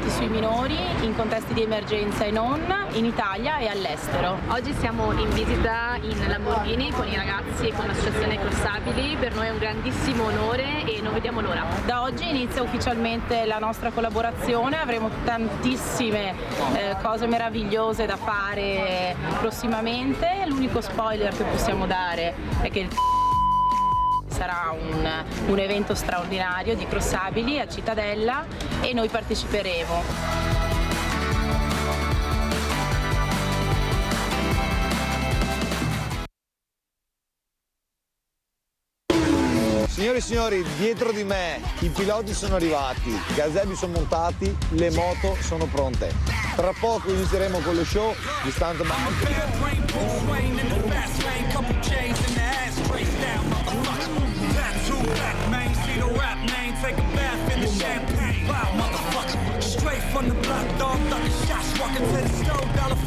violenti sui minori in contesti di emergenza e non, in Italia e all'estero. Oggi siamo in visita in Lamborghini con i ragazzi e con l'associazione Crossabili. Per noi è un grandissimo onore e non vediamo l'ora. Da oggi inizia ufficialmente la nostra collaborazione, avremo tantissime cose meravigliose da fare prossimamente. L'unico spoiler che possiamo dare è che sarà un evento straordinario di Crossabili a Cittadella e noi parteciperemo. Signore e signori, dietro di me i piloti sono arrivati, i gazebi sono montati, le moto sono pronte. Tra poco inizieremo con lo show di stuntman.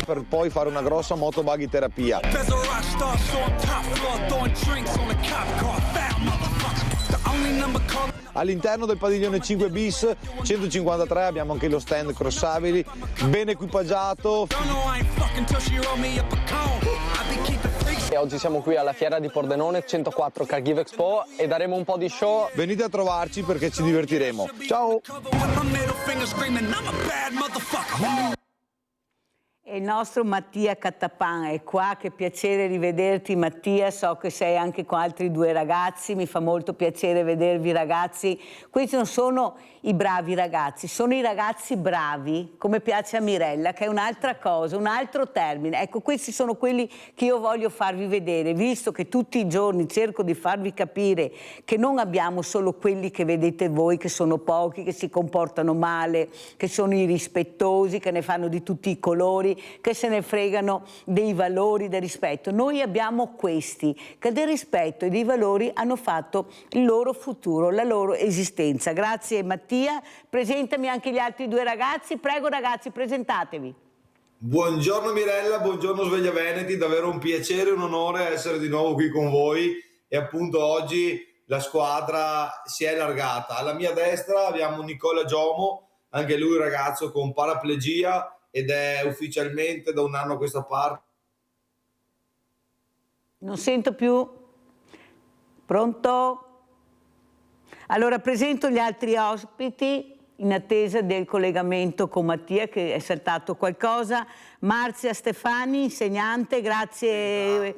Per poi fare una grossa motobuggy terapia. All'interno del padiglione 5 bis 153 abbiamo anche lo stand Crossabili, ben equipaggiato. E oggi siamo qui alla fiera di Pordenone 104 Caregive Expo e daremo un po' di show. Venite a trovarci perché ci divertiremo. Ciao! E il nostro Mattia Cattapan è qua, che piacere rivederti Mattia, so che sei anche con altri due ragazzi, mi fa molto piacere vedervi ragazzi. Questi non sono i bravi ragazzi, sono i ragazzi bravi, come piace a Mirella, che è un'altra cosa, un altro termine. Ecco, questi sono quelli che io voglio farvi vedere, visto che tutti i giorni cerco di farvi capire che non abbiamo solo quelli che vedete voi, che sono pochi, che si comportano male, che sono irrispettosi, che ne fanno di tutti i colori, che se ne fregano dei valori, del rispetto. Noi abbiamo questi che del rispetto e dei valori hanno fatto il loro futuro, la loro esistenza. Grazie Mattia, presentami anche gli altri due ragazzi, prego ragazzi, presentatevi. Buongiorno Mirella, buongiorno Sveglia Veneti, davvero un piacere e un onore essere di nuovo qui con voi e appunto oggi la squadra si è allargata. Alla mia destra abbiamo Nicola Giomo, anche lui ragazzo con paraplegia ed è ufficialmente da un anno a questa parte. Non sento più. Pronto? Allora presento gli altri ospiti in attesa del collegamento con Mattia, che è saltato qualcosa. Marzia Stefani, insegnante, grazie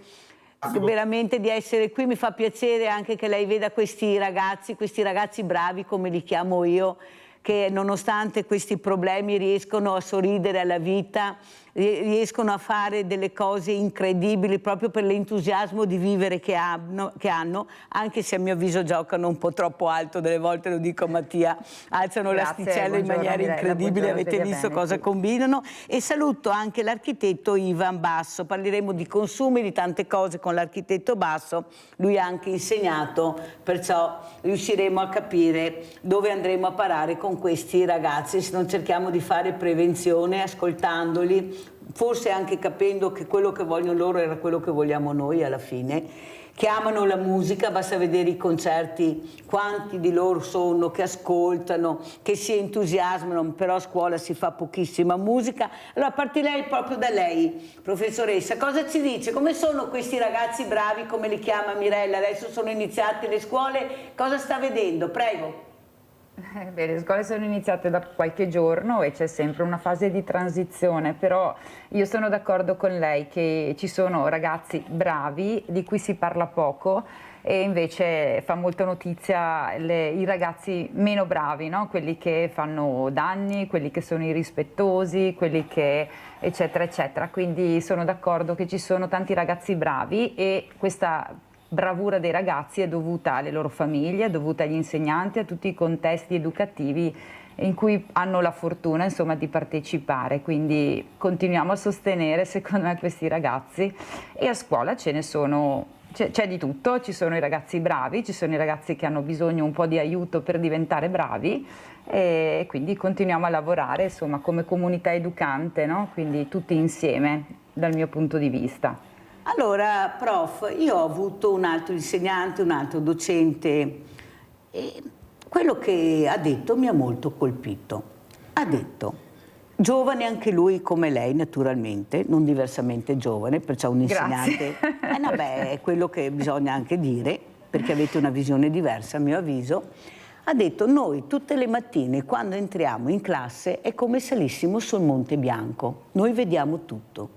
veramente di essere qui. Mi fa piacere anche che lei veda questi ragazzi bravi come li chiamo io, che nonostante questi problemi riescono a sorridere alla vita, riescono a fare delle cose incredibili proprio per l'entusiasmo di vivere che hanno, anche se a mio avviso giocano un po' troppo alto, delle volte lo dico a Mattia, alzano l'asticella in maniera incredibile, avete visto cosa combinano. E saluto anche l'architetto Ivan Basso, parleremo di consumi, di tante cose con l'architetto Basso, lui ha anche insegnato, perciò riusciremo a capire dove andremo a parare con questi ragazzi, se non cerchiamo di fare prevenzione ascoltandoli, forse anche capendo che quello che vogliono loro era quello che vogliamo noi alla fine, che amano la musica, basta vedere i concerti, quanti di loro sono che ascoltano, che si entusiasmano, però a scuola si fa pochissima musica. Allora partirei proprio da lei, professoressa, cosa ci dice? Come sono questi ragazzi bravi, come li chiama Mirella? Adesso sono iniziate le scuole, cosa sta vedendo? Prego. Beh, le scuole sono iniziate da qualche giorno e c'è sempre una fase di transizione, però io sono d'accordo con lei che ci sono ragazzi bravi di cui si parla poco e invece fa molta notizia i ragazzi meno bravi, no? Quelli che fanno danni, quelli che sono irrispettosi, quelli che eccetera eccetera, quindi sono d'accordo che ci sono tanti ragazzi bravi e questa bravura dei ragazzi è dovuta alle loro famiglie, è dovuta agli insegnanti, a tutti i contesti educativi in cui hanno la fortuna insomma di partecipare, quindi continuiamo a sostenere secondo me questi ragazzi e a scuola ce ne sono, c'è di tutto, ci sono i ragazzi bravi, ci sono i ragazzi che hanno bisogno un po' di aiuto per diventare bravi e quindi continuiamo a lavorare insomma come comunità educante, no? Quindi tutti insieme dal mio punto di vista. Allora, prof, io ho avuto un altro insegnante, un altro docente e quello che ha detto mi ha molto colpito. ha detto, giovane anche lui come lei naturalmente, non diversamente giovane, perciò un insegnante, vabbè, è quello che bisogna anche dire, perché avete una visione diversa a mio avviso, ha detto noi tutte le mattine quando entriamo in classe è come salissimo sul Monte Bianco, noi vediamo tutto,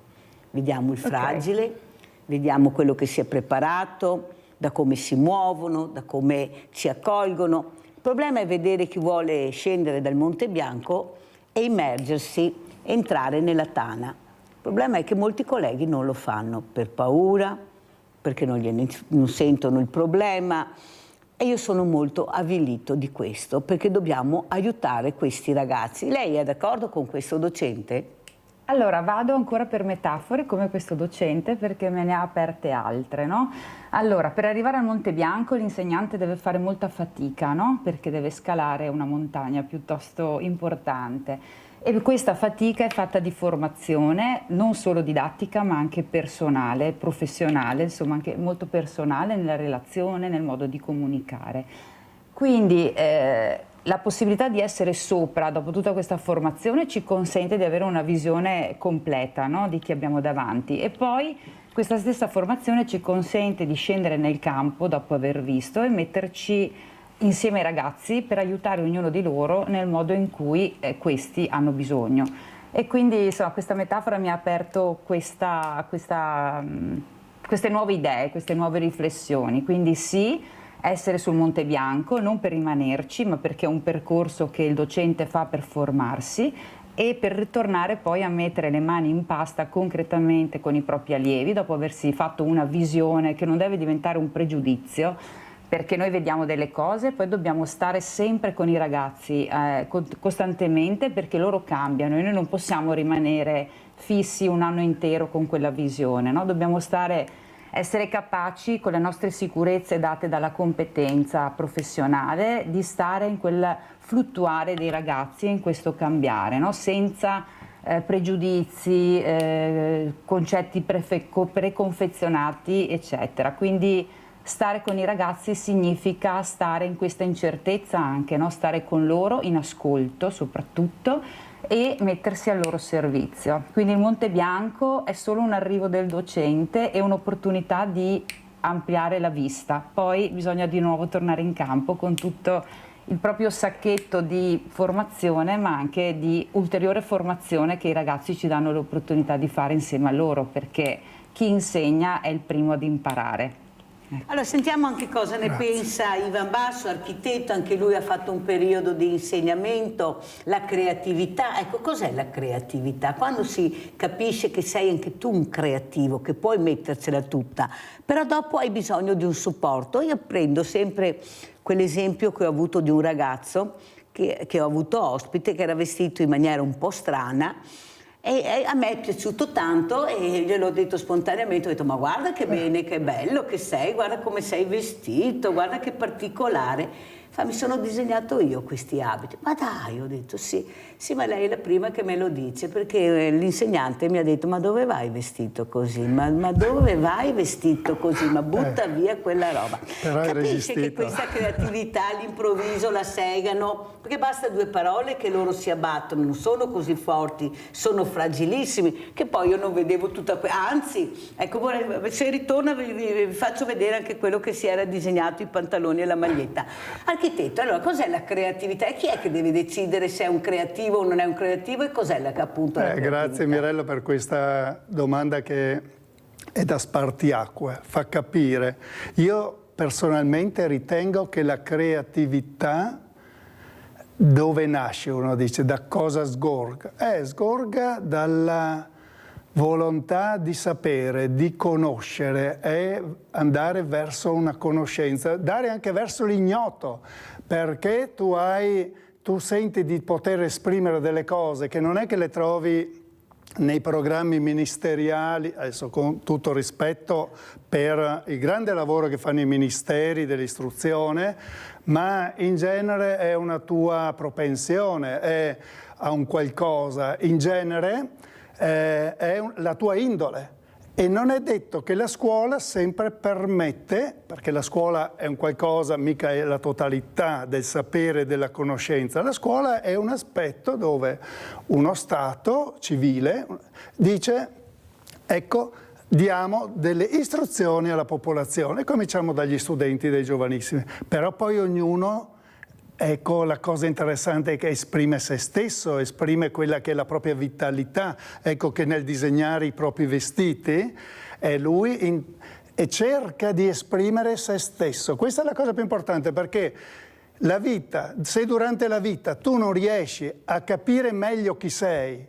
vediamo il fragile, vediamo quello che si è preparato, da come si muovono, da come ci accolgono. Il problema è vedere chi vuole scendere dal Monte Bianco e immergersi, entrare nella tana. Il problema è che molti colleghi non lo fanno per paura, perché non sentono il problema, e io sono molto avvilito di questo, perché dobbiamo aiutare questi ragazzi. Lei è d'accordo con questo docente? Allora, vado ancora per metafore come questo docente perché me ne ha aperte altre, no? Allora, per arrivare al Monte Bianco l'insegnante deve fare molta fatica, no? Perché deve scalare una montagna piuttosto importante. E questa fatica è fatta di formazione, non solo didattica, ma anche personale, professionale, insomma anche molto personale nella relazione, nel modo di comunicare. Quindi la possibilità di essere sopra dopo tutta questa formazione ci consente di avere una visione completa, no? Di chi abbiamo davanti, e poi questa stessa formazione ci consente di scendere nel campo dopo aver visto e metterci insieme ai ragazzi per aiutare ognuno di loro nel modo in cui questi hanno bisogno. E quindi insomma questa metafora mi ha aperto queste nuove idee, queste nuove riflessioni. Quindi sì, essere sul Monte Bianco, non per rimanerci, ma perché è un percorso che il docente fa per formarsi e per ritornare poi a mettere le mani in pasta concretamente con i propri allievi, dopo aversi fatto una visione che non deve diventare un pregiudizio, perché noi vediamo delle cose, poi dobbiamo stare sempre con i ragazzi, costantemente, perché loro cambiano e noi non possiamo rimanere fissi un anno intero con quella visione, no? Dobbiamo essere capaci, con le nostre sicurezze date dalla competenza professionale, di stare in quel fluttuare dei ragazzi e in questo cambiare, no? Senza pregiudizi, concetti preconfezionati, eccetera. Quindi stare con i ragazzi significa stare in questa incertezza anche, no? Stare con loro in ascolto soprattutto e mettersi al loro servizio. Quindi il Monte Bianco è solo un arrivo del docente e un'opportunità di ampliare la vista. Poi bisogna di nuovo tornare in campo con tutto il proprio sacchetto di formazione, ma anche di ulteriore formazione che i ragazzi ci danno l'opportunità di fare insieme a loro, perché chi insegna è il primo ad imparare. Allora sentiamo anche cosa ne pensa Ivan Basso, architetto, anche lui ha fatto un periodo di insegnamento, la creatività. Ecco, cos'è la creatività? Quando si capisce che sei anche tu un creativo, che puoi mettercela tutta, però dopo hai bisogno di un supporto. Io prendo sempre quell'esempio che ho avuto di un ragazzo che ho avuto ospite, che era vestito in maniera un po' strana, e a me è piaciuto tanto e gliel'ho detto spontaneamente, ho detto ma guarda che bene, che bello che sei, guarda come sei vestito, guarda che particolare. Mi sono disegnato io questi abiti. Ma dai, ho detto sì, ma lei è la prima che me lo dice, perché l'insegnante mi ha detto ma dove vai vestito così? Ma dove vai vestito così? Ma butta via quella roba. Però capisce che questa creatività all'improvviso la segano, perché basta due parole che loro si abbattono, non sono così forti, sono fragilissimi, che poi io non vedevo tutta anzi, ecco, se ritorna vi faccio vedere anche quello che si era disegnato, i pantaloni e la maglietta. Architetto, allora cos'è la creatività e chi è che deve decidere se è un creativo o non è un creativo e cos'è appunto la creatività? Grazie Mirella per questa domanda che è da spartiacque, fa capire. Io personalmente ritengo che la creatività dove nasce, uno dice, da cosa sgorga? Sgorga dalla volontà di sapere, di conoscere e andare verso una conoscenza, andare anche verso l'ignoto, perché tu senti di poter esprimere delle cose che non è che le trovi nei programmi ministeriali, adesso con tutto rispetto per il grande lavoro che fanno i ministeri dell'istruzione, ma in genere è una tua propensione, è a un qualcosa, in genere è la tua indole. E non è detto che la scuola sempre permette, perché la scuola è un qualcosa, mica è la totalità del sapere e della conoscenza, la scuola è un aspetto dove uno Stato civile dice, ecco, diamo delle istruzioni alla popolazione, cominciamo dagli studenti, dai giovanissimi, però poi ognuno... Ecco, la cosa interessante è che esprime se stesso, esprime quella che è la propria vitalità. Ecco che nel disegnare i propri vestiti è lui e cerca di esprimere se stesso. Questa è la cosa più importante, perché la vita, se durante la vita tu non riesci a capire meglio chi sei,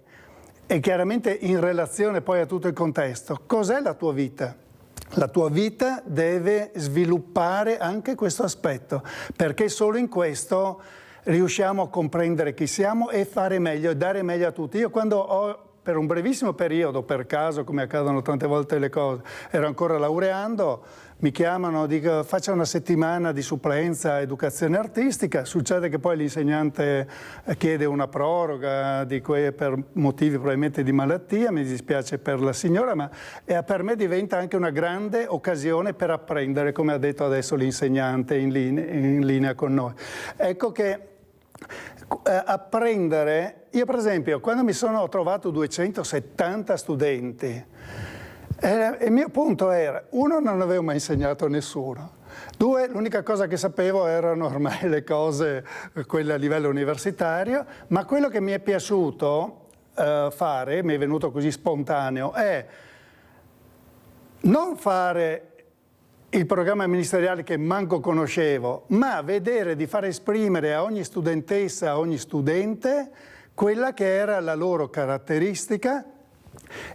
e chiaramente in relazione poi a tutto il contesto, cos'è la tua vita? La tua vita deve sviluppare anche questo aspetto, perché solo in questo riusciamo a comprendere chi siamo e fare meglio e dare meglio a tutti. Io quando ho, per un brevissimo periodo, per caso, come accadono tante volte le cose, ero ancora laureando, mi chiamano, dico faccia una settimana di supplenza educazione artistica, succede che poi l'insegnante chiede una proroga per motivi probabilmente di malattia, mi dispiace per la signora, ma per me diventa anche una grande occasione per apprendere, come ha detto adesso l'insegnante in linea con noi. Ecco che apprendere, io per esempio quando mi sono trovato 270 studenti, il mio punto era, uno, non avevo mai insegnato a nessuno, due, l'unica cosa che sapevo erano ormai le cose, quelle a livello universitario, ma quello che mi è piaciuto fare, mi è venuto così spontaneo, è non fare il programma ministeriale che manco conoscevo, ma vedere di far esprimere a ogni studentessa, a ogni studente, quella che era la loro caratteristica.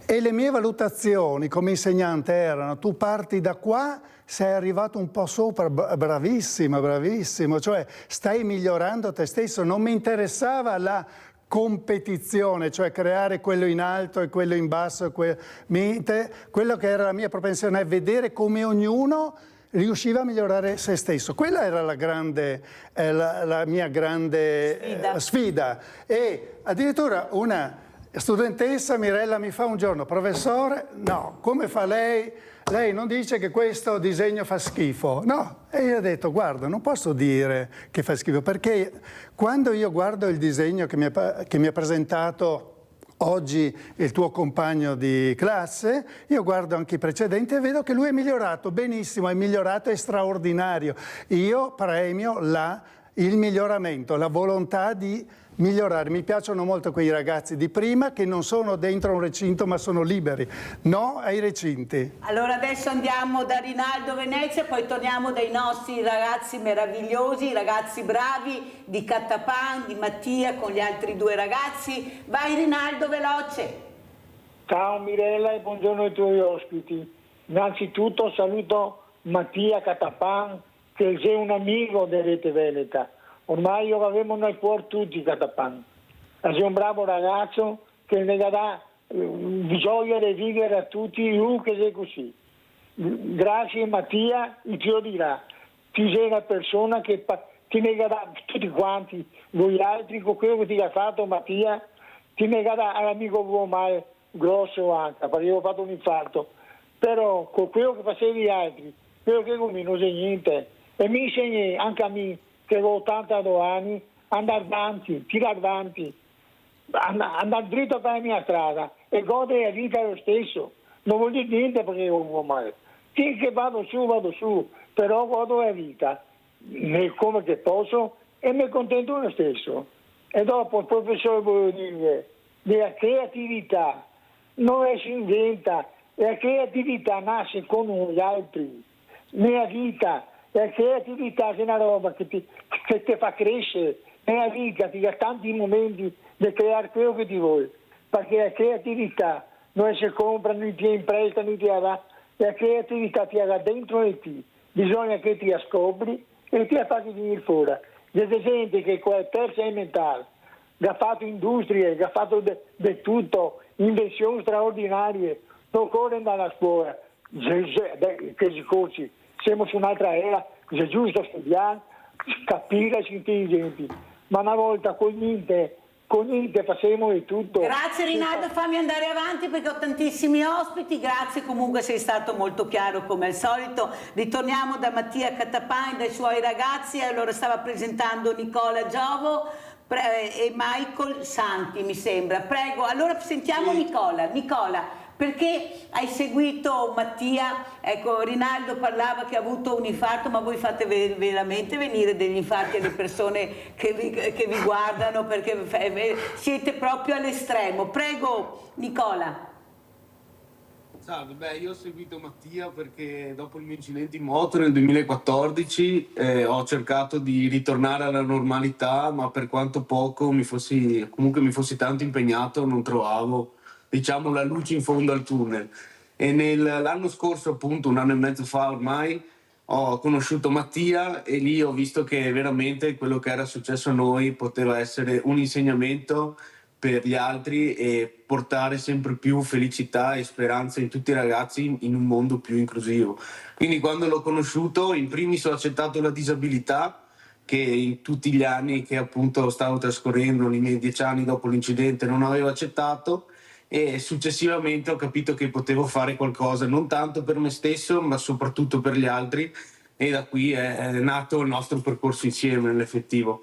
E le mie valutazioni come insegnante erano: tu parti da qua, sei arrivato un po' sopra, bravissima, bravissimo, cioè stai migliorando te stesso. Non mi interessava la competizione, cioè creare quello in alto e quello in basso. Quello che era la mia propensione è vedere come ognuno riusciva a migliorare se stesso. Quella era la mia grande sfida. E addirittura una studentessa, Mirella, mi fa un giorno: professore, no, come fa lei? Lei non dice che questo disegno fa schifo, no? E io ho detto: guarda, non posso dire che fa schifo, perché quando io guardo il disegno che mi ha presentato oggi il tuo compagno di classe, io guardo anche i precedenti e vedo che lui è migliorato benissimo, è migliorato, è straordinario. Io premio il miglioramento, la volontà di migliorare. Mi piacciono molto quei ragazzi di prima che non sono dentro un recinto ma sono liberi, no ai recinti. Allora adesso andiamo da Rinaldo Venezia, poi torniamo dai nostri ragazzi meravigliosi, ragazzi bravi di Catapan, di Mattia con gli altri due ragazzi. Vai Rinaldo, veloce. Ciao Mirella e buongiorno ai tuoi ospiti. Innanzitutto saluto Mattia Catapan, che è un amico della Rete Veneta. Ormai lo avevamo nel cuore tutti Catapan. È un bravo ragazzo che ne darà gioia di vivere a tutti, che sei così. Grazie Mattia, e ti lo dirà. Ti sei una persona che ti negherà tutti quanti, voi altri, con quello che ti ha fatto Mattia, ti negherà all'amico uomo grosso anche, perché io ho fatto un infarto. Però con quello che facevi gli altri, quello che con me non sei niente. E mi insegni anche a me, che avevo 82 anni, andare avanti, tirare avanti, andare dritto per la mia strada e godere la vita lo stesso. Non vuol dire niente perché io non male. Finché vado su, però godo la vita nel come che posso e mi contento lo stesso. E dopo il professore vuole dire della creatività non si inventa, la creatività nasce con gli altri. Nella vita la creatività è una roba che ti fa crescere. Nella vita ti dà tanti momenti di creare quello che ti vuoi, perché la creatività non si compra, non ti impresta, non ti dà. La creatività ti ha dentro di te, bisogna che ti la scopri e ti la fai venire fuori. C'è gente che con la terza elementare ha fatto industrie, ha fatto di tutto, invenzioni straordinarie, non corre dalla scuola, che si corsi. Siamo su un'altra era, è giusto studiare, capire, essere intelligenti, ma una volta con niente così che facciamo di tutto. Grazie Rinaldo, fammi andare avanti perché ho tantissimi ospiti, grazie, comunque sei stato molto chiaro come al solito. Ritorniamo da Mattia Catapani, dai suoi ragazzi, allora stava presentando Nicola Giovo e Michael Santi mi sembra, prego, allora sentiamo Nicola, perché hai seguito Mattia? Ecco, Rinaldo parlava che ha avuto un infarto, ma voi fate veramente venire degli infarti alle persone che vi guardano, perché siete proprio all'estremo. Prego Nicola. Salve, io ho seguito Mattia perché dopo il mio incidente in moto nel 2014 ho cercato di ritornare alla normalità, ma per quanto poco mi fossi tanto impegnato non trovavo, diciamo, la luce in fondo al tunnel. E l'anno scorso, appunto, un anno e mezzo fa ormai, ho conosciuto Mattia e lì ho visto che veramente quello che era successo a noi poteva essere un insegnamento per gli altri e portare sempre più felicità e speranza in tutti i ragazzi in un mondo più inclusivo. Quindi quando l'ho conosciuto, in primis ho accettato la disabilità, che in tutti gli anni che appunto stavo trascorrendo, nei miei 10 anni dopo l'incidente, non avevo accettato, e successivamente ho capito che potevo fare qualcosa non tanto per me stesso ma soprattutto per gli altri, e da qui è nato il nostro percorso insieme nell'effettivo.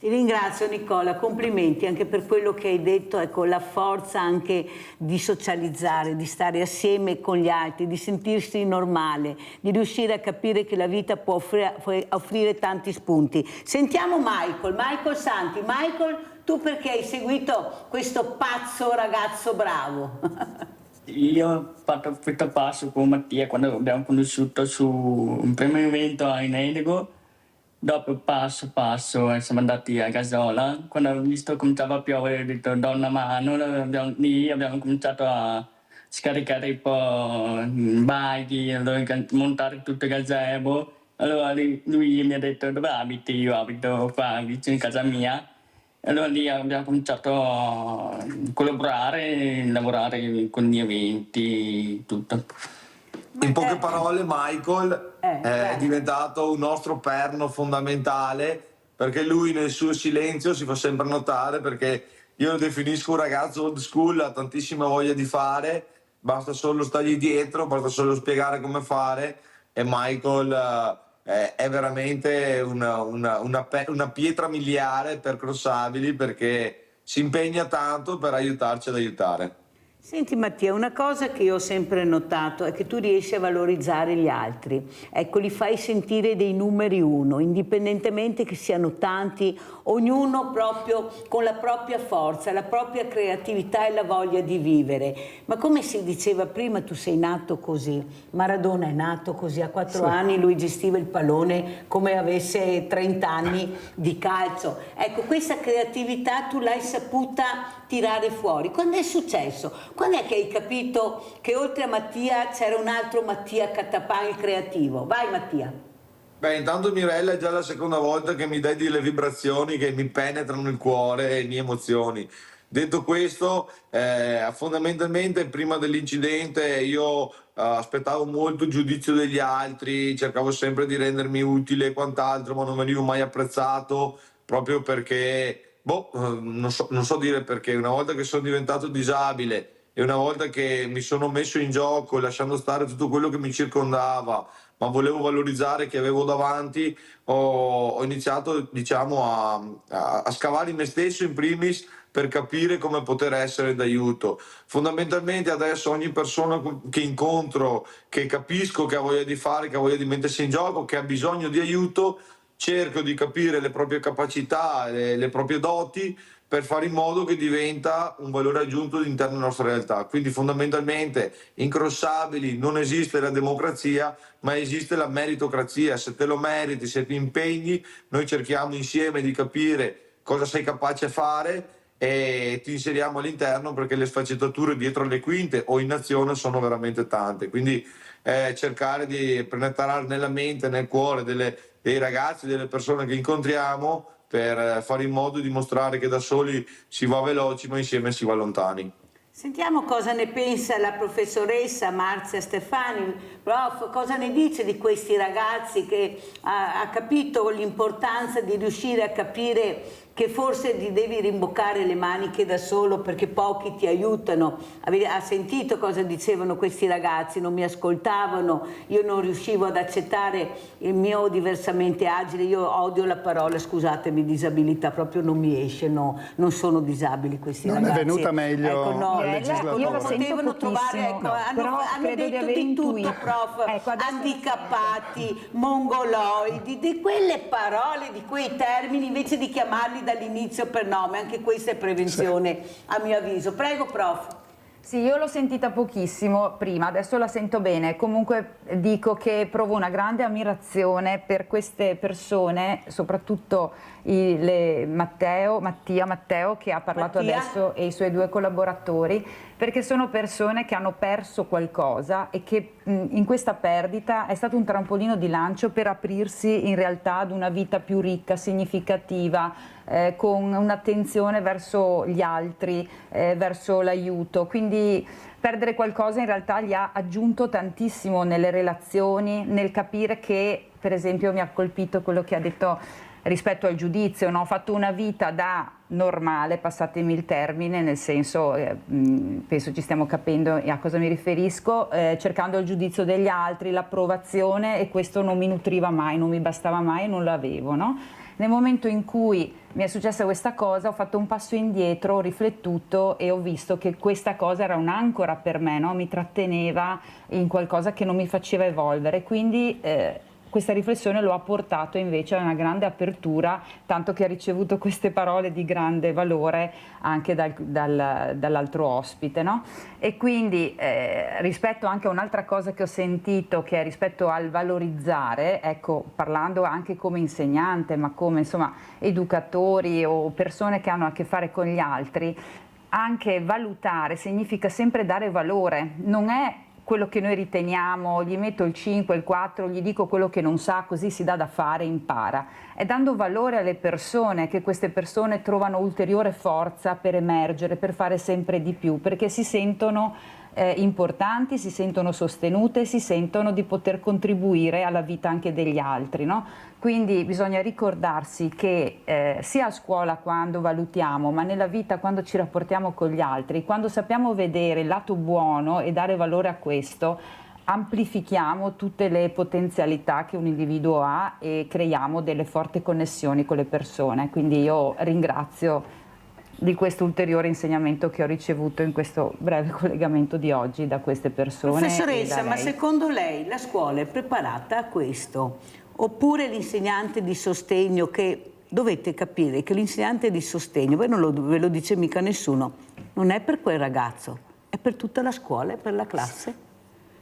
Ti ringrazio Nicola, complimenti anche per quello che hai detto, ecco, la forza anche di socializzare, di stare assieme con gli altri, di sentirsi normale, di riuscire a capire che la vita può offrire tanti spunti. Sentiamo Michael Santi. Michael, tu perché hai seguito questo pazzo ragazzo bravo? Io ho fatto questo passo con Mattia quando abbiamo conosciuto su un primo evento a Inedigo. Dopo passo siamo andati a Gasola. Quando ho visto cominciava a piovere, ho detto do una mano, lì abbiamo cominciato a scaricare un po' bike, montare tutto il gazebo. Allora lui mi ha detto dove abiti? Io abito qua vicino a casa mia. Allora lì abbiamo cominciato a collaborare, lavorare con gli eventi, tutto. In poche parole, Michael è diventato un nostro perno fondamentale, perché lui nel suo silenzio si fa sempre notare, perché io lo definisco un ragazzo old school, ha tantissima voglia di fare, basta solo stargli dietro, basta solo spiegare come fare, e Michael è veramente una pietra miliare per Crossabili, perché si impegna tanto per aiutarci ad aiutare. Senti Mattia, una cosa che io ho sempre notato è che tu riesci a valorizzare gli altri, ecco, li fai sentire dei numeri uno, indipendentemente che siano tanti, ognuno proprio con la propria forza, la propria creatività e la voglia di vivere. Ma come si diceva prima, tu sei nato così, Maradona è nato così, a 4 anni lui gestiva il pallone come avesse 30 anni di calcio. Ecco, questa creatività tu l'hai saputa tirare fuori. Quando è successo? Quando è che hai capito che oltre a Mattia c'era un altro Mattia Catapani creativo? Vai Mattia. Intanto Mirella è già la seconda volta che mi dai delle vibrazioni che mi penetrano il cuore e le mie emozioni. Detto questo, fondamentalmente prima dell'incidente io aspettavo molto il giudizio degli altri, cercavo sempre di rendermi utile e quant'altro, ma non venivo mai apprezzato, proprio perché non so dire perché. Una volta che sono diventato disabile e una volta che mi sono messo in gioco lasciando stare tutto quello che mi circondava, ma volevo valorizzare che avevo davanti, ho iniziato, diciamo, a scavare in me stesso in primis per capire come poter essere d'aiuto. Fondamentalmente adesso ogni persona che incontro, che capisco che ha voglia di fare, che ha voglia di mettersi in gioco, che ha bisogno di aiuto, cerco di capire le proprie capacità, le proprie doti, per fare in modo che diventa un valore aggiunto all'interno della nostra realtà. Quindi fondamentalmente in Crossabili non esiste la democrazia, ma esiste la meritocrazia. Se te lo meriti, se ti impegni, noi cerchiamo insieme di capire cosa sei capace a fare e ti inseriamo all'interno, perché le sfaccettature dietro le quinte o in azione sono veramente tante. Quindi cercare di penetrare nella mente, nel cuore dei ragazzi, delle persone che incontriamo, per fare in modo di dimostrare che da soli si va veloci, ma insieme si va lontani. Sentiamo cosa ne pensa la professoressa Marzia Stefani. Prof, cosa ne dice di questi ragazzi che ha capito l'importanza di riuscire a capire che forse ti devi rimboccare le maniche da solo perché pochi ti aiutano. Ha sentito cosa dicevano questi ragazzi, non mi ascoltavano, io non riuscivo ad accettare il mio diversamente agile, io odio la parola, scusatemi, disabilità, proprio non mi esce, no, non sono disabili questi non ragazzi. Non è venuta meglio legislatura. Io lo sento potevano trovare, ecco, no, hanno detto di tutto, prof, handicappati, mongoloidi, di quelle parole, di quei termini, invece di chiamarli dall'inizio per nome, anche questa è prevenzione, a mio avviso. Prego, prof. Sì, io l'ho sentita pochissimo prima, adesso la sento bene. Comunque dico che provo una grande ammirazione per queste persone, soprattutto Matteo che ha parlato adesso e i suoi 2 collaboratori, perché sono persone che hanno perso qualcosa e che in questa perdita è stato un trampolino di lancio per aprirsi in realtà ad una vita più ricca, significativa, con un'attenzione verso gli altri, verso l'aiuto. Quindi perdere qualcosa in realtà gli ha aggiunto tantissimo nelle relazioni, nel capire che, per esempio, mi ha colpito quello che ha detto rispetto al giudizio, no? Ho fatto una vita da normale, passatemi il termine, nel senso, penso ci stiamo capendo a cosa mi riferisco, cercando il giudizio degli altri, l'approvazione, e questo non mi nutriva mai, non mi bastava mai e non l'avevo, no? Nel momento in cui mi è successa questa cosa ho fatto un passo indietro, ho riflettuto e ho visto che questa cosa era un'ancora per me, no? Mi tratteneva in qualcosa che non mi faceva evolvere, quindi questa riflessione lo ha portato invece a una grande apertura, tanto che ha ricevuto queste parole di grande valore anche dall'altro ospite, no? E quindi rispetto anche a un'altra cosa che ho sentito, che è rispetto al valorizzare, ecco, parlando anche come insegnante, ma come insomma educatori o persone che hanno a che fare con gli altri, anche valutare significa sempre dare valore, non è quello che noi riteniamo, gli metto il 5, il 4, gli dico quello che non sa, così si dà da fare, impara. È dando valore alle persone che queste persone trovano ulteriore forza per emergere, per fare sempre di più, perché si sentono importanti, si sentono sostenute, si sentono di poter contribuire alla vita anche degli altri, no? Quindi bisogna ricordarsi che sia a scuola quando valutiamo, ma nella vita quando ci rapportiamo con gli altri, quando sappiamo vedere il lato buono e dare valore a questo, amplifichiamo tutte le potenzialità che un individuo ha e creiamo delle forti connessioni con le persone. Quindi io ringrazio di questo ulteriore insegnamento che ho ricevuto in questo breve collegamento di oggi da queste persone. Professoressa, ma secondo lei la scuola è preparata a questo? Oppure l'insegnante di sostegno, che dovete capire che l'insegnante di sostegno, ve lo dice mica nessuno, non è per quel ragazzo, è per tutta la scuola, è per la classe.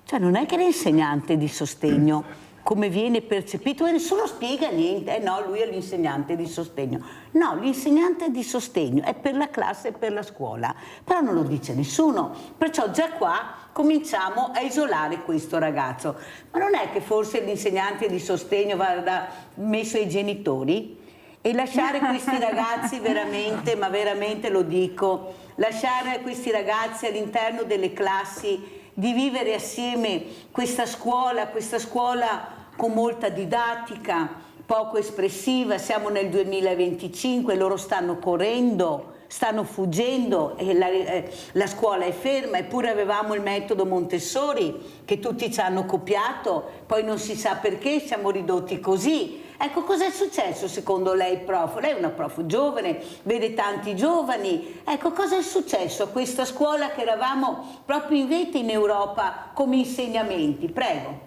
Cioè non è che l'insegnante di sostegno, come viene percepito, e nessuno spiega niente, no, lui è l'insegnante di sostegno. No, l'insegnante di sostegno è per la classe e per la scuola, però non lo dice nessuno, perciò già qua cominciamo a isolare questo ragazzo. Ma non è che forse l'insegnante di sostegno vada messo ai genitori? E lasciare questi ragazzi veramente, ma veramente lo dico, lasciare questi ragazzi all'interno delle classi, di vivere assieme questa scuola con molta didattica, poco espressiva, siamo nel 2025, loro stanno correndo, stanno fuggendo e la scuola è ferma, eppure avevamo il metodo Montessori che tutti ci hanno copiato, poi non si sa perché siamo ridotti così. Ecco, cosa è successo secondo lei, prof? Lei è una prof giovane, vede tanti giovani. Ecco, cosa è successo a questa scuola che eravamo proprio in rete in Europa come insegnamenti? Prego.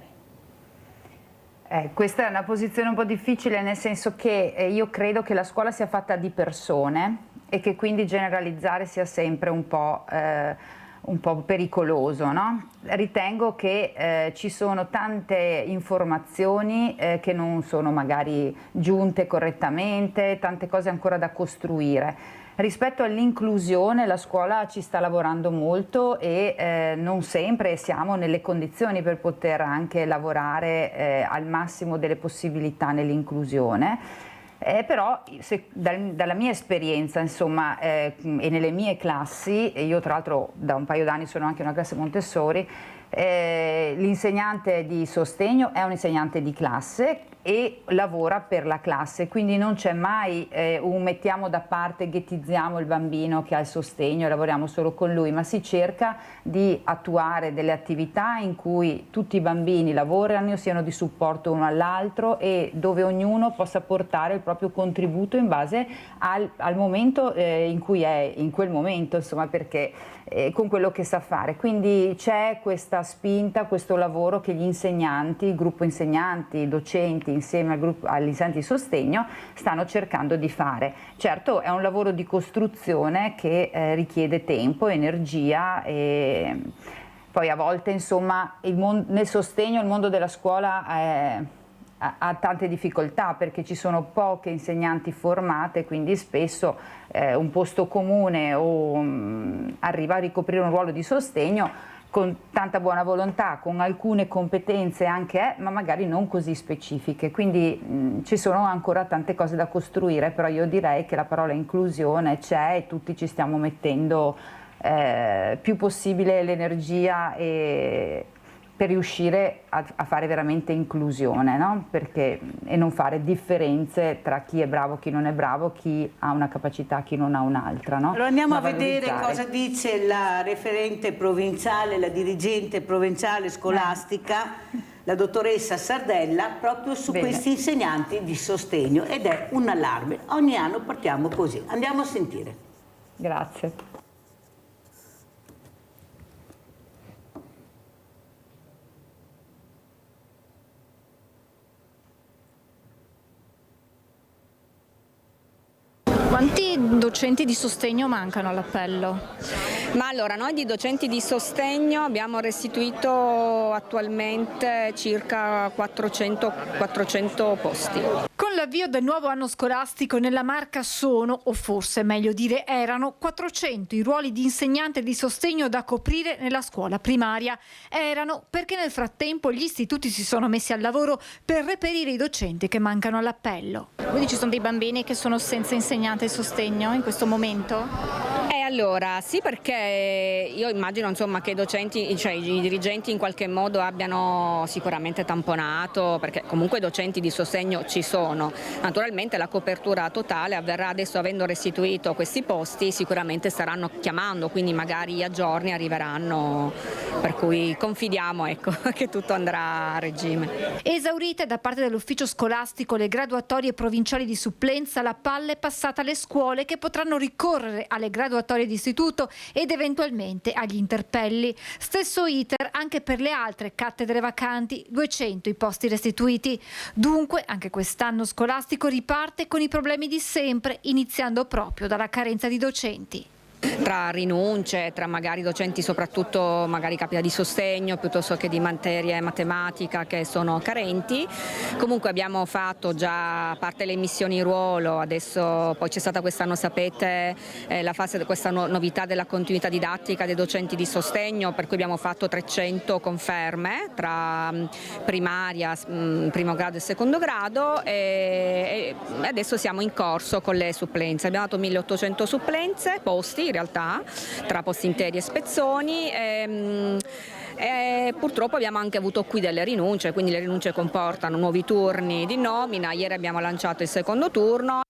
Questa è una posizione un po' difficile, nel senso che io credo che la scuola sia fatta di persone e che quindi generalizzare sia sempre un po' pericoloso, no? Ritengo che ci sono tante informazioni che non sono magari giunte correttamente, tante cose ancora da costruire. Rispetto all'inclusione la scuola ci sta lavorando molto e non sempre siamo nelle condizioni per poter anche lavorare al massimo delle possibilità nell'inclusione. Però dalla mia esperienza, insomma, e nelle mie classi, e io tra l'altro da un paio d'anni sono anche in una classe Montessori, l'insegnante di sostegno è un insegnante di classe e lavora per la classe, quindi non c'è mai un mettiamo da parte, ghettizziamo il bambino che ha il sostegno e lavoriamo solo con lui, ma si cerca di attuare delle attività in cui tutti i bambini lavorano, siano di supporto uno all'altro e dove ognuno possa portare il proprio contributo in base al momento in cui è in quel momento, insomma, perché con quello che sa fare. Quindi c'è questa spinta, questo lavoro che gli insegnanti, il gruppo insegnanti, docenti insieme agli insegnanti di sostegno stanno cercando di fare. Certo è un lavoro di costruzione che richiede tempo, energia e poi a volte insomma nel sostegno il mondo della scuola ha tante difficoltà perché ci sono poche insegnanti formate, quindi spesso un posto comune o arriva a ricoprire un ruolo di sostegno con tanta buona volontà, con alcune competenze anche, ma magari non così specifiche. Quindi ci sono ancora tante cose da costruire, però io direi che la parola inclusione c'è e tutti ci stiamo mettendo più possibile l'energia per riuscire a fare veramente inclusione, no? E non fare differenze tra chi è bravo, chi non è bravo, chi ha una capacità, chi non ha un'altra. No? Allora andiamo a vedere cosa dice la referente provinciale, la dirigente provinciale scolastica, la dottoressa Sardella, proprio su questi insegnanti di sostegno, ed è un allarme. Ogni anno partiamo così. Andiamo a sentire. Grazie. Quanti docenti di sostegno mancano all'appello? Ma allora, noi di docenti di sostegno abbiamo restituito attualmente circa 400 posti. Con l'avvio del nuovo anno scolastico nella Marca sono, o forse meglio dire erano, 400 i ruoli di insegnante di sostegno da coprire nella scuola primaria. Erano perché nel frattempo gli istituti si sono messi al lavoro per reperire i docenti che mancano all'appello. Quindi ci sono dei bambini che sono senza insegnante di sostegno in questo momento? Allora, sì, perché io immagino insomma che i docenti, cioè i dirigenti in qualche modo abbiano sicuramente tamponato, perché comunque docenti di sostegno ci sono. Naturalmente la copertura totale avverrà adesso, avendo restituito questi posti, sicuramente staranno chiamando, quindi magari a giorni arriveranno, per cui confidiamo, ecco, che tutto andrà a regime. Esaurite da parte dell'ufficio scolastico le graduatorie provinciali di supplenza, la palla è passata alle scuole che potranno ricorrere alle graduatorie di istituto ed eventualmente agli interpelli. Stesso iter anche per le altre cattedre vacanti, 200 i posti restituiti. Dunque anche quest'anno scolastico riparte con i problemi di sempre, iniziando proprio dalla carenza di docenti. Tra rinunce, tra magari docenti soprattutto magari capita di sostegno piuttosto che di materie matematica che sono carenti. Comunque abbiamo fatto già, a parte le missioni in ruolo, adesso poi c'è stata quest'anno, sapete, la fase di questa novità della continuità didattica dei docenti di sostegno, per cui abbiamo fatto 300 conferme tra primaria, primo grado e secondo grado e adesso siamo in corso con le supplenze. Abbiamo dato 1800 supplenze, posti in realtà, tra posti interi e spezzoni. E purtroppo abbiamo anche avuto qui delle rinunce, quindi le rinunce comportano nuovi turni di nomina. Ieri abbiamo lanciato il secondo turno.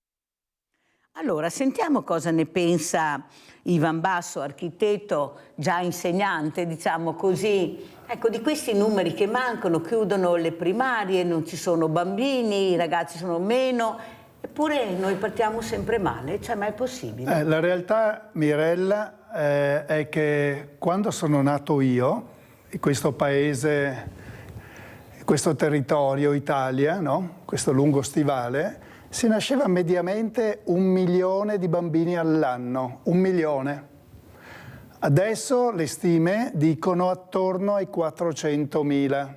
Allora, sentiamo cosa ne pensa Ivan Basso, architetto, già insegnante, diciamo così. Ecco, di questi numeri che mancano, chiudono le primarie, non ci sono bambini, i ragazzi sono meno. Eppure noi partiamo sempre male, cioè ma è possibile? La realtà, Mirella, è che quando sono nato io, in questo paese, in questo territorio Italia, no? Questo lungo stivale, si nasceva mediamente 1 milione di bambini all'anno, 1 milione. Adesso le stime dicono attorno ai 400.000.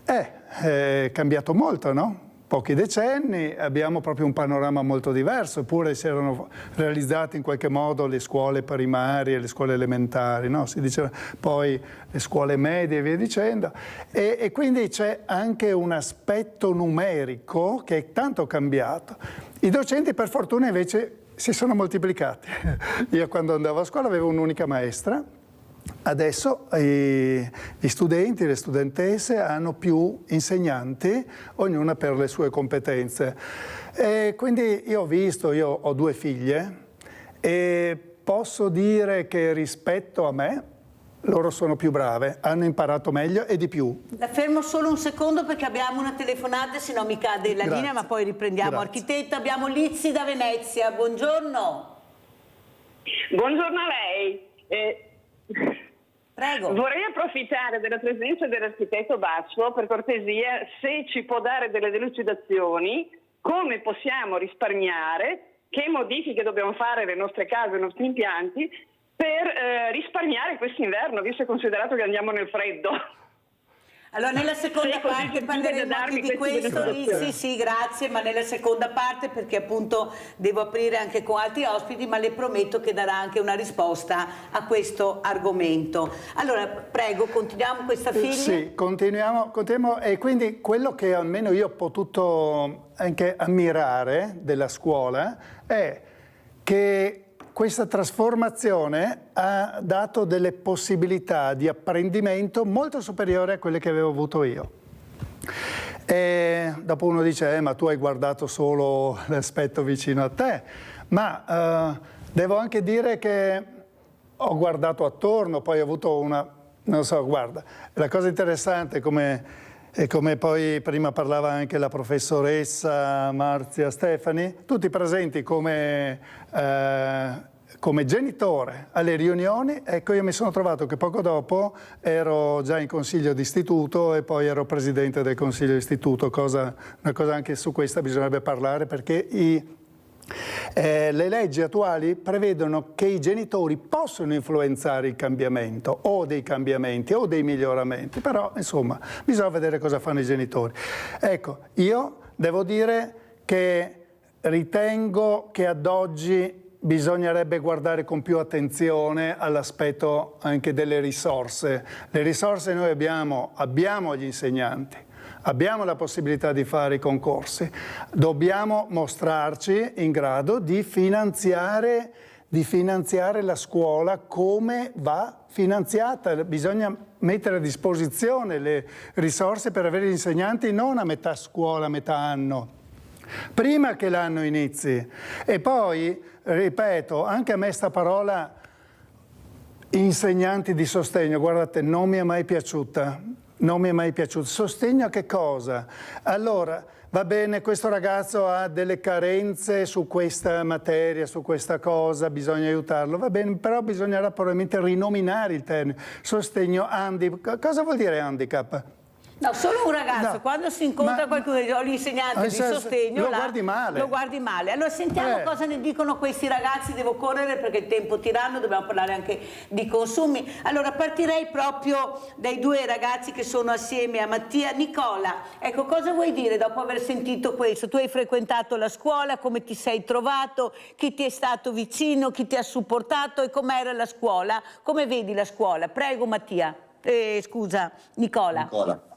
È cambiato molto, no? Pochi decenni, abbiamo proprio un panorama molto diverso, eppure si erano realizzate in qualche modo le scuole primarie, le scuole elementari, no? Si diceva poi le scuole medie e via dicendo, e quindi c'è anche un aspetto numerico che è tanto cambiato. I docenti per fortuna invece si sono moltiplicati. Io quando andavo a scuola avevo un'unica maestra adesso gli studenti, le studentesse hanno più insegnanti, ognuna per le sue competenze. E quindi io ho 2 figlie e posso dire che rispetto a me loro sono più brave, hanno imparato meglio e di più. La fermo solo un secondo perché abbiamo una telefonata, se no mi cade la linea, ma poi riprendiamo. Grazie. Architetto, abbiamo Lizzi da Venezia, buongiorno. Buongiorno a lei. Prego. Vorrei approfittare della presenza dell'architetto Basso, per cortesia, se ci può dare delle delucidazioni, come possiamo risparmiare, che modifiche dobbiamo fare alle nostre case, ai nostri impianti, per risparmiare quest'inverno, visto e considerato che andiamo nel freddo. Allora nella seconda parte parleremo anche di questo, Lizzi, sì grazie, ma nella seconda parte, perché appunto devo aprire anche con altri ospiti, ma le prometto che darà anche una risposta a questo argomento. Allora prego, continuiamo questa figlia? Sì, continuiamo, e quindi quello che almeno io ho potuto anche ammirare della scuola è che questa trasformazione ha dato delle possibilità di apprendimento molto superiori a quelle che avevo avuto io. E dopo uno dice, ma tu hai guardato solo l'aspetto vicino a te, ma devo anche dire che ho guardato attorno, poi ho avuto non so, guarda, la cosa interessante come poi prima parlava anche la professoressa Marzia Stefani, tutti presenti come genitore alle riunioni. Ecco, io mi sono trovato che poco dopo ero già in consiglio d'istituto e poi ero presidente del consiglio d'istituto, una cosa anche su questa bisognerebbe parlare, perché le leggi attuali prevedono che i genitori possono influenzare il cambiamento o dei cambiamenti o dei miglioramenti, però insomma bisogna vedere cosa fanno i genitori. Ecco, io devo dire che ritengo che ad oggi bisognerebbe guardare con più attenzione all'aspetto anche delle risorse. Le risorse noi abbiamo gli insegnanti. Abbiamo la possibilità di fare i concorsi, dobbiamo mostrarci in grado di finanziare la scuola come va finanziata. Bisogna mettere a disposizione le risorse per avere gli insegnanti non a metà scuola, a metà anno, prima che l'anno inizi. E poi, ripeto, anche a me sta parola insegnanti di sostegno, guardate, non mi è mai piaciuta. Non mi è mai piaciuto. Sostegno a che cosa? Allora, va bene, questo ragazzo ha delle carenze su questa materia, su questa cosa, bisogna aiutarlo, va bene, però bisognerà probabilmente rinominare il termine. Sostegno handicap. Cosa vuol dire handicap? No, solo un ragazzo, quando si incontra qualcuno, l'insegnante di sostegno, lo guardi male. Lo guardi male. Allora sentiamo cosa ne dicono questi ragazzi, devo correre perché il tempo tiranno, dobbiamo parlare anche di consumi. Allora partirei proprio dai 2 ragazzi che sono assieme a Mattia. Nicola, ecco, cosa vuoi dire dopo aver sentito questo? Tu hai frequentato la scuola, come ti sei trovato, chi ti è stato vicino, chi ti ha supportato e com'era la scuola? Come vedi la scuola? Prego Mattia, scusa, Nicola.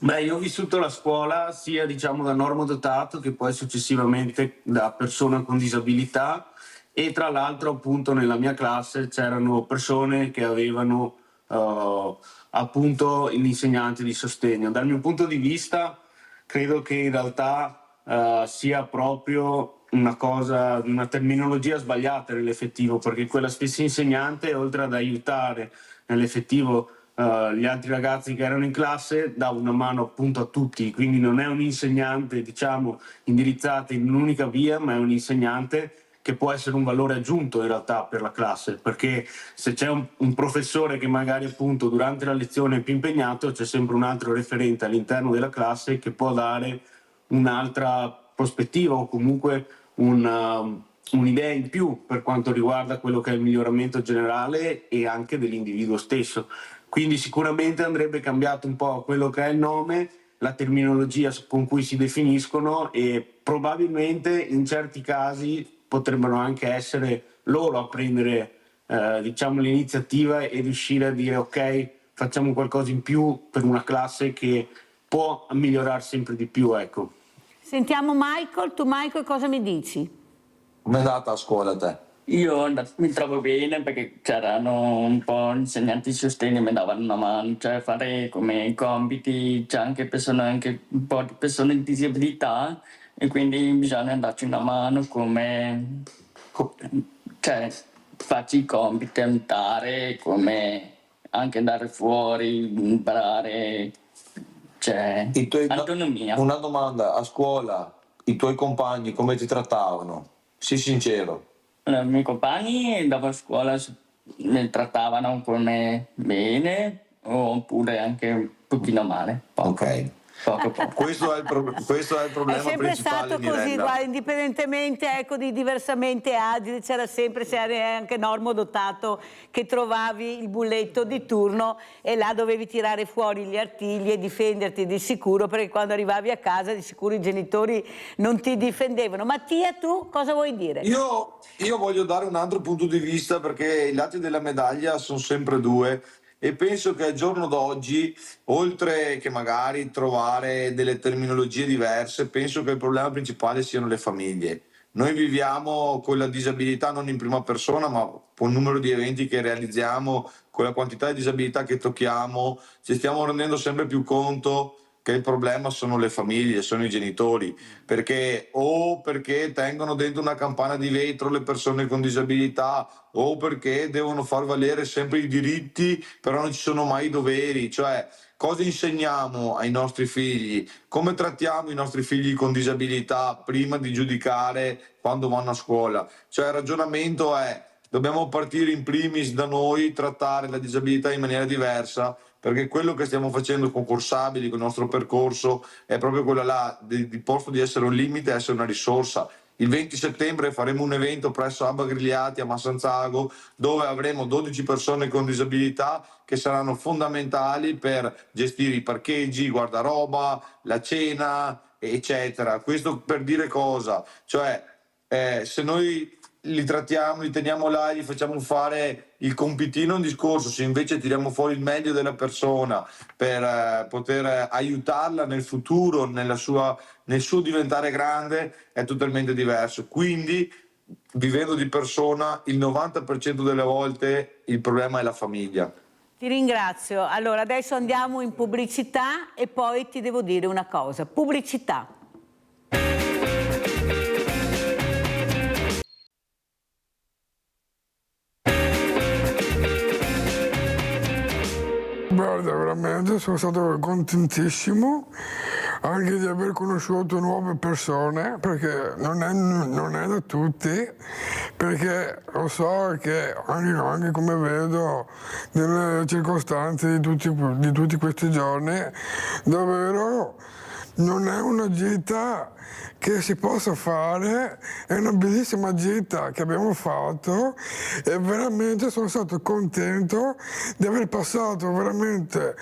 Beh, io ho vissuto la scuola sia diciamo da normodotato che poi successivamente da persona con disabilità, e tra l'altro appunto nella mia classe c'erano persone che avevano appunto l'insegnante di sostegno. Dal mio punto di vista credo che in realtà sia proprio una terminologia sbagliata nell'effettivo, perché quella stessa insegnante, oltre ad aiutare nell'effettivo gli altri ragazzi che erano in classe, dava una mano appunto a tutti, quindi non è un insegnante diciamo indirizzato in un'unica via, ma è un insegnante che può essere un valore aggiunto in realtà per la classe, perché se c'è un professore che magari appunto durante la lezione è più impegnato, c'è sempre un altro referente all'interno della classe che può dare un'altra prospettiva o comunque un'idea in più per quanto riguarda quello che è il miglioramento generale e anche dell'individuo stesso. Quindi sicuramente andrebbe cambiato un po' quello che è il nome, la terminologia con cui si definiscono, e probabilmente in certi casi potrebbero anche essere loro a prendere diciamo l'iniziativa e riuscire a dire ok, facciamo qualcosa in più per una classe che può migliorare sempre di più, ecco. Sentiamo Michael. Tu Michael cosa mi dici? Com'è andata a scuola te? Io mi trovo bene perché c'erano un po' insegnanti di sostegno, mi davano una mano, cioè fare come compiti, c'è anche un po' di persone di disabilità e quindi bisogna darci una mano cioè farci i compiti, aiutare, come anche andare fuori, imparare, cioè autonomia. Una domanda, a scuola i tuoi compagni come ti trattavano? Sii sincero. I miei compagni dopo a scuola mi trattavano come bene oppure anche un pochino male. Ok. Poco. Questo è il problema È sempre principale, stato così, Mirella. guarda, indipendentemente ecco, di diversamente agili, c'era sempre, se eri anche normodotato, che trovavi il bulletto di turno e là dovevi tirare fuori gli artigli e difenderti di sicuro, perché quando arrivavi a casa di sicuro i genitori non ti difendevano. Mattia, tu cosa vuoi dire? Io voglio dare un altro punto di vista, perché i lati della medaglia sono sempre due. E penso che al giorno d'oggi, oltre che magari trovare delle terminologie diverse, penso che il problema principale siano le famiglie. Noi viviamo con la disabilità non in prima persona, ma con il numero di eventi che realizziamo, con la quantità di disabilità che tocchiamo, ci stiamo rendendo sempre più conto che il problema sono le famiglie, sono i genitori, perché tengono dentro una campana di vetro le persone con disabilità, o perché devono far valere sempre i diritti, però non ci sono mai i doveri. Cioè, cosa insegniamo ai nostri figli? Come trattiamo i nostri figli con disabilità prima di giudicare quando vanno a scuola? Cioè, il ragionamento è: dobbiamo partire in primis da noi, trattare la disabilità in maniera diversa, perché quello che stiamo facendo concorsabili con il nostro percorso è proprio quello là, di posto di essere un limite, essere una risorsa. Il 20 settembre faremo un evento presso Abba Grigliati a Massanzago, dove avremo 12 persone con disabilità che saranno fondamentali per gestire i parcheggi, il guardaroba, la cena, eccetera. Questo per dire cosa? Cioè, se noi li trattiamo, li teniamo là, gli facciamo fare il compitino, un discorso. Se invece tiriamo fuori il meglio della persona per poter aiutarla nel futuro, nel suo diventare grande, è totalmente diverso. Quindi, vivendo di persona, il 90% delle volte il problema è la famiglia. Ti ringrazio. Allora, adesso andiamo in pubblicità e poi ti devo dire una cosa. Pubblicità. Guarda, veramente sono stato contentissimo anche di aver conosciuto nuove persone, perché non è da tutti, perché lo so che anche come vedo nelle circostanze di tutti questi giorni, davvero non è una gita che si possa fare, è una bellissima gita che abbiamo fatto e veramente sono stato contento di aver passato veramente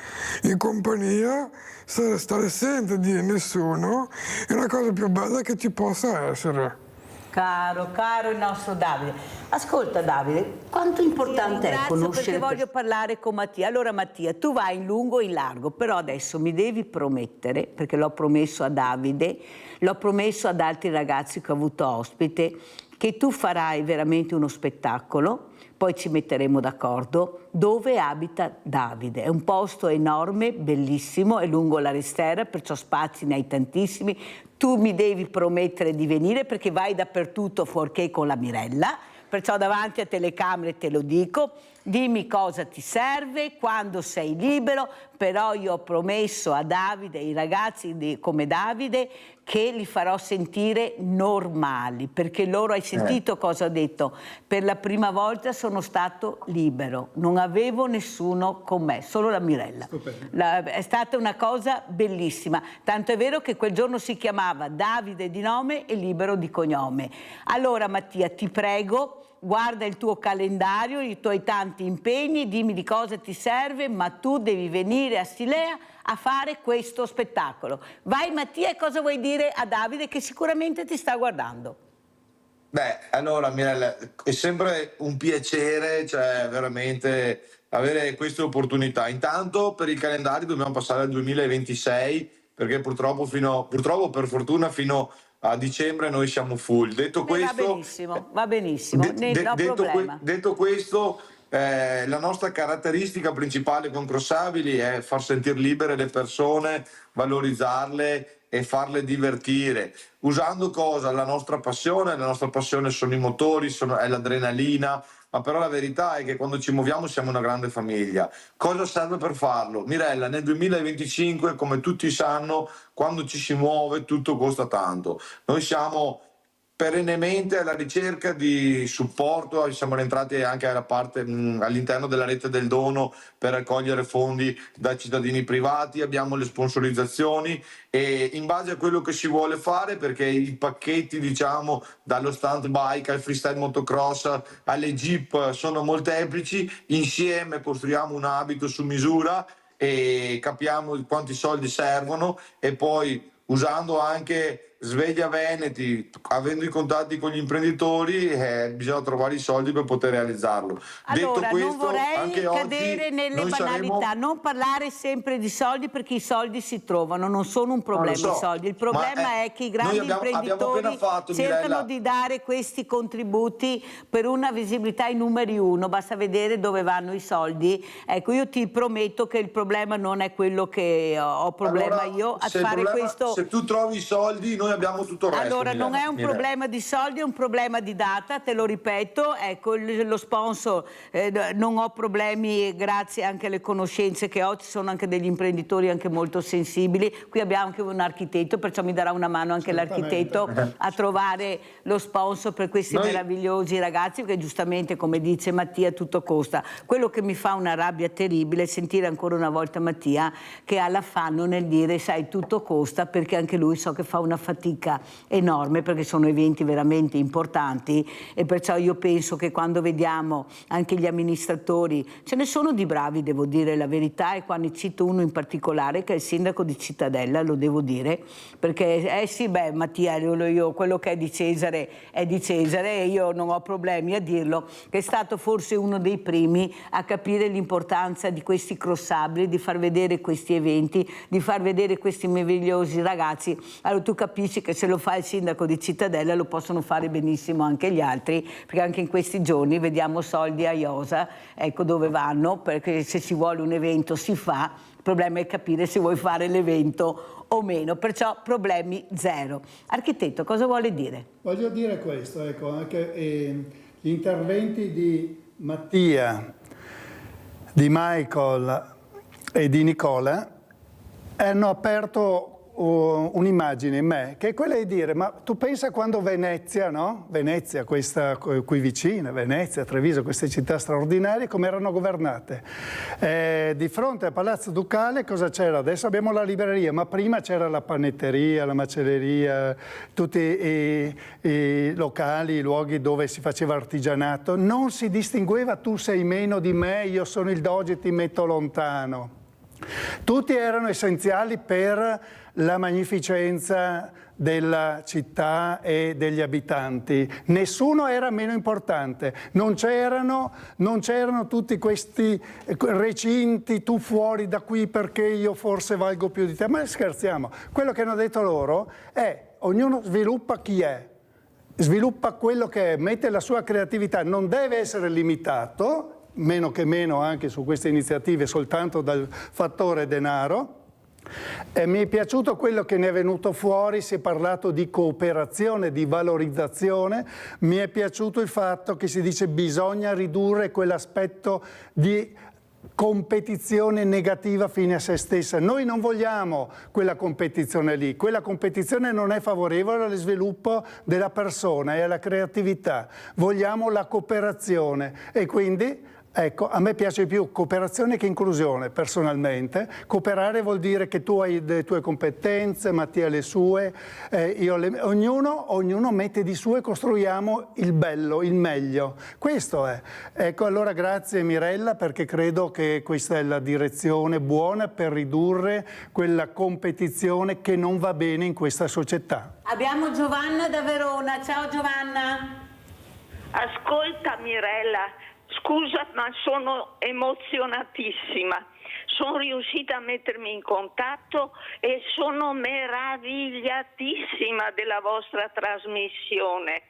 in compagnia, stare senza dire nessuno, è la cosa più bella che ci possa essere. Caro il nostro Davide. Ascolta Davide, quanto importante è conoscere... Perché voglio parlare con Mattia. Allora Mattia, tu vai in lungo e in largo, però adesso mi devi promettere, perché l'ho promesso a Davide, l'ho promesso ad altri ragazzi che ho avuto ospite, che tu farai veramente uno spettacolo, poi ci metteremo d'accordo, dove abita Davide. È un posto enorme, bellissimo, è lungo la Ristera, perciò spazi ne hai tantissimi. Tu mi devi promettere di venire perché vai dappertutto fuorché con la Mirella, perciò davanti a telecamere te lo dico. Dimmi cosa ti serve, quando sei libero, però io ho promesso a Davide, ai ragazzi come Davide, che li farò sentire normali, perché loro, hai sentito cosa ho detto? Per la prima volta sono stato libero, non avevo nessuno con me, solo la Mirella. È stata una cosa bellissima, tanto è vero che quel giorno si chiamava Davide di nome e Libero di cognome. Allora Mattia, ti prego, guarda il tuo calendario, i tuoi tanti impegni, dimmi di cosa ti serve, ma tu devi venire a Silea a fare questo spettacolo. Vai Mattia, e cosa vuoi dire a Davide che sicuramente ti sta guardando? Beh, allora Mirella, è sempre un piacere, cioè veramente avere queste opportunità. Intanto per il calendario dobbiamo passare al 2026, perché purtroppo per fortuna fino a dicembre noi siamo full. Detto questo, va benissimo, detto questo, la nostra caratteristica principale con Crossabili è far sentire libere le persone, valorizzarle e farle divertire, usando cosa? La nostra passione sono i motori, è l'adrenalina, ma però la verità è che quando ci muoviamo siamo una grande famiglia. Cosa serve per farlo? Mirella, nel 2025, come tutti sanno, quando ci si muove tutto costa tanto. Noi siamo perennemente alla ricerca di supporto, siamo rientrati anche alla parte all'interno della rete del dono per raccogliere fondi da cittadini privati, abbiamo le sponsorizzazioni e in base a quello che si vuole fare, perché i pacchetti diciamo dallo stunt bike al freestyle motocross alle jeep sono molteplici, insieme costruiamo un abito su misura e capiamo quanti soldi servono e poi usando anche Sveglia Veneti, avendo i contatti con gli imprenditori, bisogna trovare i soldi per poter realizzarlo. Allora, detto questo, non vorrei anche cadere oggi nelle banalità, non parlare sempre di soldi perché i soldi si trovano, non sono un problema i soldi, il problema è che i grandi imprenditori cercano di dare questi contributi per una visibilità ai numeri uno, basta vedere dove vanno i soldi. Ecco, io ti prometto che il problema non è quello che ho problema io a fare questo. Se tu trovi i soldi, noi abbiamo tutto il resto. Allora, non è un problema di soldi, è un problema di data, te lo ripeto. Ecco, lo sponsor, non ho problemi grazie anche alle conoscenze che ho, ci sono anche degli imprenditori anche molto sensibili. Qui abbiamo anche un architetto, perciò mi darà una mano anche l'architetto a trovare lo sponsor per questi meravigliosi ragazzi, perché giustamente, come dice Mattia, tutto costa. Quello che mi fa una rabbia terribile è sentire ancora una volta Mattia che ha l'affanno nel dire, sai, tutto costa, perché anche lui so che fa una fatica enorme, perché sono eventi veramente importanti e perciò io penso che quando vediamo anche gli amministratori, ce ne sono di bravi, devo dire la verità, e qua ne cito uno in particolare che è il sindaco di Cittadella, lo devo dire, perché sì, beh, Mattia, io quello che è di Cesare e io non ho problemi a dirlo, che è stato forse uno dei primi a capire l'importanza di questi crossabili, di far vedere questi eventi, di far vedere questi meravigliosi ragazzi. Allora tu capisci che se lo fa il sindaco di Cittadella lo possono fare benissimo anche gli altri, perché anche in questi giorni vediamo soldi a Iosa, ecco dove vanno, perché se si vuole un evento si fa, il problema è capire se vuoi fare l'evento o meno, perciò problemi zero. Architetto, cosa vuole dire? Voglio dire questo, ecco, anche gli interventi di Mattia, di Michael e di Nicola hanno aperto un'immagine in me, che è quella di dire, ma tu pensa quando Venezia, no? Venezia, questa qui vicina, Venezia, Treviso, queste città straordinarie, come erano governate. Di fronte al Palazzo Ducale cosa c'era? Adesso abbiamo la libreria, ma prima c'era la panetteria, la macelleria, tutti i locali, i luoghi dove si faceva artigianato. Non si distingueva tu sei meno di me, io sono il doge e ti metto lontano. Tutti erano essenziali per la magnificenza della città e degli abitanti. Nessuno era meno importante. Non c'erano tutti questi recinti, tu fuori da qui perché io forse valgo più di te. Ma scherziamo. Quello che hanno detto loro è ognuno sviluppa chi è, sviluppa quello che è, mette la sua creatività, non deve essere limitato, meno che meno anche su queste iniziative, soltanto dal fattore denaro. Mi è piaciuto quello che ne è venuto fuori, si è parlato di cooperazione, di valorizzazione, mi è piaciuto il fatto che si dice bisogna ridurre quell'aspetto di competizione negativa fine a se stessa. Noi non vogliamo quella competizione lì, quella competizione non è favorevole allo sviluppo della persona e alla creatività, vogliamo la cooperazione e quindi ecco, a me piace più cooperazione che inclusione, personalmente. Cooperare vuol dire che tu hai le tue competenze, Mattia le sue, ognuno mette di suo e costruiamo il bello, il meglio. Questo è. Ecco, allora grazie Mirella, perché credo che questa è la direzione buona per ridurre quella competizione che non va bene in questa società. Abbiamo Giovanna da Verona. Ciao Giovanna. Ascolta Mirella, scusa ma sono emozionatissima. sono riuscita a mettermi in contatto e sono meravigliatissima della vostra trasmissione.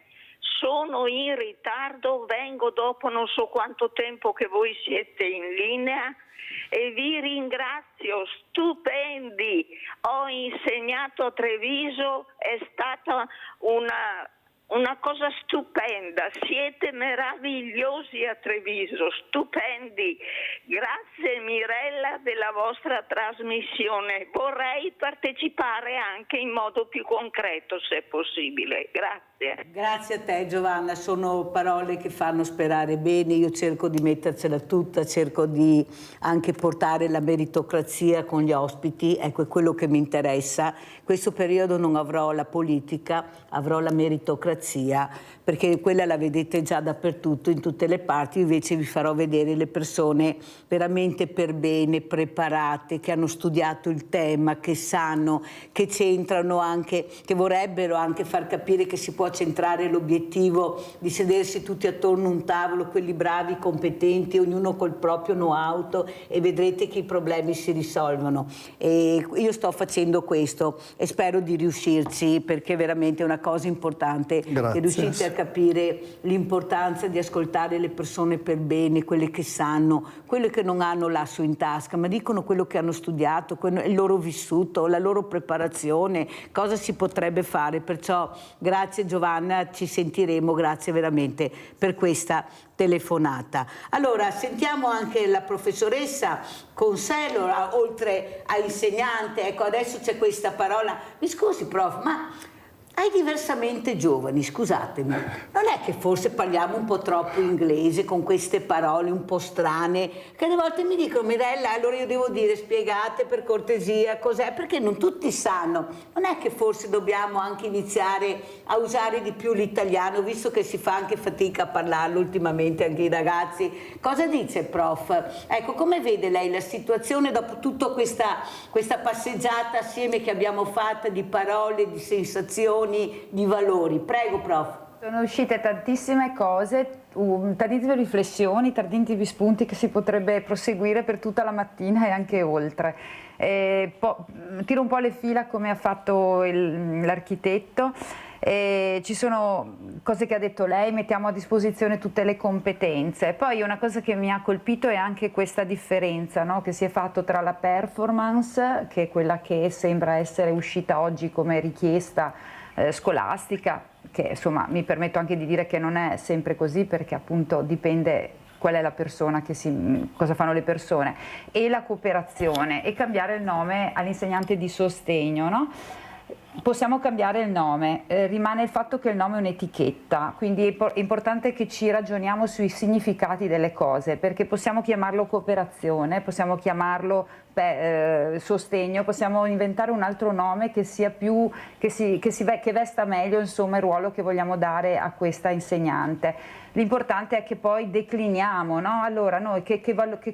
Sono in ritardo, vengo dopo non so quanto tempo che voi siete in linea e vi ringrazio, stupendi. Ho insegnato a Treviso, è stata una cosa stupenda, siete meravigliosi a Treviso, stupendi. Grazie Mirella della vostra trasmissione, vorrei partecipare anche in modo più concreto se possibile, grazie. Grazie a te Giovanna, sono parole che fanno sperare bene, io cerco di mettercela tutta, cerco di anche portare la meritocrazia con gli ospiti, ecco è quello che mi interessa. Questo periodo non avrò la politica, avrò la meritocrazia, perché quella la vedete già dappertutto, in tutte le parti, invece vi farò vedere le persone veramente per bene, preparate, che hanno studiato il tema, che sanno, che c'entrano anche, che vorrebbero anche far capire che si può centrare l'obiettivo di sedersi tutti attorno a un tavolo, quelli bravi, competenti, ognuno col proprio know-how, e vedrete che i problemi si risolvono. E io sto facendo questo e spero di riuscirci, perché è veramente una cosa importante. Grazie. Che riuscite a capire l'importanza di ascoltare le persone per bene, quelle che sanno, quelle che non hanno l'asso in tasca, ma dicono quello che hanno studiato, il loro vissuto, la loro preparazione, cosa si potrebbe fare. Perciò grazie Giovanna, ci sentiremo, grazie veramente per questa telefonata. Allora sentiamo anche la professoressa Consello, oltre a insegnante. Ecco, adesso c'è questa parola, mi scusi prof, ma ai diversamente giovani, scusatemi, non è che forse parliamo un po' troppo inglese con queste parole un po' strane, che alle volte mi dicono Mirella, allora io devo dire spiegate per cortesia cos'è, perché non tutti sanno. Non è che forse dobbiamo anche iniziare a usare di più l'italiano, visto che si fa anche fatica a parlarlo ultimamente anche i ragazzi. Cosa dice prof? Ecco, come vede lei la situazione dopo tutta questa passeggiata assieme che abbiamo fatto di parole, di sensazioni, di valori? Prego prof. Sono uscite tantissime cose, tantissime riflessioni, tantissimi spunti che si potrebbe proseguire per tutta la mattina e anche oltre. Tiro un po' le fila come ha fatto l'architetto. Ci sono cose che ha detto lei, mettiamo a disposizione tutte le competenze. Poi una cosa che mi ha colpito è anche questa differenza, no, che si è fatto tra la performance, che è quella che sembra essere uscita oggi come richiesta scolastica, che insomma mi permetto anche di dire che non è sempre così, perché appunto dipende qual è la persona, cosa fanno le persone, e la cooperazione, e cambiare il nome all'insegnante di sostegno, no? Possiamo cambiare il nome, rimane il fatto che il nome è un'etichetta, quindi è importante che ci ragioniamo sui significati delle cose, perché possiamo chiamarlo cooperazione, possiamo chiamarlo sostegno, possiamo inventare un altro nome che sia più, che vesta meglio insomma il ruolo che vogliamo dare a questa insegnante. L'importante è che poi decliniamo, no? Allora noi che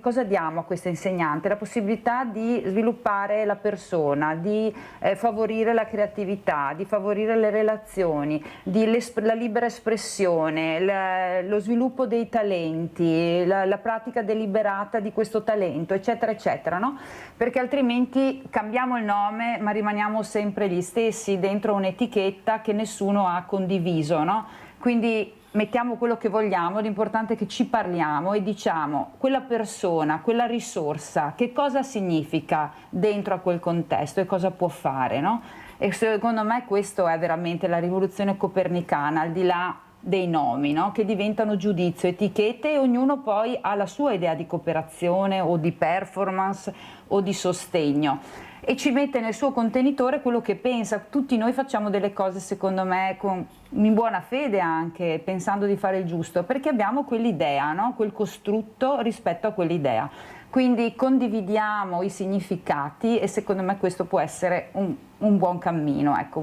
cosa diamo a questa insegnante? La possibilità di sviluppare la persona, di favorire la creatività, di favorire le relazioni, la libera espressione, lo sviluppo dei talenti, la pratica deliberata di questo talento, eccetera, eccetera, no? Perché altrimenti cambiamo il nome ma rimaniamo sempre gli stessi dentro un'etichetta che nessuno ha condiviso, no? Quindi mettiamo quello che vogliamo, l'importante è che ci parliamo e diciamo quella persona, quella risorsa, che cosa significa dentro a quel contesto e cosa può fare, no? E secondo me questo è veramente la rivoluzione copernicana, al di là dei nomi, no? Che diventano giudizio, etichette, e ognuno poi ha la sua idea di cooperazione o di performance o di sostegno e ci mette nel suo contenitore quello che pensa. Tutti noi facciamo delle cose secondo me in buona fede, anche pensando di fare il giusto, perché abbiamo quell'idea, no? Quel costrutto rispetto a quell'idea. Quindi condividiamo i significati e secondo me questo può essere un buon cammino, ecco,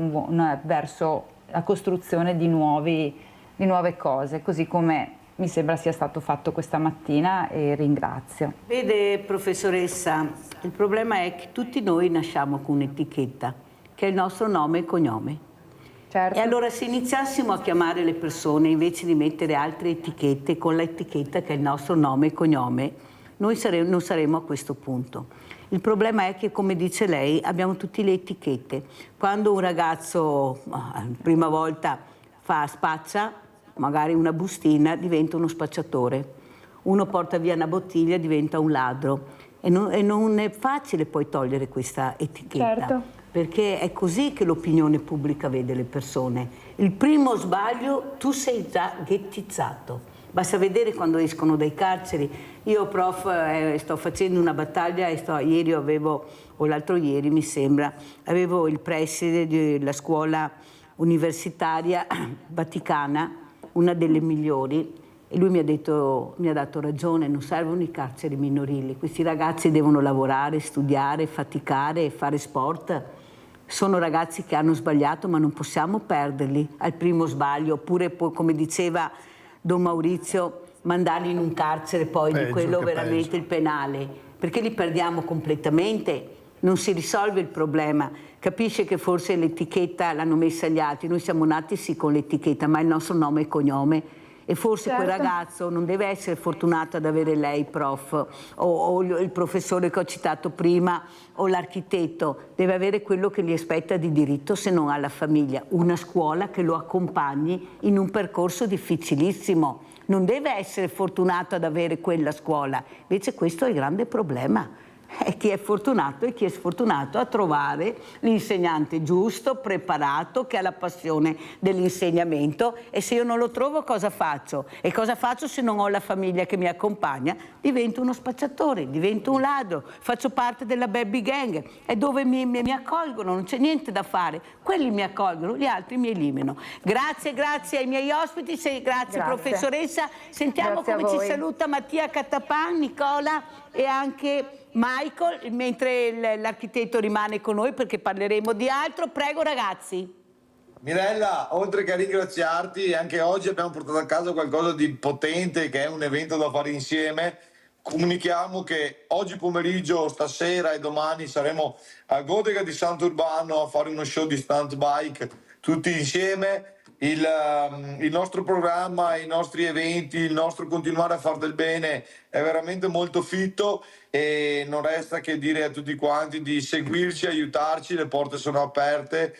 verso la costruzione di nuove cose, così come mi sembra sia stato fatto questa mattina, e ringrazio. Vede professoressa, il problema è che tutti noi nasciamo con un'etichetta, che è il nostro nome e cognome. Certo. E allora se iniziassimo a chiamare le persone invece di mettere altre etichette con l'etichetta che è il nostro nome e cognome, noi non saremo a questo punto. Il problema è che, come dice lei, abbiamo tutte le etichette. Quando un ragazzo prima volta spaccia, magari una bustina, diventa uno spacciatore. Uno porta via una bottiglia, diventa un ladro. E non è facile poi togliere questa etichetta. Certo. Perché è così che l'opinione pubblica vede le persone. Il primo sbaglio, tu sei già ghettizzato. Basta vedere quando escono dai carceri. Io, prof, sto facendo una battaglia e ieri o l'altro ieri mi sembra, avevo il preside della scuola universitaria vaticana, una delle migliori, e lui mi ha dato ragione, non servono i carceri minorili, questi ragazzi devono lavorare, studiare, faticare, fare sport. Sono ragazzi che hanno sbagliato, ma non possiamo perderli al primo sbaglio, oppure come diceva Don Maurizio, mandarli in un carcere poi di quello veramente il penale, perché li perdiamo completamente, non si risolve il problema. Capisce che forse l'etichetta l'hanno messa gli altri, noi siamo nati sì con l'etichetta, ma il nostro nome e cognome, e forse quel ragazzo non deve essere fortunato ad avere lei, prof, o il professore che ho citato prima, o l'architetto, deve avere quello che gli aspetta di diritto, se non ha la famiglia, una scuola che lo accompagni in un percorso difficilissimo. Non deve essere fortunato ad avere quella scuola, invece questo è il grande problema. È chi è fortunato e chi è sfortunato a trovare l'insegnante giusto, preparato, che ha la passione dell'insegnamento, e se io non lo trovo cosa faccio? E cosa faccio se non ho la famiglia che mi accompagna? Divento uno spacciatore, divento un ladro, faccio parte della baby gang, è dove mi accolgono, non c'è niente da fare. Quelli mi accolgono, gli altri mi eliminano. Grazie ai miei ospiti, grazie professoressa. Sentiamo come ci saluta Mattia Catapan, Nicola e anche Michael, mentre l'architetto rimane con noi perché parleremo di altro. Prego ragazzi. Mirella, oltre che a ringraziarti, anche oggi abbiamo portato a casa qualcosa di potente, che è un evento da fare insieme. Comunichiamo che oggi pomeriggio, stasera e domani saremo a Godega di Sant'Urbano a fare uno show di stunt bike tutti insieme. Il nostro programma, i nostri eventi, il nostro continuare a fare del bene è veramente molto fitto, e non resta che dire a tutti quanti di seguirci, aiutarci, le porte sono aperte,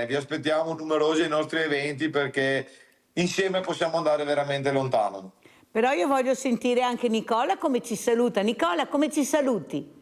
vi aspettiamo numerosi ai nostri eventi perché insieme possiamo andare veramente lontano. Però io voglio sentire anche Nicola come ci saluta. Nicola, come ci saluti?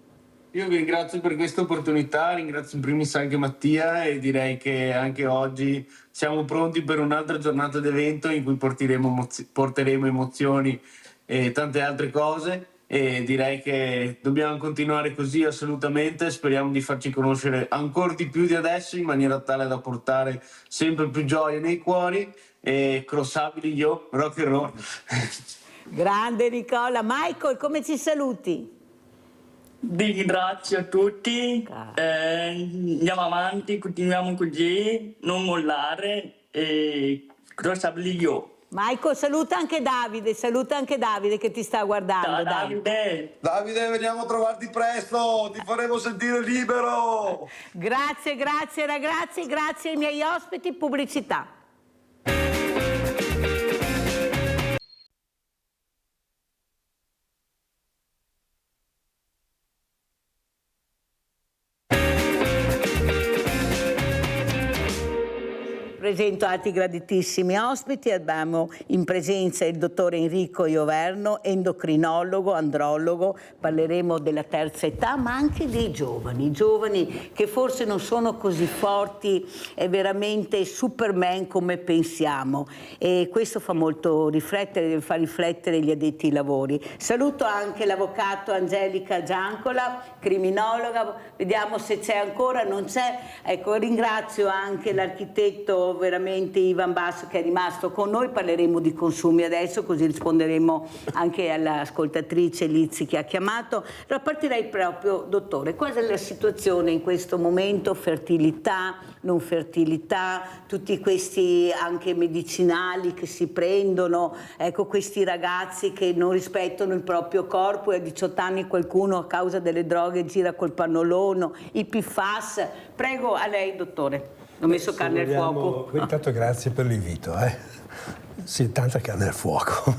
Io vi ringrazio per questa opportunità, ringrazio in primis anche Mattia, e direi che anche oggi siamo pronti per un'altra giornata d'evento in cui porteremo emozioni e tante altre cose, e direi che dobbiamo continuare così assolutamente. Speriamo di farci conoscere ancora di più di adesso, in maniera tale da portare sempre più gioia nei cuori, e crossabili rock and roll. Grande Nicola. Michael, come ci saluti? Vi ringrazio a tutti, andiamo avanti, continuiamo così, non mollare, e crossabili io. Michael, saluta anche Davide che ti sta guardando. Ciao Davide. Davide, veniamo a trovarti presto, ti faremo sentire libero. Grazie ragazzi, grazie ai miei ospiti, pubblicità. Presento altri graditissimi ospiti. Abbiamo in presenza il dottore Enrico Ioverno, endocrinologo, andrologo. Parleremo della terza età, ma anche dei giovani che forse non sono così forti e veramente superman come pensiamo. E questo fa molto riflettere, deve far riflettere gli addetti ai lavori. Saluto anche l'avvocato Angelica Giancola, criminologa. Vediamo se c'è ancora, non c'è. Ecco, ringrazio anche l'architetto veramente Ivan Basso che è rimasto con noi. Parleremo di consumi adesso, così risponderemo anche all'ascoltatrice Lizzi che ha chiamato. Allora partirei proprio, dottore, qual è la situazione in questo momento? Fertilità, non fertilità, tutti questi anche medicinali che si prendono, ecco, questi ragazzi che non rispettano il proprio corpo, e a 18 anni qualcuno a causa delle droghe gira col pannolono, i PFAS. Prego, a lei dottore. Ho messo carne al fuoco. Intanto grazie per l'invito. Sì, tanta carne al fuoco.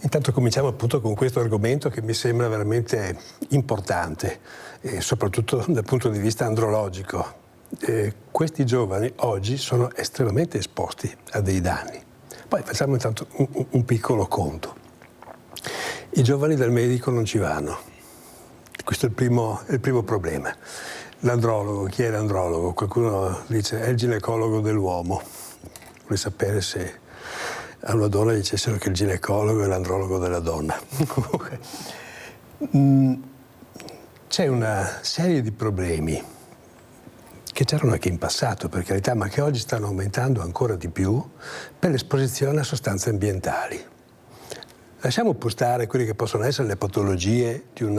Intanto cominciamo appunto con questo argomento che mi sembra veramente importante, soprattutto dal punto di vista andrologico. Questi giovani oggi sono estremamente esposti a dei danni. Poi facciamo intanto un piccolo conto. I giovani dal medico non ci vanno. Questo è il primo problema. L'andrologo, chi è l'andrologo? Qualcuno dice è il ginecologo dell'uomo. Vuole sapere se a una donna dicessero che il ginecologo è l'andrologo della donna. C'è una serie di problemi che c'erano anche in passato, per carità, ma che oggi stanno aumentando ancora di più per l'esposizione a sostanze ambientali. Lasciamo stare quelle che possono essere le patologie di un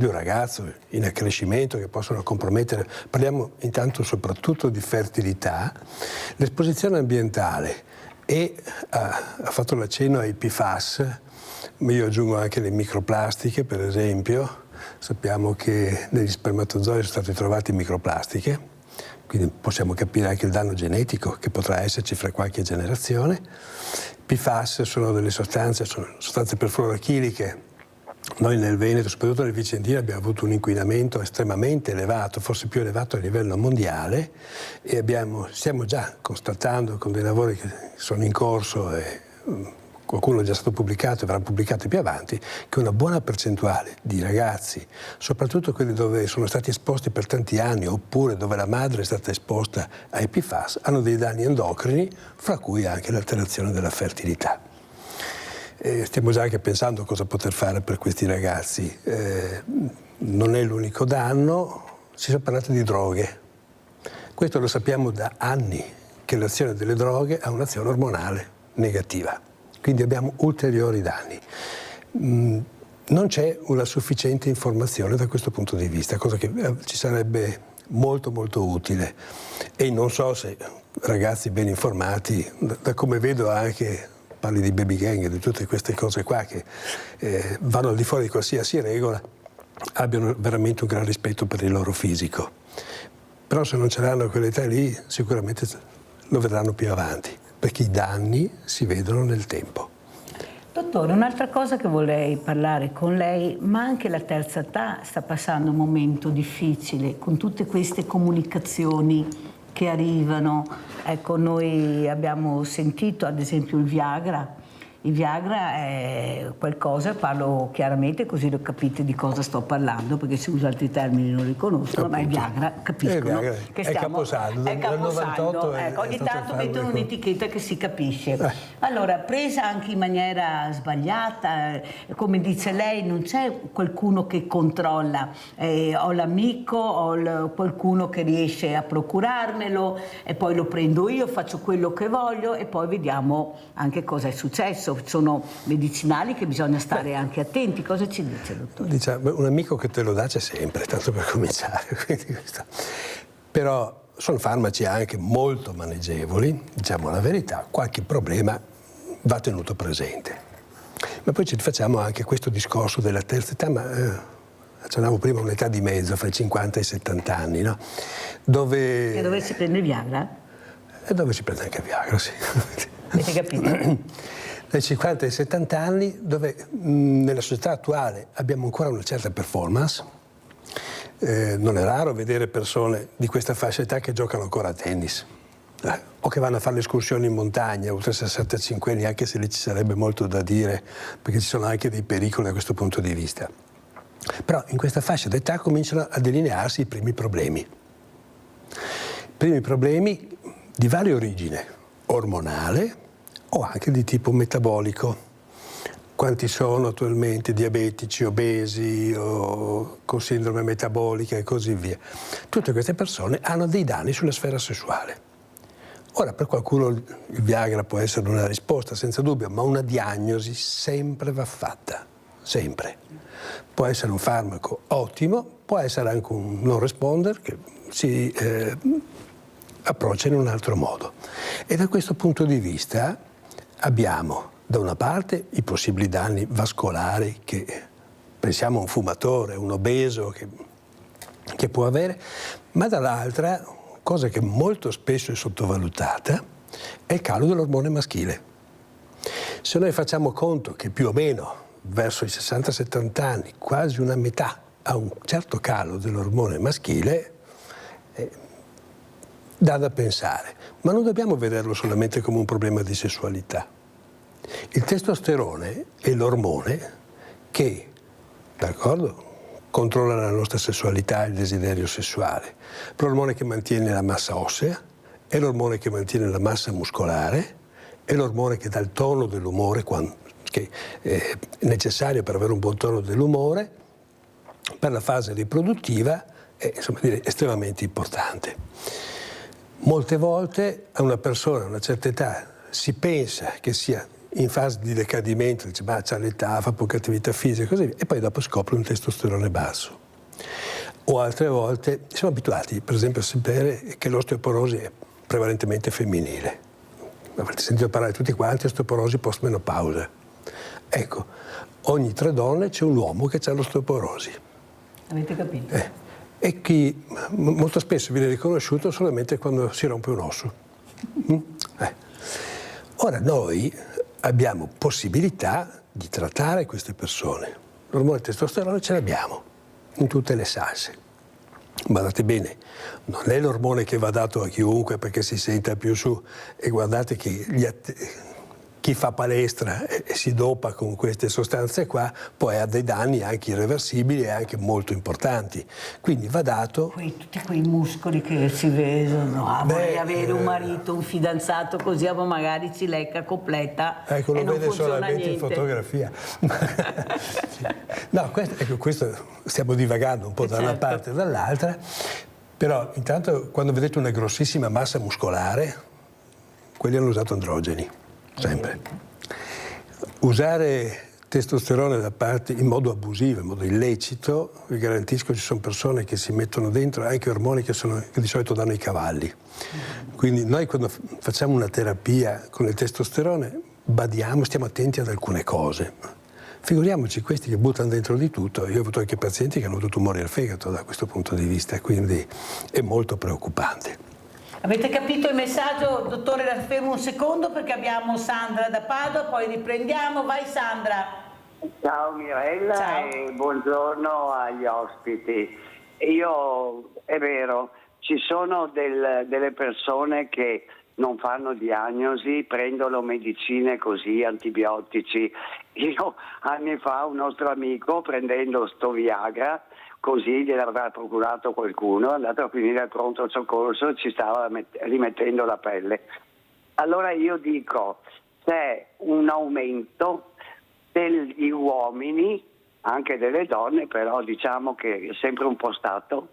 ragazzo in accrescimento che possono compromettere, parliamo intanto soprattutto di fertilità. L'esposizione ambientale e ha fatto l'accenno ai PFAS, ma io aggiungo anche le microplastiche per esempio. Sappiamo che negli spermatozoi sono state trovate microplastiche, quindi possiamo capire anche il danno genetico che potrà esserci fra qualche generazione. PFAS sono delle sostanze perfluorochiliche. Noi nel Veneto, soprattutto nel Vicentino, abbiamo avuto un inquinamento estremamente elevato, forse più elevato a livello mondiale, e stiamo già constatando con dei lavori che sono in corso e qualcuno è già stato pubblicato e verrà pubblicato più avanti, che una buona percentuale di ragazzi, soprattutto quelli dove sono stati esposti per tanti anni oppure dove la madre è stata esposta ai PFAS, hanno dei danni endocrini, fra cui anche l'alterazione della fertilità. Stiamo già anche pensando a cosa poter fare per questi ragazzi. Non è l'unico danno, si è parlato di droghe. Questo lo sappiamo da anni, che l'azione delle droghe ha un'azione ormonale negativa. Quindi abbiamo ulteriori danni. Non c'è una sufficiente informazione da questo punto di vista, cosa che ci sarebbe molto molto utile. E non so se ragazzi ben informati, da come vedo anche, parli di baby gang e di tutte queste cose qua che vanno al di fuori di qualsiasi regola, abbiano veramente un gran rispetto per il loro fisico. Però se non ce l'hanno a quell'età lì, sicuramente lo vedranno più avanti, perché i danni si vedono nel tempo. Dottore, un'altra cosa che vorrei parlare con lei, ma anche la terza età sta passando un momento difficile con tutte queste comunicazioni che arrivano. Ecco, noi abbiamo sentito ad esempio il Viagra. Il Viagra è qualcosa, parlo chiaramente così lo capite di cosa sto parlando, perché se uso altri termini non li conoscono, ma il Viagra capiscono che stiamo... È caposaldo. Ecco, ogni tanto mettono un'etichetta che si capisce. Allora, presa anche in maniera sbagliata, come dice lei, non c'è qualcuno che controlla. Ho l'amico, ho qualcuno che riesce a procurarmelo e poi lo prendo io, faccio quello che voglio e poi vediamo anche cosa è successo. Sono medicinali che bisogna stare anche attenti. Cosa ci dice, dottore? Diciamo, un amico che te lo dà c'è sempre, tanto per cominciare. Però sono farmaci anche molto maneggevoli, diciamo la verità, qualche problema va tenuto presente. Ma poi ci facciamo anche questo discorso della terza età, ma accennavo prima un'età di mezzo, fra i 50 e i 70 anni, no? E dove si prende il Viagra? E dove si prende anche il Viagra, sì. Avete capito? Dai 50 ai 70 anni, dove nella società attuale abbiamo ancora una certa performance. Non è raro vedere persone di questa fascia età che giocano ancora a tennis o che vanno a fare le escursioni in montagna, oltre 65 anni, anche se lì ci sarebbe molto da dire, perché ci sono anche dei pericoli da questo punto di vista. Però in questa fascia d'età cominciano a delinearsi i primi problemi. Primi problemi di varia origine, ormonale, o anche di tipo metabolico. Quanti sono attualmente diabetici, obesi o con sindrome metabolica e così via. Tutte queste persone hanno dei danni sulla sfera sessuale. Ora, per qualcuno il Viagra può essere una risposta, senza dubbio, ma una diagnosi sempre va fatta, sempre. Può essere un farmaco ottimo, può essere anche un non responder che si approccia in un altro modo. E da questo punto di vista abbiamo da una parte i possibili danni vascolari che pensiamo a un fumatore, un obeso che può avere, ma dall'altra, cosa che molto spesso è sottovalutata, è il calo dell'ormone maschile. Se noi facciamo conto che più o meno verso i 60-70 anni quasi una metà ha un certo calo dell'ormone maschile, dà da pensare, ma non dobbiamo vederlo solamente come un problema di sessualità. Il testosterone è l'ormone che, d'accordo, controlla la nostra sessualità e il desiderio sessuale, è l'ormone che mantiene la massa ossea, è l'ormone che mantiene la massa muscolare, è l'ormone che dà il tono dell'umore, che è necessario per avere un buon tono dell'umore, per la fase riproduttiva è estremamente importante. Molte volte a una persona a una certa età si pensa che sia in fase di decadimento, dice ma c'ha l'età, fa poca attività fisica e così via, e poi dopo scopre un testosterone basso. O altre volte siamo abituati per esempio a sapere che l'osteoporosi è prevalentemente femminile. Avrete sentito parlare tutti quanti osteoporosi post-menopausa. Ecco, ogni 3 donne c'è un uomo che ha l'osteoporosi. Avete capito? E chi molto spesso viene riconosciuto solamente quando si rompe un osso. Ora noi abbiamo possibilità di trattare queste persone. L'ormone testosterone ce l'abbiamo in tutte le salse. Guardate bene, non è l'ormone che va dato a chiunque perché si senta più su, e guardate che chi fa palestra e si dopa con queste sostanze qua poi ha dei danni anche irreversibili e anche molto importanti. Quindi va dato... Tutti quei muscoli che si vedono, vorrei avere un marito, un fidanzato così magari ci lecca completa ecco, lo e non vede funziona solamente niente. in fotografia. No, questo stiamo divagando un po' da una parte e dall'altra, però intanto quando vedete una grossissima massa muscolare, quelli hanno usato androgeni. Sempre. Usare testosterone da parte in modo abusivo, in modo illecito, vi garantisco che ci sono persone che si mettono dentro anche ormoni che di solito danno i cavalli. Quindi noi quando facciamo una terapia con il testosterone badiamo, stiamo attenti ad alcune cose. Figuriamoci questi che buttano dentro di tutto. Io ho avuto anche pazienti che hanno avuto tumori al fegato da questo punto di vista, quindi è molto preoccupante. Avete capito il messaggio? Dottore, la fermo un secondo perché abbiamo Sandra da Padova, poi riprendiamo. Vai Sandra. Ciao Mirella. Ciao. E buongiorno agli ospiti. Io, è vero, ci sono delle persone che non fanno diagnosi, prendono medicine così, antibiotici. Io anni fa un nostro amico, prendendo sto Viagra, così gliel'avrà procurato qualcuno, è andato a finire al pronto soccorso e ci stava rimettendo la pelle. Allora io dico, c'è un aumento degli uomini, anche delle donne, però diciamo che è sempre un po' stato,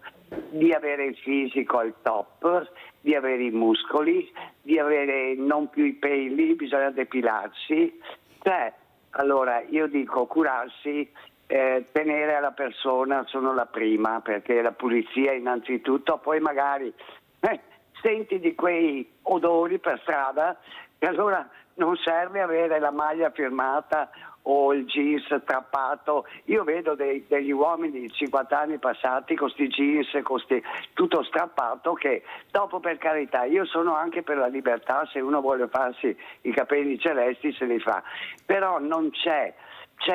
di avere il fisico al top, di avere i muscoli, di avere non più i peli, bisogna depilarsi. Allora io dico curarsi, tenere alla persona sono la prima, perché la pulizia innanzitutto, poi magari senti di quei odori per strada e allora non serve avere la maglia firmata o il jeans strappato. Io vedo degli uomini di 50 anni passati con sti jeans, tutto strappato, che dopo, per carità, io sono anche per la libertà, se uno vuole farsi i capelli celesti se li fa, però non c'è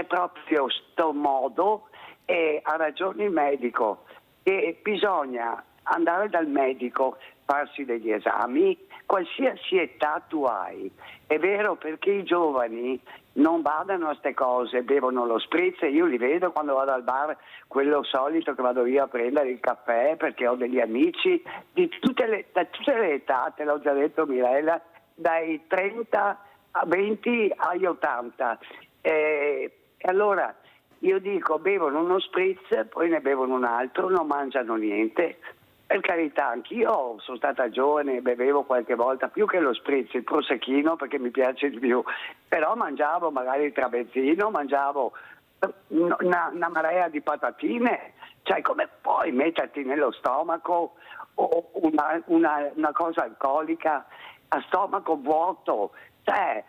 proprio sto modo, e ha ragione il medico, che bisogna andare dal medico, farsi degli esami, qualsiasi età tu hai. È vero, perché i giovani non badano a ste cose, bevono lo spritz, io li vedo quando vado al bar, quello solito che vado io a prendere il caffè, perché ho degli amici da tutte le età, te l'ho già detto Mirella, dai 30 a 20 agli 80. E allora io dico, bevono uno spritz, poi ne bevono un altro, non mangiano niente. Per carità, anch'io sono stata giovane, bevevo qualche volta, più che lo spritz, il prosecchino, perché mi piace di più, però mangiavo magari il tramezzino, mangiavo una marea di patatine. Cioè, come puoi metterti nello stomaco una cosa alcolica a stomaco vuoto? Cioè,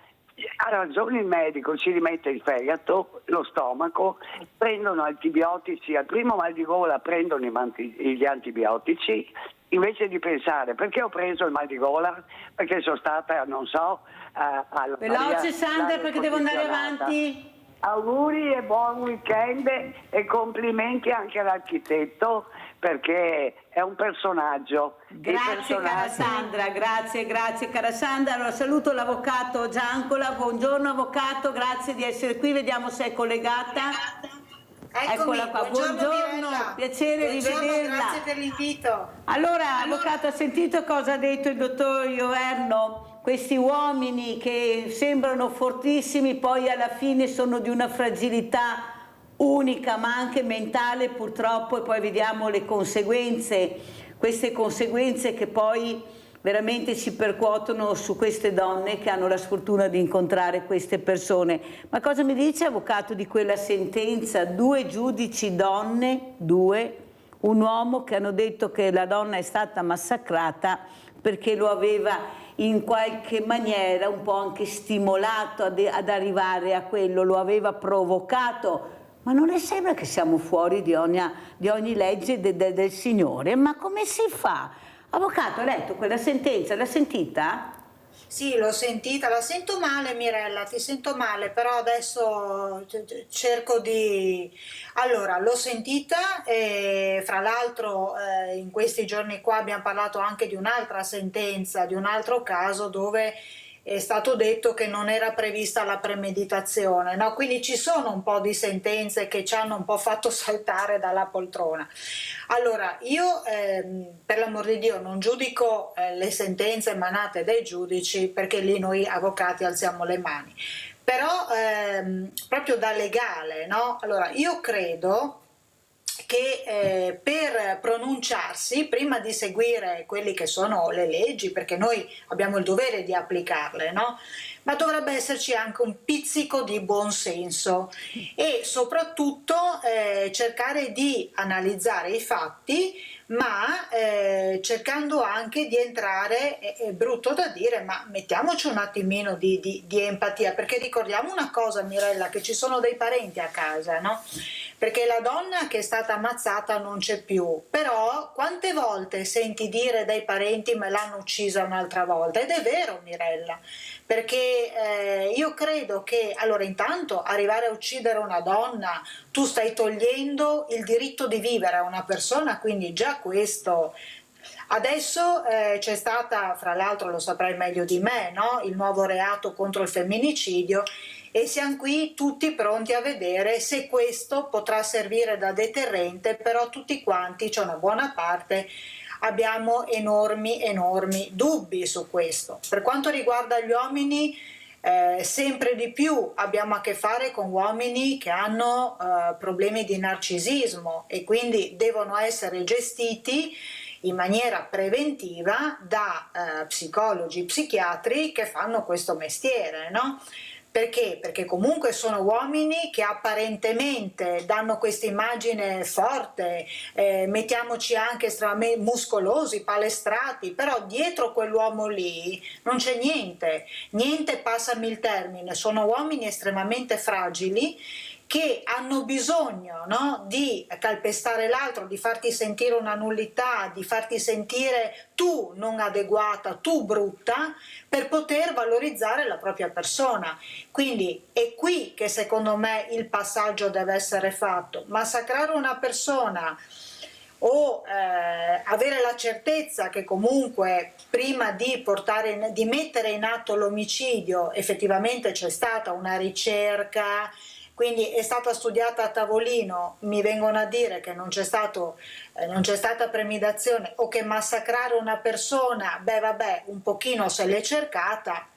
ha ragione il medico, ci rimette il fegato, lo stomaco, prendono antibiotici, al primo mal di gola prendono gli antibiotici invece di pensare perché ho preso il mal di gola, perché sono stata, non so, alla Veloce Sandra, perché devo andare avanti. Auguri e buon weekend e complimenti anche all'architetto, perché è un personaggio. Grazie cara Sandra, grazie cara Sandra. Allora saluto l'avvocato Giancola, buongiorno avvocato, grazie di essere qui, vediamo se è collegata. Eccola qua, buongiorno, piacere di vederla. Grazie per l'invito. Allora, avvocato, ha sentito cosa ha detto il dottor Ioverno? Questi uomini che sembrano fortissimi, poi alla fine sono di una fragilità unica, ma anche mentale purtroppo, e poi vediamo le conseguenze, queste conseguenze che poi veramente si percuotono su queste donne che hanno la sfortuna di incontrare queste persone. Ma cosa mi dice, avvocato, di quella sentenza? 2 giudici donne, 2, un uomo, che hanno detto che la donna è stata massacrata perché lo aveva in qualche maniera un po' anche stimolato ad arrivare a quello, lo aveva provocato. Ma non le sembra che siamo fuori di ogni legge del Signore? Ma come si fa? Avvocato, ha letto quella sentenza, l'ha sentita? Sì, l'ho sentita, la sento male Mirella, ti sento male, però adesso cerco di... Allora, l'ho sentita e fra l'altro in questi giorni qua abbiamo parlato anche di un'altra sentenza, di un altro caso dove è stato detto che non era prevista la premeditazione, no? Quindi ci sono un po' di sentenze che ci hanno un po' fatto saltare dalla poltrona. Allora, io per l'amor di Dio non giudico le sentenze emanate dai giudici, perché lì noi avvocati alziamo le mani, però proprio da legale, no? Allora, io credo che per pronunciarsi, prima di seguire quelli che sono le leggi, perché noi abbiamo il dovere di applicarle, no? Ma dovrebbe esserci anche un pizzico di buonsenso e soprattutto cercare di analizzare i fatti, ma cercando anche di entrare, è brutto da dire, ma mettiamoci un attimino di empatia, perché ricordiamo una cosa Mirella, che ci sono dei parenti a casa, no? Perché la donna che è stata ammazzata non c'è più, però quante volte senti dire dai parenti me l'hanno uccisa un'altra volta, ed è vero Mirella, perché io credo che, allora intanto arrivare a uccidere una donna, tu stai togliendo il diritto di vivere a una persona, quindi già questo. Adesso c'è stata, fra l'altro lo saprai meglio di me, no? Il nuovo reato contro il femminicidio, e siamo qui tutti pronti a vedere se questo potrà servire da deterrente, però tutti quanti, c'è una buona parte, abbiamo enormi dubbi su questo. Per quanto riguarda gli uomini, sempre di più abbiamo a che fare con uomini che hanno problemi di narcisismo e quindi devono essere gestiti in maniera preventiva da psicologi, psichiatri che fanno questo mestiere, no? Perché? Perché comunque sono uomini che apparentemente danno questa immagine forte, mettiamoci anche estremamente muscolosi, palestrati, però dietro quell'uomo lì non c'è niente, passami il termine, sono uomini estremamente fragili che hanno bisogno, no, di calpestare l'altro, di farti sentire una nullità, di farti sentire tu non adeguata, tu brutta, per poter valorizzare la propria persona. Quindi è qui che secondo me il passaggio deve essere fatto. Massacrare una persona o avere la certezza che comunque prima di mettere in atto l'omicidio effettivamente c'è stata una ricerca, quindi è stata studiata a tavolino, mi vengono a dire che non c'è stata premeditazione, o che massacrare una persona, beh vabbè, un pochino se l'è cercata.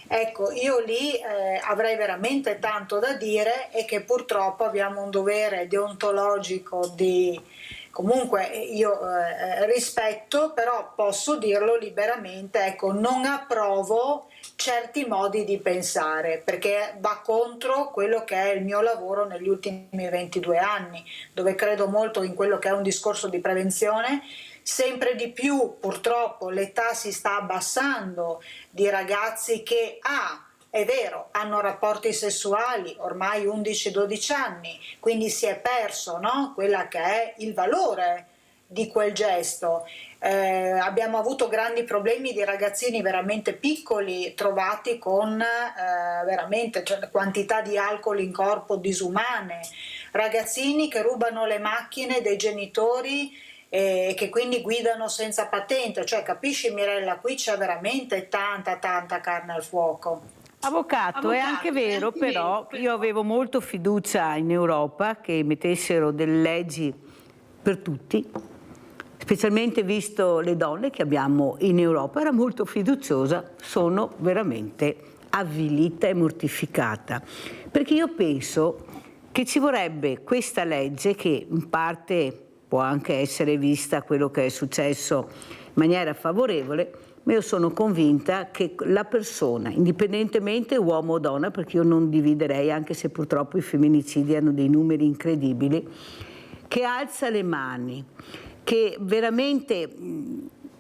Ecco, io lì avrei veramente tanto da dire, e che purtroppo abbiamo un dovere deontologico di... Comunque io rispetto, però posso dirlo liberamente, ecco, non approvo certi modi di pensare, perché va contro quello che è il mio lavoro negli ultimi 22 anni, dove credo molto in quello che è un discorso di prevenzione. Sempre di più purtroppo l'età si sta abbassando di ragazzi che è vero, hanno rapporti sessuali ormai 11-12 anni, quindi si è perso, no? Quella che è il valore di quel gesto. Abbiamo avuto grandi problemi di ragazzini veramente piccoli trovati con veramente quantità di alcol in corpo disumane, ragazzini che rubano le macchine dei genitori e che quindi guidano senza patente, cioè capisci Mirella, qui c'è veramente tanta carne al fuoco. Avvocato, è anche vero, però io avevo molto fiducia in Europa che mettessero delle leggi per tutti, specialmente visto le donne che abbiamo in Europa, era molto fiduciosa, sono veramente avvilita e mortificata, perché io penso che ci vorrebbe questa legge che in parte può anche essere vista quello che è successo in maniera favorevole, ma io sono convinta che la persona, indipendentemente uomo o donna, perché io non dividerei, anche se purtroppo i femminicidi hanno dei numeri incredibili, che alza le mani, che veramente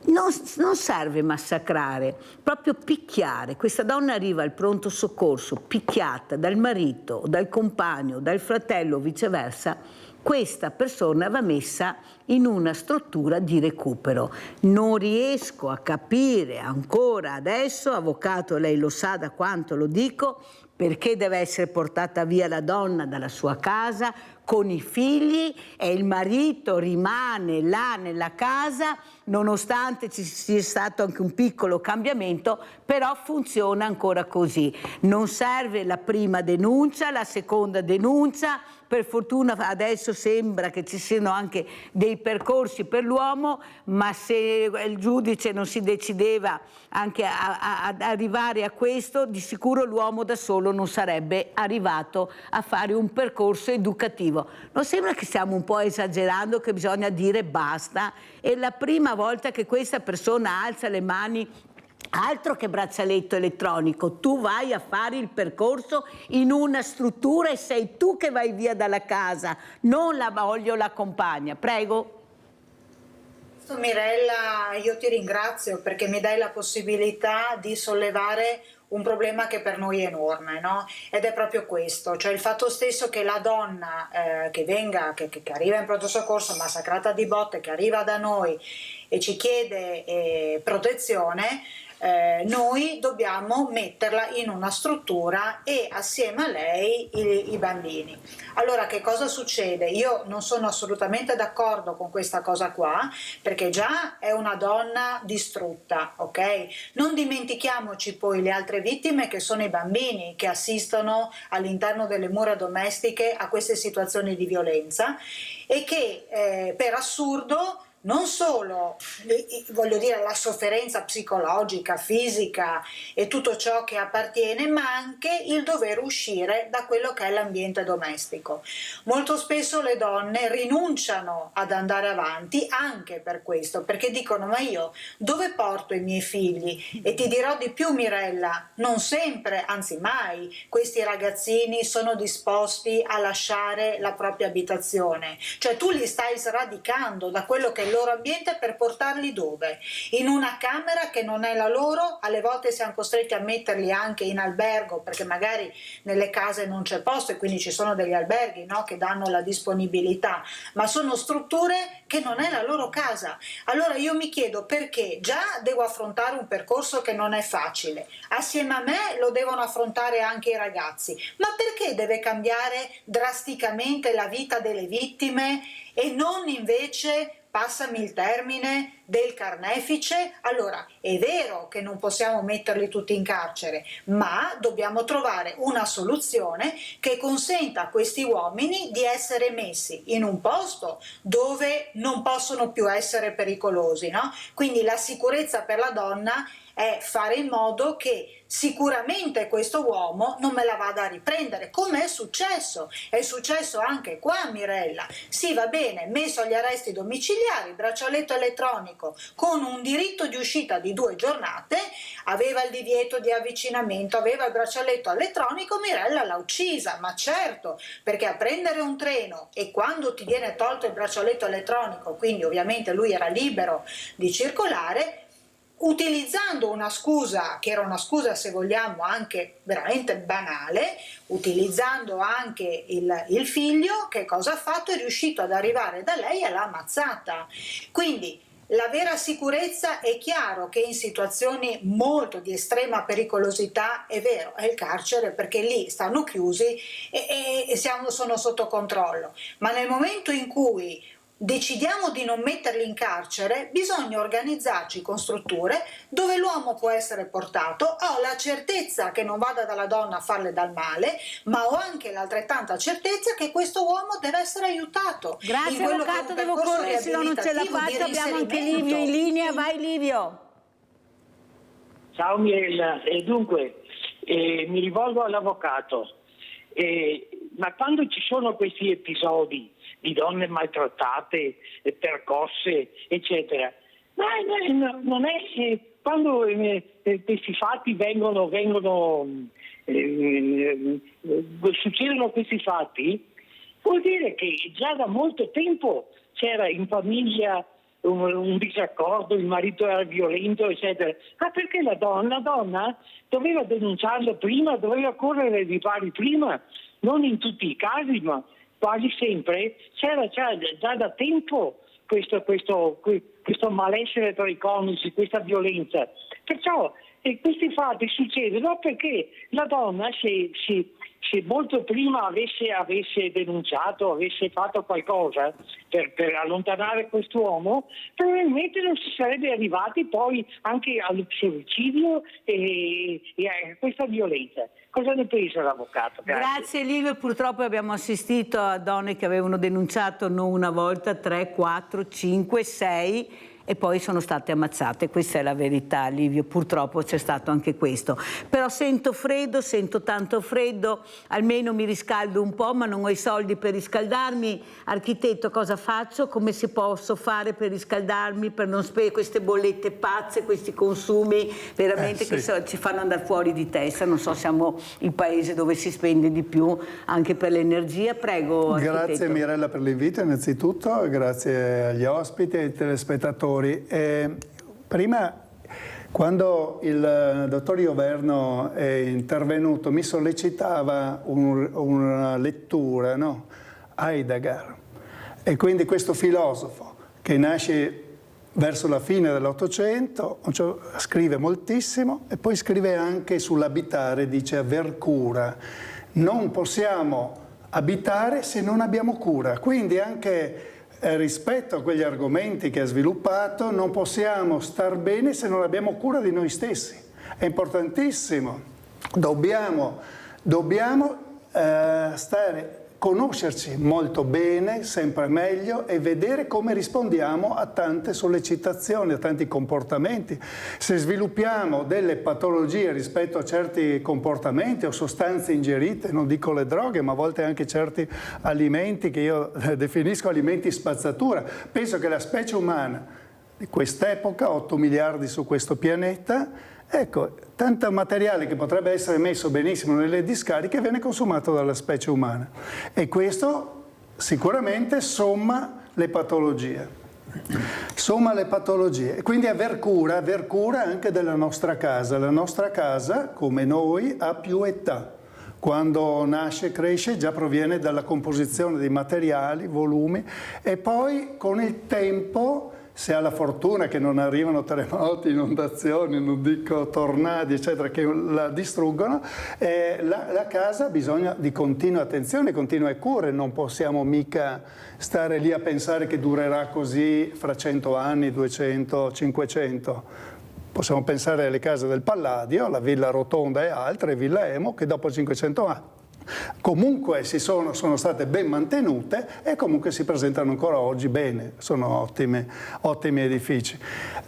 non serve massacrare, proprio picchiare. Questa donna arriva al pronto soccorso picchiata dal marito, dal compagno, dal fratello o viceversa. Questa persona va messa in una struttura di recupero. Non riesco a capire ancora adesso, avvocato, lei lo sa da quanto lo dico, perché deve essere portata via la donna dalla sua casa con i figli e il marito rimane là nella casa, nonostante ci sia stato anche un piccolo cambiamento, però funziona ancora così. Non serve la prima denuncia, la seconda denuncia. Per fortuna adesso sembra che ci siano anche dei percorsi per l'uomo, ma se il giudice non si decideva anche ad arrivare a questo, di sicuro l'uomo da solo non sarebbe arrivato a fare un percorso educativo. Non sembra che stiamo un po' esagerando, che bisogna dire basta? È la prima volta che questa persona alza le mani. Altro che braccialetto elettronico, tu vai a fare il percorso in una struttura e sei tu che vai via dalla casa, non la voglio la compagna. Prego. Mirella, io ti ringrazio perché mi dai la possibilità di sollevare un problema che per noi è enorme, no? Ed è proprio questo, cioè il fatto stesso che la donna che arriva in pronto soccorso massacrata di botte, che arriva da noi e ci chiede protezione, noi dobbiamo metterla in una struttura e assieme a lei i bambini. Allora che cosa succede? Io non sono assolutamente d'accordo con questa cosa qua, perché già è una donna distrutta, ok? Non dimentichiamoci poi le altre vittime che sono i bambini che assistono all'interno delle mura domestiche a queste situazioni di violenza e che per assurdo non solo, voglio dire, la sofferenza psicologica, fisica e tutto ciò che appartiene, ma anche il dover uscire da quello che è l'ambiente domestico. Molto spesso le donne rinunciano ad andare avanti anche per questo, perché dicono: ma io dove porto i miei figli? E ti dirò di più, Mirella, non sempre, anzi mai, questi ragazzini sono disposti a lasciare la propria abitazione, cioè tu li stai sradicando da quello che è il loro ambiente per portarli dove? In una camera che non è la loro, alle volte siamo costretti a metterli anche in albergo perché magari nelle case non c'è posto e quindi ci sono degli alberghi, no, che danno la disponibilità, ma sono strutture che non è la loro casa. Allora io mi chiedo perché già devo affrontare un percorso che non è facile, assieme a me lo devono affrontare anche i ragazzi, ma perché deve cambiare drasticamente la vita delle vittime e non invece, passami il termine, del carnefice? Allora, è vero che non possiamo metterli tutti in carcere, ma dobbiamo trovare una soluzione che consenta a questi uomini di essere messi in un posto dove non possono più essere pericolosi, no? Quindi la sicurezza per la donna è fare in modo che sicuramente questo uomo non me la vada a riprendere, come è successo anche qua, Mirella. Sì, va bene, messo agli arresti domiciliari, braccialetto elettronico con un diritto di uscita di 2 giornate, aveva il divieto di avvicinamento, aveva il braccialetto elettronico, Mirella l'ha uccisa, ma certo, perché a prendere un treno e quando ti viene tolto il braccialetto elettronico, quindi ovviamente lui era libero di circolare, utilizzando una scusa che era una scusa, se vogliamo, anche veramente banale, utilizzando anche il figlio, che cosa ha fatto? È riuscito ad arrivare da lei e l'ha ammazzata. Quindi la vera sicurezza, è chiaro che in situazioni molto di estrema pericolosità, è vero, è il carcere, perché lì stanno chiusi e sono sotto controllo, ma nel momento in cui decidiamo di non metterli in carcere, bisogna organizzarci con strutture dove l'uomo può essere portato, ho la certezza che non vada dalla donna a farle del male, ma ho anche l'altrettanta certezza che questo uomo deve essere aiutato. Grazie avvocato, devo correre, se no non ce la faccio, abbiamo anche Livio in linea, vai Livio. Ciao Mirella, e dunque mi rivolgo all'avvocato, ma quando ci sono questi episodi di donne maltrattate, percosse, eccetera, non è quando questi fatti succedono questi fatti, vuol dire che già da molto tempo c'era in famiglia un disaccordo, il marito era violento, eccetera. Ma perché la donna doveva denunciarlo prima, doveva correre ai ripari prima, non in tutti i casi, ma quasi sempre c'era già da tempo questo malessere tra i coniugi, questa violenza. Perciò questi fatti succedono perché la donna, se molto prima avesse denunciato, avesse fatto qualcosa per allontanare quest'uomo, probabilmente non si sarebbe arrivati poi anche all'omicidio e a questa violenza. Cosa ne pensa l'avvocato? Grazie Livio, purtroppo abbiamo assistito a donne che avevano denunciato non una volta, 3, 4, 5, 6 e poi sono state ammazzate. Questa è la verità, Livio, purtroppo c'è stato anche questo. Però sento freddo, sento tanto freddo, almeno mi riscaldo un po', ma non ho i soldi per riscaldarmi. Architetto, cosa faccio? Come si posso fare per riscaldarmi, per non spendere queste bollette pazze, questi consumi veramente che ci fanno andare fuori di testa? Non so, siamo il paese dove si spende di più anche per l'energia. Prego, architetto. Grazie Mirella per l'invito innanzitutto, grazie agli ospiti e ai telespettatori. Prima, quando il dottor Ioverno è intervenuto, mi sollecitava una lettura, no? Heidegger, e quindi questo filosofo che nasce verso la fine dell'Ottocento, scrive moltissimo e poi scrive anche sull'abitare, dice aver cura. Non possiamo abitare se non abbiamo cura, quindi anche rispetto a quegli argomenti che ha sviluppato non possiamo star bene se non abbiamo cura di noi stessi. È importantissimo, dobbiamo conoscerci molto bene, sempre meglio, e vedere come rispondiamo a tante sollecitazioni, a tanti comportamenti. Se sviluppiamo delle patologie rispetto a certi comportamenti o sostanze ingerite, non dico le droghe, ma a volte anche certi alimenti che io definisco alimenti spazzatura. Penso che la specie umana di quest'epoca, 8 miliardi su questo pianeta, ecco, tanto materiale che potrebbe essere messo benissimo nelle discariche viene consumato dalla specie umana e questo sicuramente somma le patologie. E quindi aver cura anche della nostra casa. La nostra casa, come noi, ha più età. Quando nasce, cresce, già proviene dalla composizione di materiali, volumi e poi con il tempo, se ha la fortuna che non arrivano terremoti, inondazioni, non dico tornadi, eccetera, che la distruggono, la casa ha bisogno di continua attenzione, continue cure. Non possiamo mica stare lì a pensare che durerà così fra 100 anni, 200, 500. Possiamo pensare alle case del Palladio, la Villa Rotonda e altre, Villa Emo, che dopo 500 anni comunque sono state ben mantenute e comunque si presentano ancora oggi bene, sono ottimi edifici.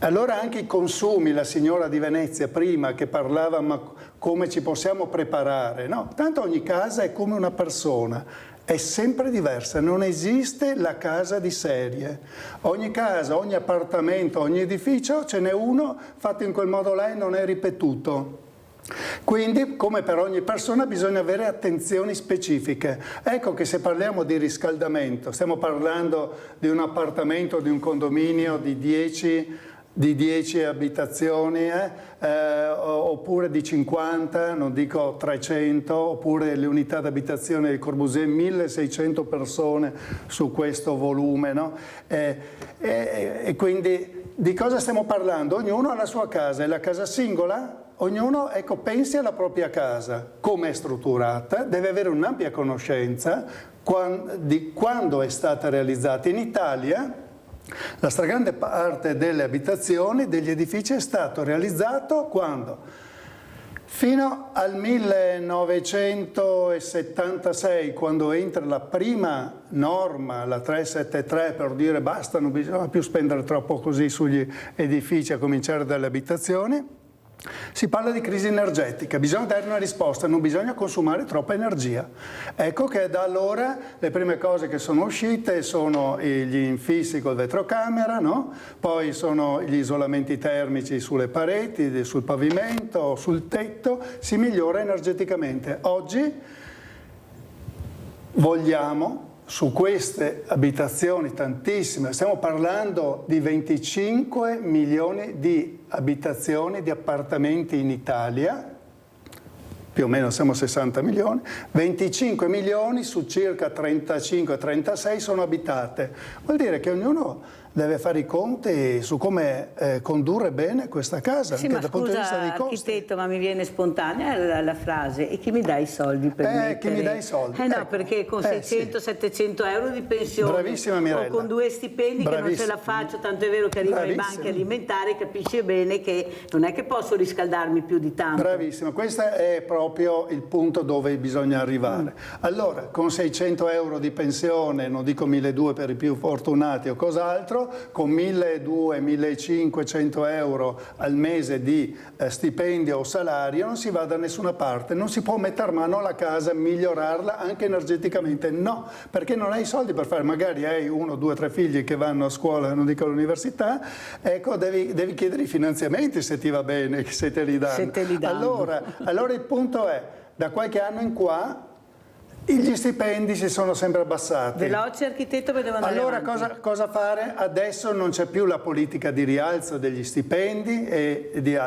Allora anche i consumi, la signora di Venezia prima che parlava ma come ci possiamo preparare, no? Tanto ogni casa è come una persona, è sempre diversa, non esiste la casa di serie. Ogni casa, ogni appartamento, ogni edificio ce n'è uno fatto in quel modo là e non è ripetuto. Quindi, come per ogni persona, bisogna avere attenzioni specifiche. Ecco che se parliamo di riscaldamento, stiamo parlando di un appartamento, di un condominio di 10 di 10 abitazioni, oppure di 50, non dico 300, oppure le unità d'abitazione del Corbusier, 1600 persone su questo volume, no? E quindi di cosa stiamo parlando? Ognuno ha la sua casa, è la casa singola? Ognuno, ecco, pensi alla propria casa, come è strutturata, deve avere un'ampia conoscenza di quando è stata realizzata. In Italia la stragrande parte delle abitazioni, degli edifici, è stato realizzato quando? Fino al 1976, quando entra la prima norma, la 373, per dire basta, non bisogna più spendere troppo così sugli edifici, a cominciare dalle abitazioni. Si parla di crisi energetica, bisogna dare una risposta, non bisogna consumare troppa energia. Ecco che da allora le prime cose che sono uscite sono gli infissi col vetrocamera, no? Poi sono gli isolamenti termici sulle pareti, sul pavimento, sul tetto, si migliora energeticamente. Oggi vogliamo, su queste abitazioni, tantissime, stiamo parlando di 25 milioni di abitazioni, di appartamenti in Italia, più o meno siamo 60 milioni, 25 milioni su circa 35-36 sono abitate. Vuol dire che ognuno deve fare i conti su come condurre bene questa casa, sì, anche ma dal punto di vista dei costi. Architetto, ma mi viene spontanea la frase: e chi mi dà i soldi per mettere? Chi mi dà i soldi? No, ecco. Perché con 600-700 euro di pensione, bravissima Mirella, o con 2 stipendi che non ce la faccio, tanto è vero che arrivano i banchi alimentari, capisci bene che non è che posso riscaldarmi più di tanto. Bravissima, questo è proprio il punto dove bisogna arrivare. Allora, con 600 euro di pensione, non dico 1.200 per i più fortunati o cos'altro, con 1.200-1.500 euro al mese di stipendio o salario non si va da nessuna parte, non si può mettere mano alla casa, migliorarla anche energeticamente, no, perché non hai i soldi per fare, magari hai 1, 2, 3 figli che vanno a scuola, non dico all'università, ecco, devi chiedere i finanziamenti se ti va bene, se te li danno. Allora il punto è, da qualche anno in qua gli stipendi si sono sempre abbassati. Veloce, architetto, per devo andare allora avanti. cosa fare? Adesso non c'è più la politica di rialzo degli stipendi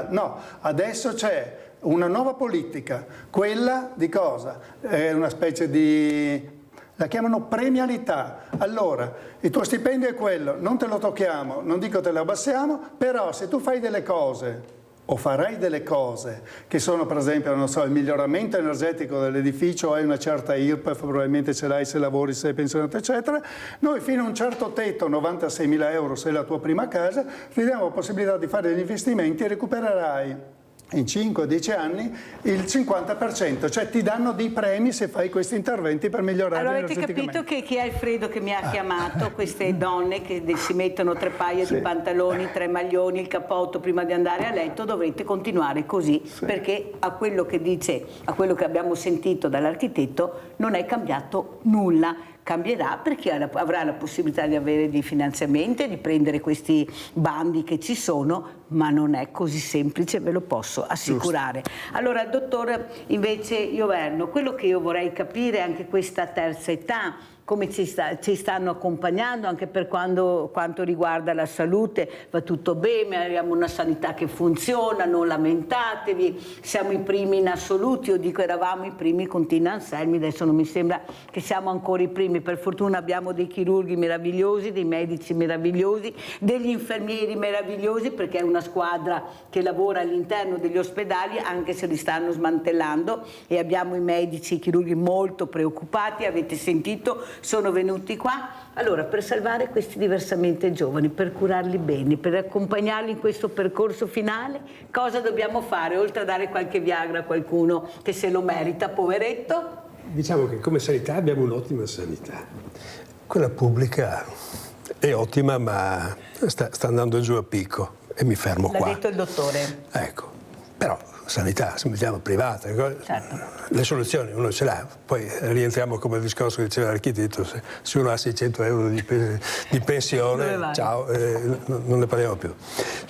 no, adesso c'è una nuova politica, quella di cosa? È una specie di, la chiamano premialità. Allora, il tuo stipendio è quello, non te lo tocchiamo, non dico te lo abbassiamo, però se tu fai delle cose o farai delle cose che sono, per esempio, non so, il miglioramento energetico dell'edificio, hai una certa IRPEF, probabilmente ce l'hai se lavori, se sei pensionato, eccetera, noi fino a un certo tetto, 96.000 euro se è la tua prima casa, ti diamo la possibilità di fare degli investimenti e recupererai in 5-10 anni il 50%, cioè ti danno dei premi se fai questi interventi per migliorare energeticamente. Allora avete capito che chi è Alfredo che mi ha chiamato, queste donne che si mettono 3 paia di pantaloni, 3 maglioni, il cappotto prima di andare a letto, dovrete continuare così, perché a quello che dice, a quello che abbiamo sentito dall'architetto, non è cambiato nulla. Cambierà perché avrà la possibilità di avere dei finanziamenti, di prendere questi bandi che ci sono, ma non è così semplice, ve lo posso assicurare. Giusto. Allora, dottor invece Ioverno, quello che io vorrei capire è anche questa terza età, come ci stanno accompagnando anche per quanto riguarda la salute, va tutto bene, abbiamo una sanità che funziona, non lamentatevi, siamo i primi in assoluto, io dico eravamo i primi con Tina Anselmi, adesso non mi sembra che siamo ancora i primi, per fortuna abbiamo dei chirurghi meravigliosi, dei medici meravigliosi, degli infermieri meravigliosi, perché è una squadra che lavora all'interno degli ospedali, anche se li stanno smantellando, e abbiamo i medici, i chirurghi molto preoccupati, avete sentito, sono venuti qua. Allora, per salvare questi diversamente giovani, per curarli bene, per accompagnarli in questo percorso finale, cosa dobbiamo fare, oltre a dare qualche Viagra a qualcuno che se lo merita, poveretto? Diciamo che come sanità abbiamo un'ottima sanità. Quella pubblica è ottima, ma sta andando giù a picco, e mi fermo qua. L'ha detto il dottore. Ecco, però sanità, se mettiamo privata, certo. Le soluzioni uno ce l'ha, poi rientriamo come il discorso che diceva l'architetto, se uno ha 600 euro di pensione, ciao, non ne parliamo più.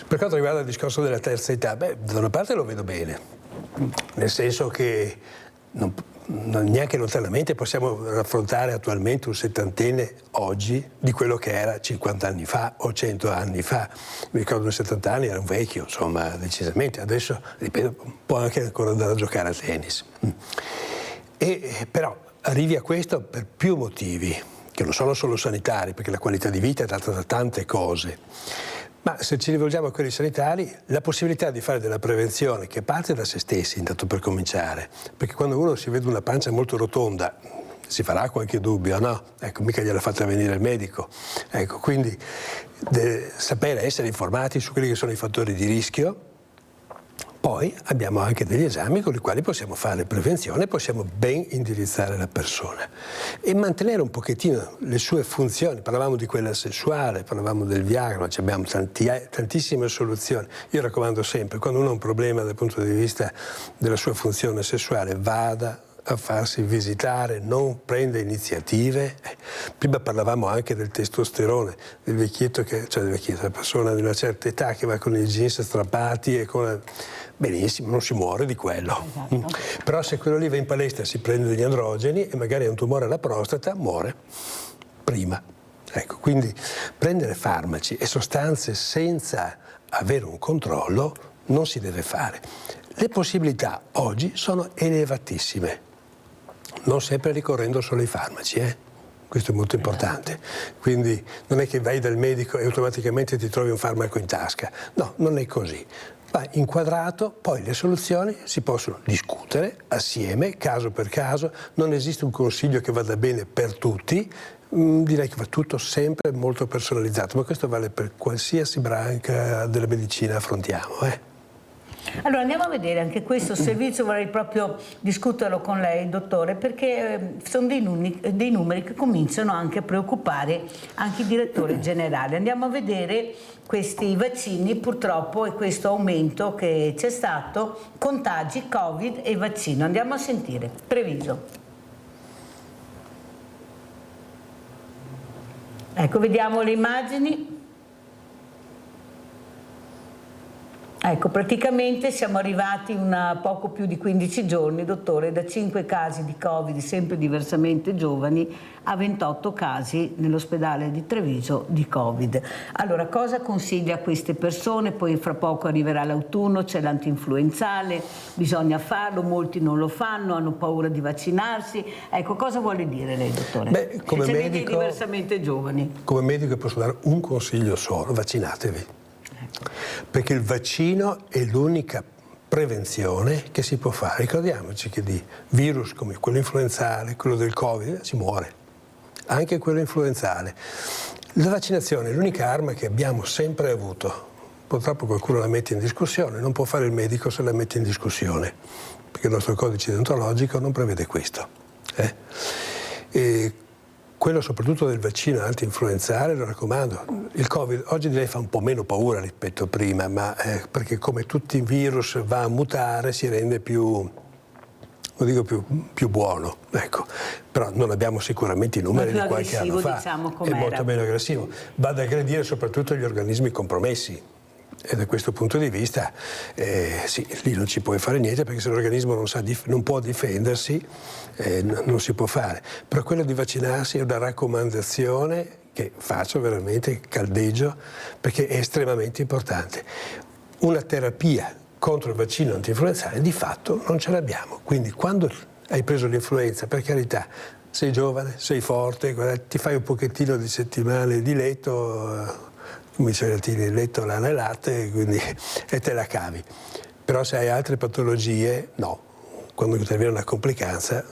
Per quanto riguarda il discorso della terza età, da una parte lo vedo bene, nel senso che neanche lontanamente possiamo raffrontare attualmente un settantenne oggi di quello che era 50 anni fa o 100 anni fa. Mi ricordo 70 anni era un vecchio, insomma, decisamente. Adesso, ripeto, può anche ancora andare a giocare a tennis. Però arrivi a questo per più motivi, che non sono solo sanitari, perché la qualità di vita è data da tante cose. Ma se ci rivolgiamo a quelli sanitari, la possibilità di fare della prevenzione, che parte da se stessi, intanto per cominciare, perché quando uno si vede una pancia molto rotonda, si farà qualche dubbio, no? Ecco, mica gliel'ha fatta venire il medico. Ecco, quindi sapere, essere informati su quelli che sono i fattori di rischio. Poi abbiamo anche degli esami con i quali possiamo fare prevenzione, possiamo ben indirizzare la persona e mantenere un pochettino le sue funzioni. Parlavamo di quella sessuale, parlavamo del Viagra, ma abbiamo tantissime soluzioni. Io raccomando sempre, quando uno ha un problema dal punto di vista della sua funzione sessuale, vada a farsi visitare, non prende iniziative. Prima parlavamo anche del testosterone, del vecchietto, la persona di una certa età che va con i jeans strappati e con... Benissimo, non si muore di quello. Esatto. Però se quello lì va in palestra, si prende degli androgeni e magari ha un tumore alla prostata, muore prima. Ecco, quindi prendere farmaci e sostanze senza avere un controllo non si deve fare. Le possibilità oggi sono elevatissime, non sempre ricorrendo solo ai farmaci, Questo è molto importante. Quindi non è che vai dal medico e automaticamente ti trovi un farmaco in tasca. No, non è così. Va inquadrato, poi le soluzioni si possono discutere assieme, caso per caso. Non esiste un consiglio che vada bene per tutti. Direi che va tutto sempre molto personalizzato, ma questo vale per qualsiasi branca della medicina affrontiamo. Allora andiamo a vedere anche questo servizio, vorrei proprio discuterlo con lei, dottore, perché sono dei numeri che cominciano anche a preoccupare anche i direttori generali. Andiamo a vedere questi vaccini purtroppo e questo aumento che c'è stato, contagi, Covid e vaccino. Andiamo a sentire. Treviso. Ecco, vediamo le immagini. Ecco, praticamente siamo arrivati in poco più di 15 giorni, dottore, da 5 casi di Covid, sempre diversamente giovani, a 28 casi nell'ospedale di Treviso di Covid. Allora, cosa consiglia a queste persone? Poi fra poco arriverà l'autunno, c'è l'antinfluenzale, bisogna farlo, molti non lo fanno, hanno paura di vaccinarsi. Ecco, cosa vuole dire lei, dottore? Beh, come medico, diversamente giovani. Come medico posso dare un consiglio solo: vaccinatevi. Perché il vaccino è l'unica prevenzione che si può fare. Ricordiamoci che di virus come quello influenzale, quello del Covid, si muore. Anche quello influenzale. La vaccinazione è l'unica arma che abbiamo sempre avuto. Purtroppo qualcuno la mette in discussione, non può fare il medico se la mette in discussione, perché il nostro codice deontologico non prevede questo. E quello soprattutto del vaccino antinfluenzale, lo raccomando. Il Covid oggi direi fa un po' meno paura rispetto a prima, ma perché come tutti i virus va a mutare, si rende più, non dico più buono, ecco. Però non abbiamo sicuramente i numeri di qualche anno fa, diciamo, è molto meno aggressivo, va ad aggredire soprattutto gli organismi compromessi. E da questo punto di vista, sì, lì non ci puoi fare niente, perché se l'organismo non può difendersi, non si può fare. Però quello di vaccinarsi è una raccomandazione che faccio veramente, caldeggio, perché è estremamente importante. Una terapia contro il vaccino antinfluenzale di fatto non ce l'abbiamo. Quindi quando hai preso l'influenza, per carità, sei giovane, sei forte, ti fai un pochettino di settimane di letto, cominci a tirare il letto, lana e latte, quindi, e te la cavi. Però se hai altre patologie, no. Quando interviene una complicanza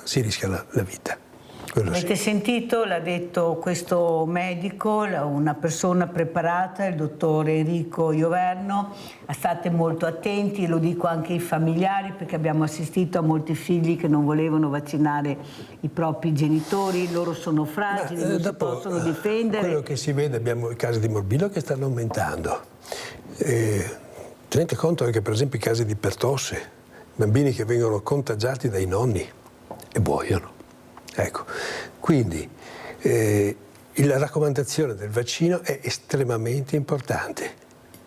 si rischia la vita. Avete sentito, l'ha detto questo medico, una persona preparata, il dottore Enrico Ioverno. State molto attenti, lo dico anche ai familiari, perché abbiamo assistito a molti figli che non volevano vaccinare i propri genitori, loro sono fragili, non si possono difendere. Quello che si vede, abbiamo i casi di morbillo che stanno aumentando. Tenete conto anche per esempio i casi di pertosse, bambini che vengono contagiati dai nonni e muoiono. Ecco, quindi la raccomandazione del vaccino è estremamente importante.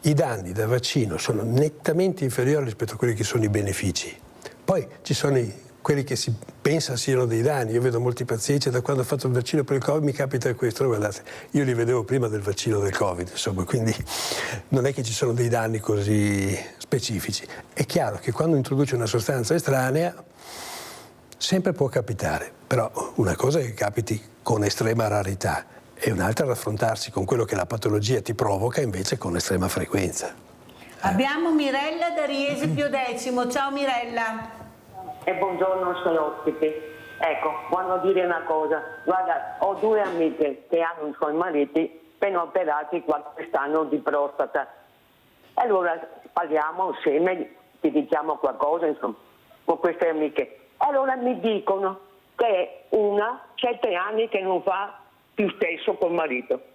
I danni da vaccino sono nettamente inferiori rispetto a quelli che sono i benefici. Poi ci sono i quelli che si pensa siano dei danni. Io vedo molti pazienti, da quando ho fatto il vaccino per il Covid mi capita questo, guardate, io li vedevo prima del vaccino del Covid, insomma, quindi non è che ci sono dei danni così specifici. È chiaro che quando introduce una sostanza estranea sempre può capitare, però una cosa è che capiti con estrema rarità e un'altra è raffrontarsi con quello che la patologia ti provoca invece con estrema frequenza. Abbiamo Mirella da Riese Piodecimo. Ciao Mirella. E buongiorno ai suoi ospiti. Ecco, voglio dire una cosa. Guarda, ho 2 amiche che hanno i suoi mariti appena operati quest'anno di prostata. Allora parliamo insieme, ti diciamo qualcosa, insomma, con queste amiche. Allora mi dicono che una 7 anni che non fa più stesso col marito.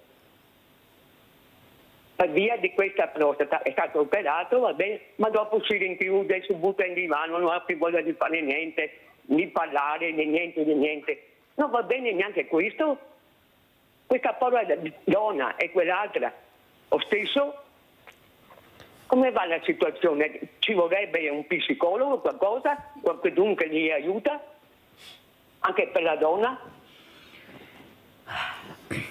Per via di questa prostata è stato operato, va bene, ma dopo si rinchiude, si butta in divano, non ha più voglia di fare niente, di parlare, di niente. Non va bene neanche questo. Questa povera donna e quell'altra, lo stesso. Come va la situazione? Ci vorrebbe un psicologo, qualcosa, qualcuno che li aiuta, anche per la donna?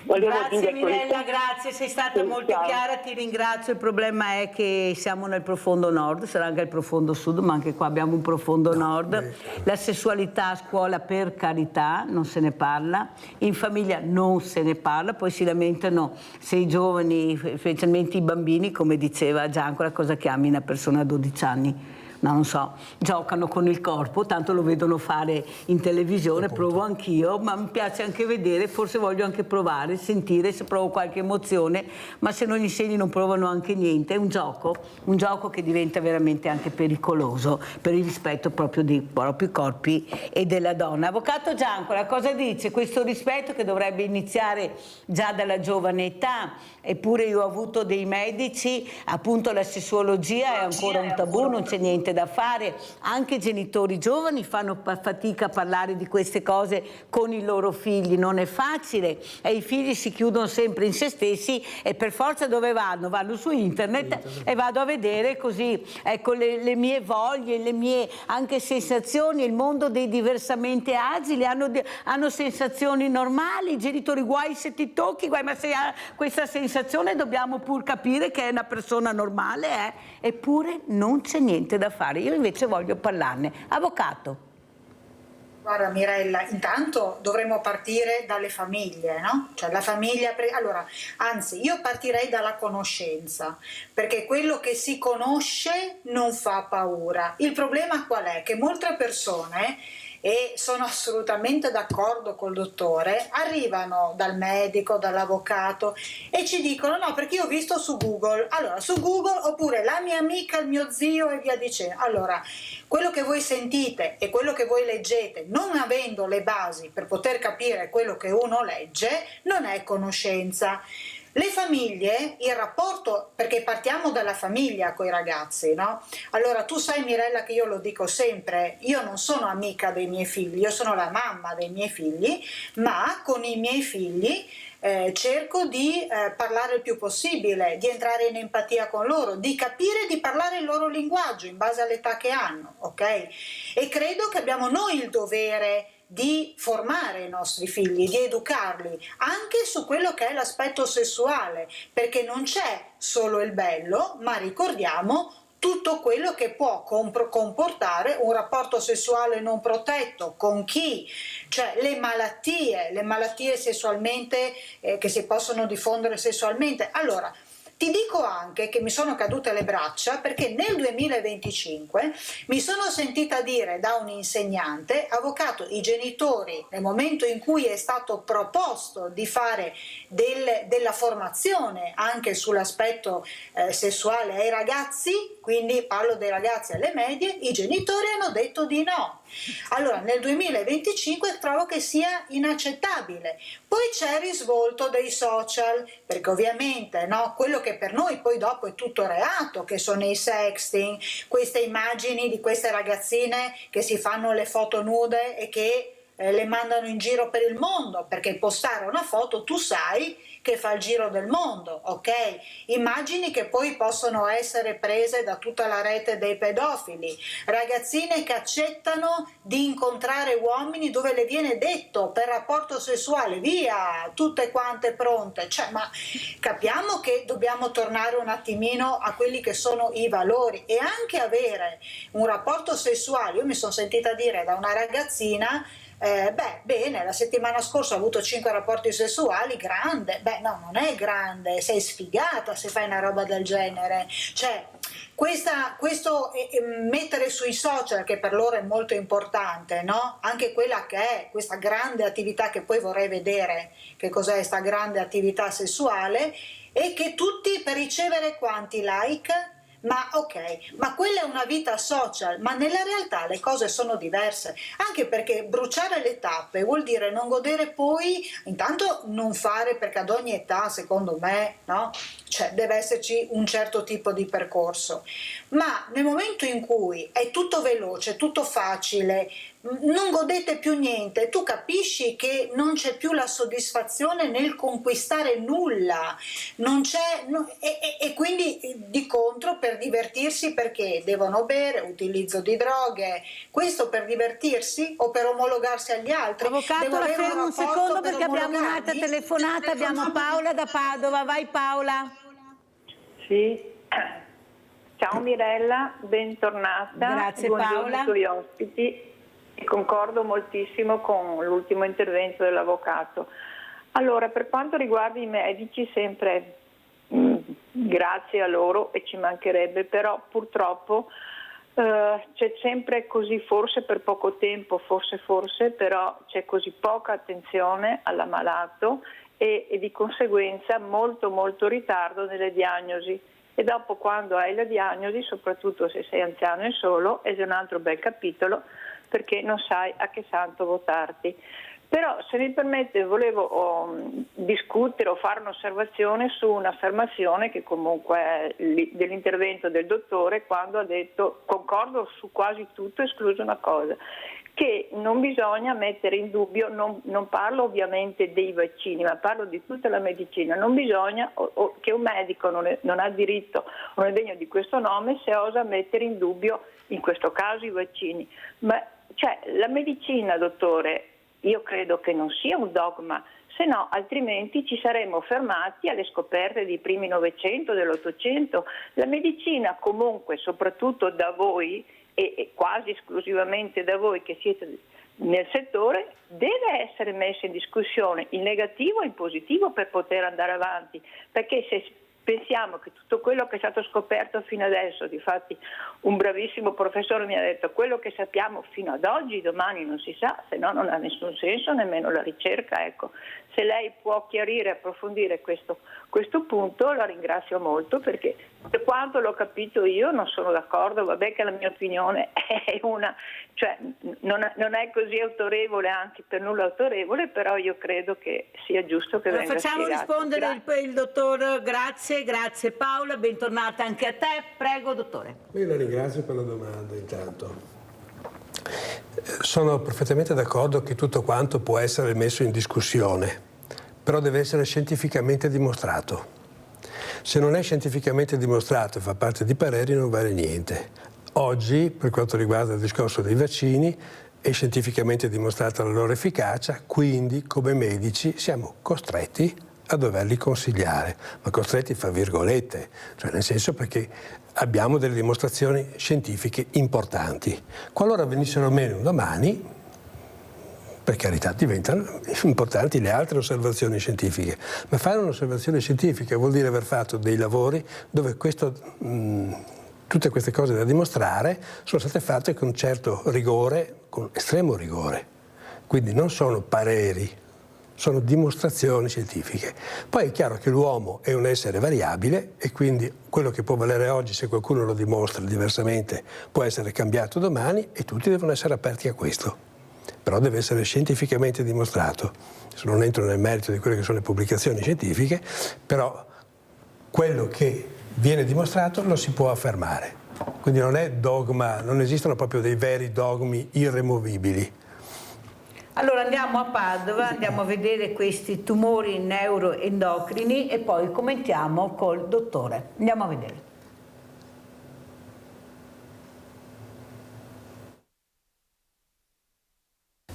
Grazie Mirella, grazie, sei stata molto chiara, ti ringrazio. Il problema è che siamo nel profondo nord, sarà anche il profondo sud, ma anche qua abbiamo un profondo nord. La sessualità a scuola, per carità, non se ne parla, in famiglia non se ne parla, poi si lamentano se i giovani, specialmente i bambini, come diceva Giancola, cosa chiami una persona a 12 anni? No, non so, giocano con il corpo, tanto lo vedono fare in televisione, provo anch'io, ma mi piace anche vedere, forse voglio anche provare, sentire se provo qualche emozione, ma se non gli insegni non provano anche niente. È un gioco che diventa veramente anche pericoloso per il rispetto proprio dei propri corpi e della donna. Avvocato Giancola, cosa dice? Questo rispetto che dovrebbe iniziare già dalla giovane età, eppure io ho avuto dei medici, appunto la sessuologia è ancora un tabù, non c'è niente da fare, anche i genitori giovani fanno fatica a parlare di queste cose con i loro figli, non è facile e i figli si chiudono sempre in se stessi e per forza dove vanno? Vanno su internet e vado a vedere così, ecco, le mie voglie, le mie anche sensazioni, il mondo dei diversamente agili hanno sensazioni normali, i genitori guai se ti tocchi, guai, ma se ha questa sensazione dobbiamo pur capire che è una persona normale, eppure non c'è niente da fare. Io invece voglio parlarne. Avvocato. Guarda Mirella, intanto dovremmo partire dalle famiglie, no? Cioè la famiglia, allora, anzi io partirei dalla conoscenza, perché quello che si conosce non fa paura. Il problema qual è? Che molte persone, e sono assolutamente d'accordo col dottore, arrivano dal medico, dall'avvocato e ci dicono no perché io ho visto su Google, allora su Google oppure la mia amica, il mio zio e via dicendo. Allora, quello che voi sentite e quello che voi leggete, non avendo le basi per poter capire quello che uno legge, non è conoscenza. Le famiglie, il rapporto, perché partiamo dalla famiglia con i ragazzi, no? Allora tu sai Mirella che io lo dico sempre, io non sono amica dei miei figli, io sono la mamma dei miei figli, ma con i miei figli cerco di parlare il più possibile, di entrare in empatia con loro, di capire e di parlare il loro linguaggio in base all'età che hanno, ok? E credo che abbiamo noi il dovere di formare i nostri figli, di educarli anche su quello che è l'aspetto sessuale, perché non c'è solo il bello, ma ricordiamo tutto quello che può comportare un rapporto sessuale non protetto, con chi, cioè le malattie sessualmente che si possono diffondere sessualmente. Allora, ti dico anche che mi sono cadute le braccia perché nel 2025 mi sono sentita dire da un insegnante, avvocato, i genitori nel momento in cui è stato proposto di fare della formazione anche sull'aspetto sessuale ai ragazzi, quindi parlo dei ragazzi alle medie, i genitori hanno detto di no. Allora nel 2025 trovo che sia inaccettabile. Poi c'è il risvolto dei social, perché ovviamente no, quello che per noi poi dopo è tutto reato, che sono i sexting, queste immagini di queste ragazzine che si fanno le foto nude e che le mandano in giro per il mondo, perché postare una foto tu sai che fa il giro del mondo, ok? Immagini che poi possono essere prese da tutta la rete dei pedofili, ragazzine che accettano di incontrare uomini dove le viene detto per rapporto sessuale, via, tutte quante pronte, cioè, ma capiamo che dobbiamo tornare un attimino a quelli che sono i valori e anche avere un rapporto sessuale. Io mi sono sentita dire da una ragazzina bene, la settimana scorsa ho avuto 5 rapporti sessuali, grande. No, non è grande, sei sfigata se fai una roba del genere. Cioè, questo mettere sui social, che per loro è molto importante, no? Anche quella che è questa grande attività, che poi vorrei vedere che cos'è questa grande attività sessuale, e che tutti per ricevere quanti like? Ma ok, ma quella è una vita social, ma nella realtà le cose sono diverse, anche perché bruciare le tappe vuol dire non godere poi, intanto non fare, perché ad ogni età secondo me, no? Cioè deve esserci un certo tipo di percorso, ma nel momento in cui è tutto veloce, tutto facile, non godete più niente, tu capisci che non c'è più la soddisfazione nel conquistare nulla, non c'è, e quindi di contro per divertirsi, perché devono bere, utilizzo di droghe, questo per divertirsi o per omologarsi agli altri? Avvocato, la fermo un secondo perché abbiamo un'altra telefonata, abbiamo Paola da Padova, vai Paola. Sì, ciao Mirella, bentornata. Grazie buongiorno Paola. Ai tuoi ospiti. Concordo moltissimo con l'ultimo intervento dell'avvocato. Allora, per quanto riguarda i medici, sempre grazie a loro, e ci mancherebbe, però purtroppo c'è sempre così, forse per poco tempo, forse, però c'è così poca attenzione all'ammalato e di conseguenza molto ritardo nelle diagnosi. E dopo, quando hai la diagnosi, soprattutto se sei anziano e solo, ed è un altro bel capitolo, perché non sai a che santo votarti. Però, se mi permette, volevo discutere o fare un'osservazione su un'affermazione che comunque è dell'intervento del dottore, quando ha detto, concordo su quasi tutto, escluso una cosa, che non bisogna mettere in dubbio, non parlo ovviamente dei vaccini, ma parlo di tutta la medicina, non bisogna, che un medico non ha diritto, non è degno di questo nome, se osa mettere in dubbio, in questo caso, i vaccini. Ma cioè, la medicina, dottore, io credo che non sia un dogma, se no altrimenti ci saremmo fermati alle scoperte dei primi Novecento, dell'Ottocento. La medicina comunque, soprattutto da voi, e quasi esclusivamente da voi che siete nel settore, deve essere messa in discussione in negativo e in positivo per poter andare avanti, perché se pensiamo che tutto quello che è stato scoperto fino adesso, difatti un bravissimo professore mi ha detto, quello che sappiamo fino ad oggi, domani non si sa, se no non ha nessun senso nemmeno la ricerca. Ecco, se lei può chiarire e approfondire questo punto, la ringrazio molto, perché per quanto l'ho capito io non sono d'accordo, vabbè che la mia opinione è una, cioè non è così autorevole, anche per nulla autorevole, però io credo che sia giusto che venga facciamo spiegato. rispondere il dottor, grazie Paola, bentornata anche a te, prego dottore. Io la ringrazio per la domanda intanto. Sono perfettamente d'accordo che tutto quanto può essere messo in discussione, però deve essere scientificamente dimostrato. Se non è scientificamente dimostrato e fa parte di pareri, non vale niente. Oggi, per quanto riguarda il discorso dei vaccini, è scientificamente dimostrata la loro efficacia, quindi come medici siamo costretti a doverli consigliare, ma costretti fra virgolette, cioè nel senso perché abbiamo delle dimostrazioni scientifiche importanti. Qualora venissero meno domani, per carità, diventano importanti le altre osservazioni scientifiche, ma fare un'osservazione scientifica vuol dire aver fatto dei lavori dove tutte queste cose da dimostrare sono state fatte con certo rigore, con estremo rigore. Quindi non sono pareri, sono dimostrazioni scientifiche. Poi è chiaro che l'uomo è un essere variabile e quindi quello che può valere oggi, se qualcuno lo dimostra diversamente, può essere cambiato domani e tutti devono essere aperti a questo. Però deve essere scientificamente dimostrato. Adesso non entro nel merito di quelle che sono le pubblicazioni scientifiche, però quello che viene dimostrato lo si può affermare. Quindi non è dogma, non esistono proprio dei veri dogmi irremovibili. Allora andiamo a Padova, andiamo a vedere questi tumori neuroendocrini e poi commentiamo col dottore. Andiamo a vedere.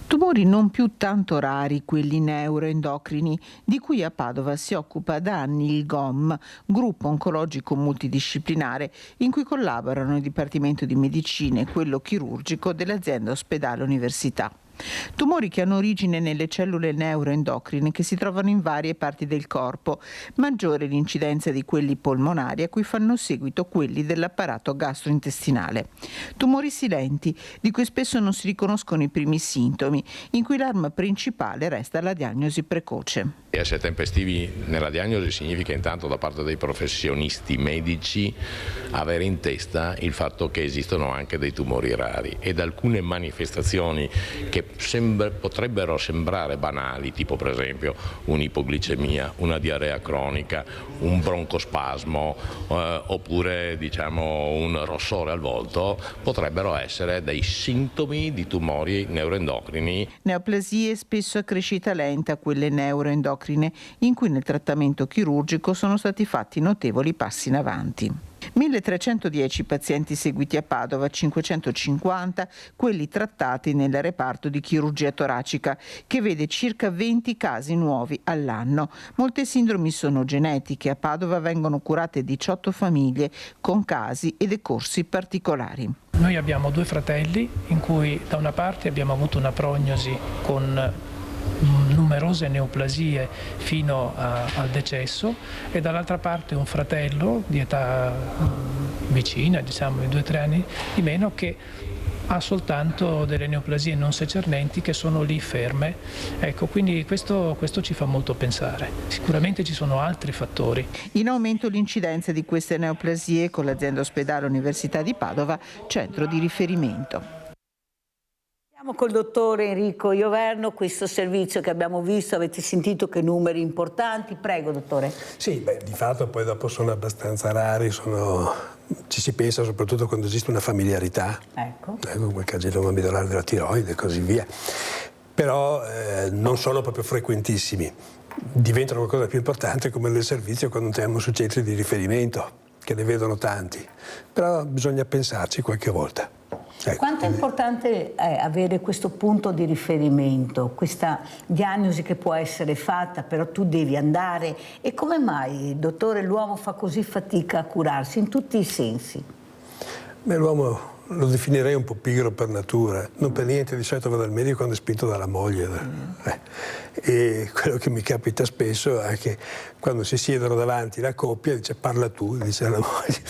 Tumori non più tanto rari, quelli neuroendocrini, di cui a Padova si occupa da anni il GOM, gruppo oncologico multidisciplinare, in cui collaborano il Dipartimento di Medicina e quello chirurgico dell'azienda Ospedale Università. Tumori che hanno origine nelle cellule neuroendocrine che si trovano in varie parti del corpo, maggiore l'incidenza di quelli polmonari a cui fanno seguito quelli dell'apparato gastrointestinale. Tumori silenti, di cui spesso non si riconoscono i primi sintomi, in cui l'arma principale resta la diagnosi precoce. Essere tempestivi nella diagnosi significa intanto da parte dei professionisti medici avere in testa il fatto che esistono anche dei tumori rari ed alcune manifestazioni che potrebbero sembrare banali, tipo per esempio un'ipoglicemia, una diarrea cronica, un broncospasmo oppure diciamo un rossore al volto, potrebbero essere dei sintomi di tumori neuroendocrini. Neoplasie spesso a crescita lenta, quelle neuroendocrine, in cui nel trattamento chirurgico sono stati fatti notevoli passi in avanti. 1310 pazienti seguiti a Padova, 550 quelli trattati nel reparto di chirurgia toracica, che vede circa 20 casi nuovi all'anno. Molte sindromi sono genetiche. A Padova vengono curate 18 famiglie con casi e decorsi particolari. Noi abbiamo 2 fratelli in cui da una parte abbiamo avuto una prognosi con numerose neoplasie fino al decesso e dall'altra parte un fratello di età vicina, diciamo di 2-3 anni di meno, che ha soltanto delle neoplasie non secernenti che sono lì ferme. Ecco, quindi questo ci fa molto pensare. Sicuramente ci sono altri fattori. In aumento l'incidenza di queste neoplasie con l'azienda Ospedale Università di Padova, centro di riferimento. Siamo col dottore Enrico Ioverno, questo servizio che abbiamo visto, avete sentito che numeri importanti, prego dottore. Sì, di fatto poi dopo sono abbastanza rari, ci si pensa soprattutto quando esiste una familiarità, come il carcinoma midolare della tiroide e così via, però non sono proprio frequentissimi, diventano qualcosa di più importante come nel servizio quando andiamo su centri di riferimento, che ne vedono tanti, però bisogna pensarci qualche volta. Ecco. Quanto è importante avere questo punto di riferimento, questa diagnosi che può essere fatta, però tu devi andare, e come mai, dottore, l'uomo fa così fatica a curarsi in tutti i sensi? Beh, l'uomo lo definirei un po' pigro per natura, non per niente di solito vado al medico quando è spinto dalla moglie. E quello che mi capita spesso è che quando si siedono davanti la coppia dice parla tu, dice la moglie.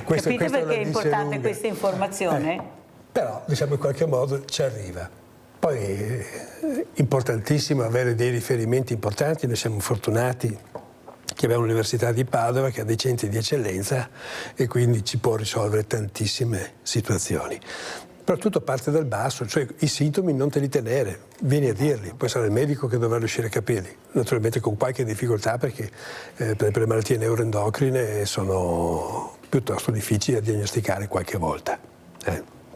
Capite perché è importante questa informazione? Però diciamo in qualche modo ci arriva. Poi è importantissimo avere dei riferimenti importanti, noi siamo fortunati che abbiamo l'Università di Padova che ha dei centri di eccellenza e quindi ci può risolvere tantissime situazioni. Però tutto parte dal basso, cioè i sintomi non te li tenere, vieni a dirli, poi sarà il medico che dovrà riuscire a capirli, naturalmente con qualche difficoltà perché per esempio le malattie neuroendocrine sono piuttosto difficili da diagnosticare qualche volta.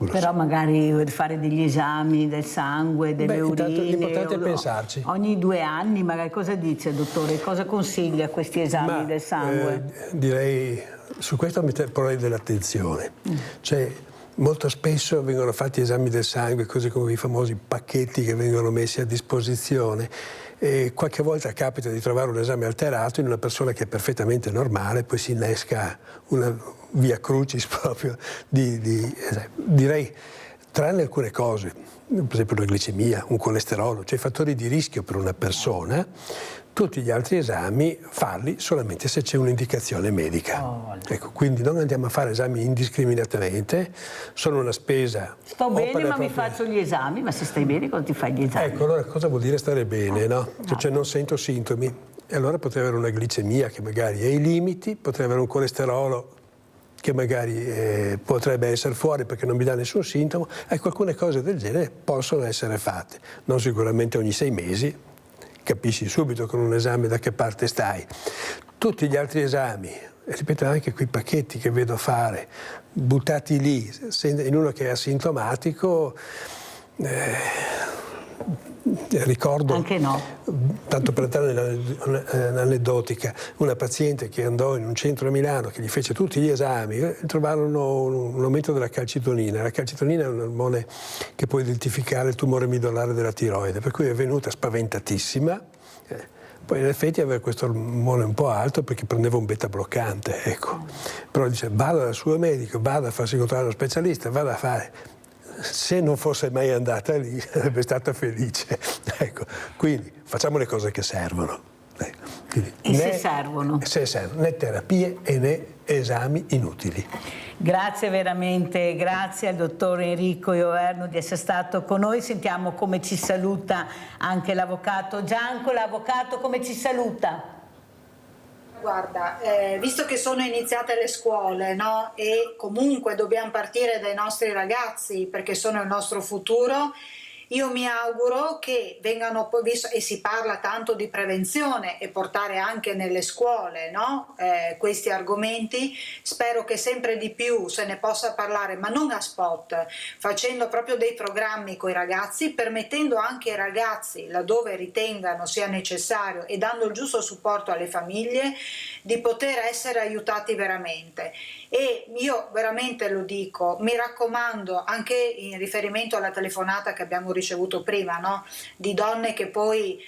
Però magari fare degli esami del sangue, delle urine. L'importante è pensarci. Ogni 2 anni, magari cosa dice, dottore? Cosa consiglia questi esami del sangue? Direi, su questo mi porrei dell'attenzione. Cioè, molto spesso vengono fatti esami del sangue, così come i famosi pacchetti che vengono messi a disposizione. E qualche volta capita di trovare un esame alterato in una persona che è perfettamente normale, poi si innesca una via crucis proprio direi, tranne alcune cose, per esempio la glicemia, un colesterolo, cioè fattori di rischio per una persona, tutti gli altri esami farli solamente se c'è un'indicazione medica. Ecco, quindi non andiamo a fare esami indiscriminatamente, sono una spesa. Sto bene ma mi faccio gli esami, ma se stai bene cosa ti fai gli esami? Ecco, allora cosa vuol dire stare bene, no? Cioè non sento sintomi, e allora potrei avere una glicemia che magari è ai limiti, potrei avere un colesterolo che magari potrebbe essere fuori perché non mi dà nessun sintomo. Ecco, alcune cose del genere possono essere fatte, non sicuramente ogni 6 mesi, capisci subito con un esame da che parte stai. Tutti gli altri esami, e ripeto anche quei pacchetti che vedo fare, buttati lì, in uno che è asintomatico, Ricordo, anche no, tanto per entrare nell'aneddotica, una paziente che andò in un centro a Milano che gli fece tutti gli esami, trovarono un aumento della calcitonina. La calcitonina è un ormone che può identificare il tumore midolare della tiroide, per cui è venuta spaventatissima. Poi in effetti aveva questo ormone un po' alto perché prendeva un beta bloccante, ecco. Però dice: vada dal suo medico, vada a farsi controllare dallo specialista, vada a fare. Se non fosse mai andata lì sarebbe stata felice. Ecco, quindi facciamo le cose che servono. Quindi, se servono. Se servono, né terapie e né esami inutili. Grazie veramente, grazie al dottor Enrico Ioverno di essere stato con noi. Sentiamo come ci saluta anche l'avvocato Giancola. Avvocato, come ci saluta? Guarda, visto che sono iniziate le scuole, no? E comunque dobbiamo partire dai nostri ragazzi perché sono il nostro futuro, io mi auguro che vengano poi visto, e si parla tanto di prevenzione, e portare anche nelle scuole, no? Questi argomenti. Spero che sempre di più se ne possa parlare, ma non a spot, facendo proprio dei programmi con i ragazzi, permettendo anche ai ragazzi, laddove ritengano sia necessario e dando il giusto supporto alle famiglie, di poter essere aiutati veramente. E io veramente lo dico, mi raccomando, anche in riferimento alla telefonata che abbiamo ricevuto prima, no? Di donne che poi,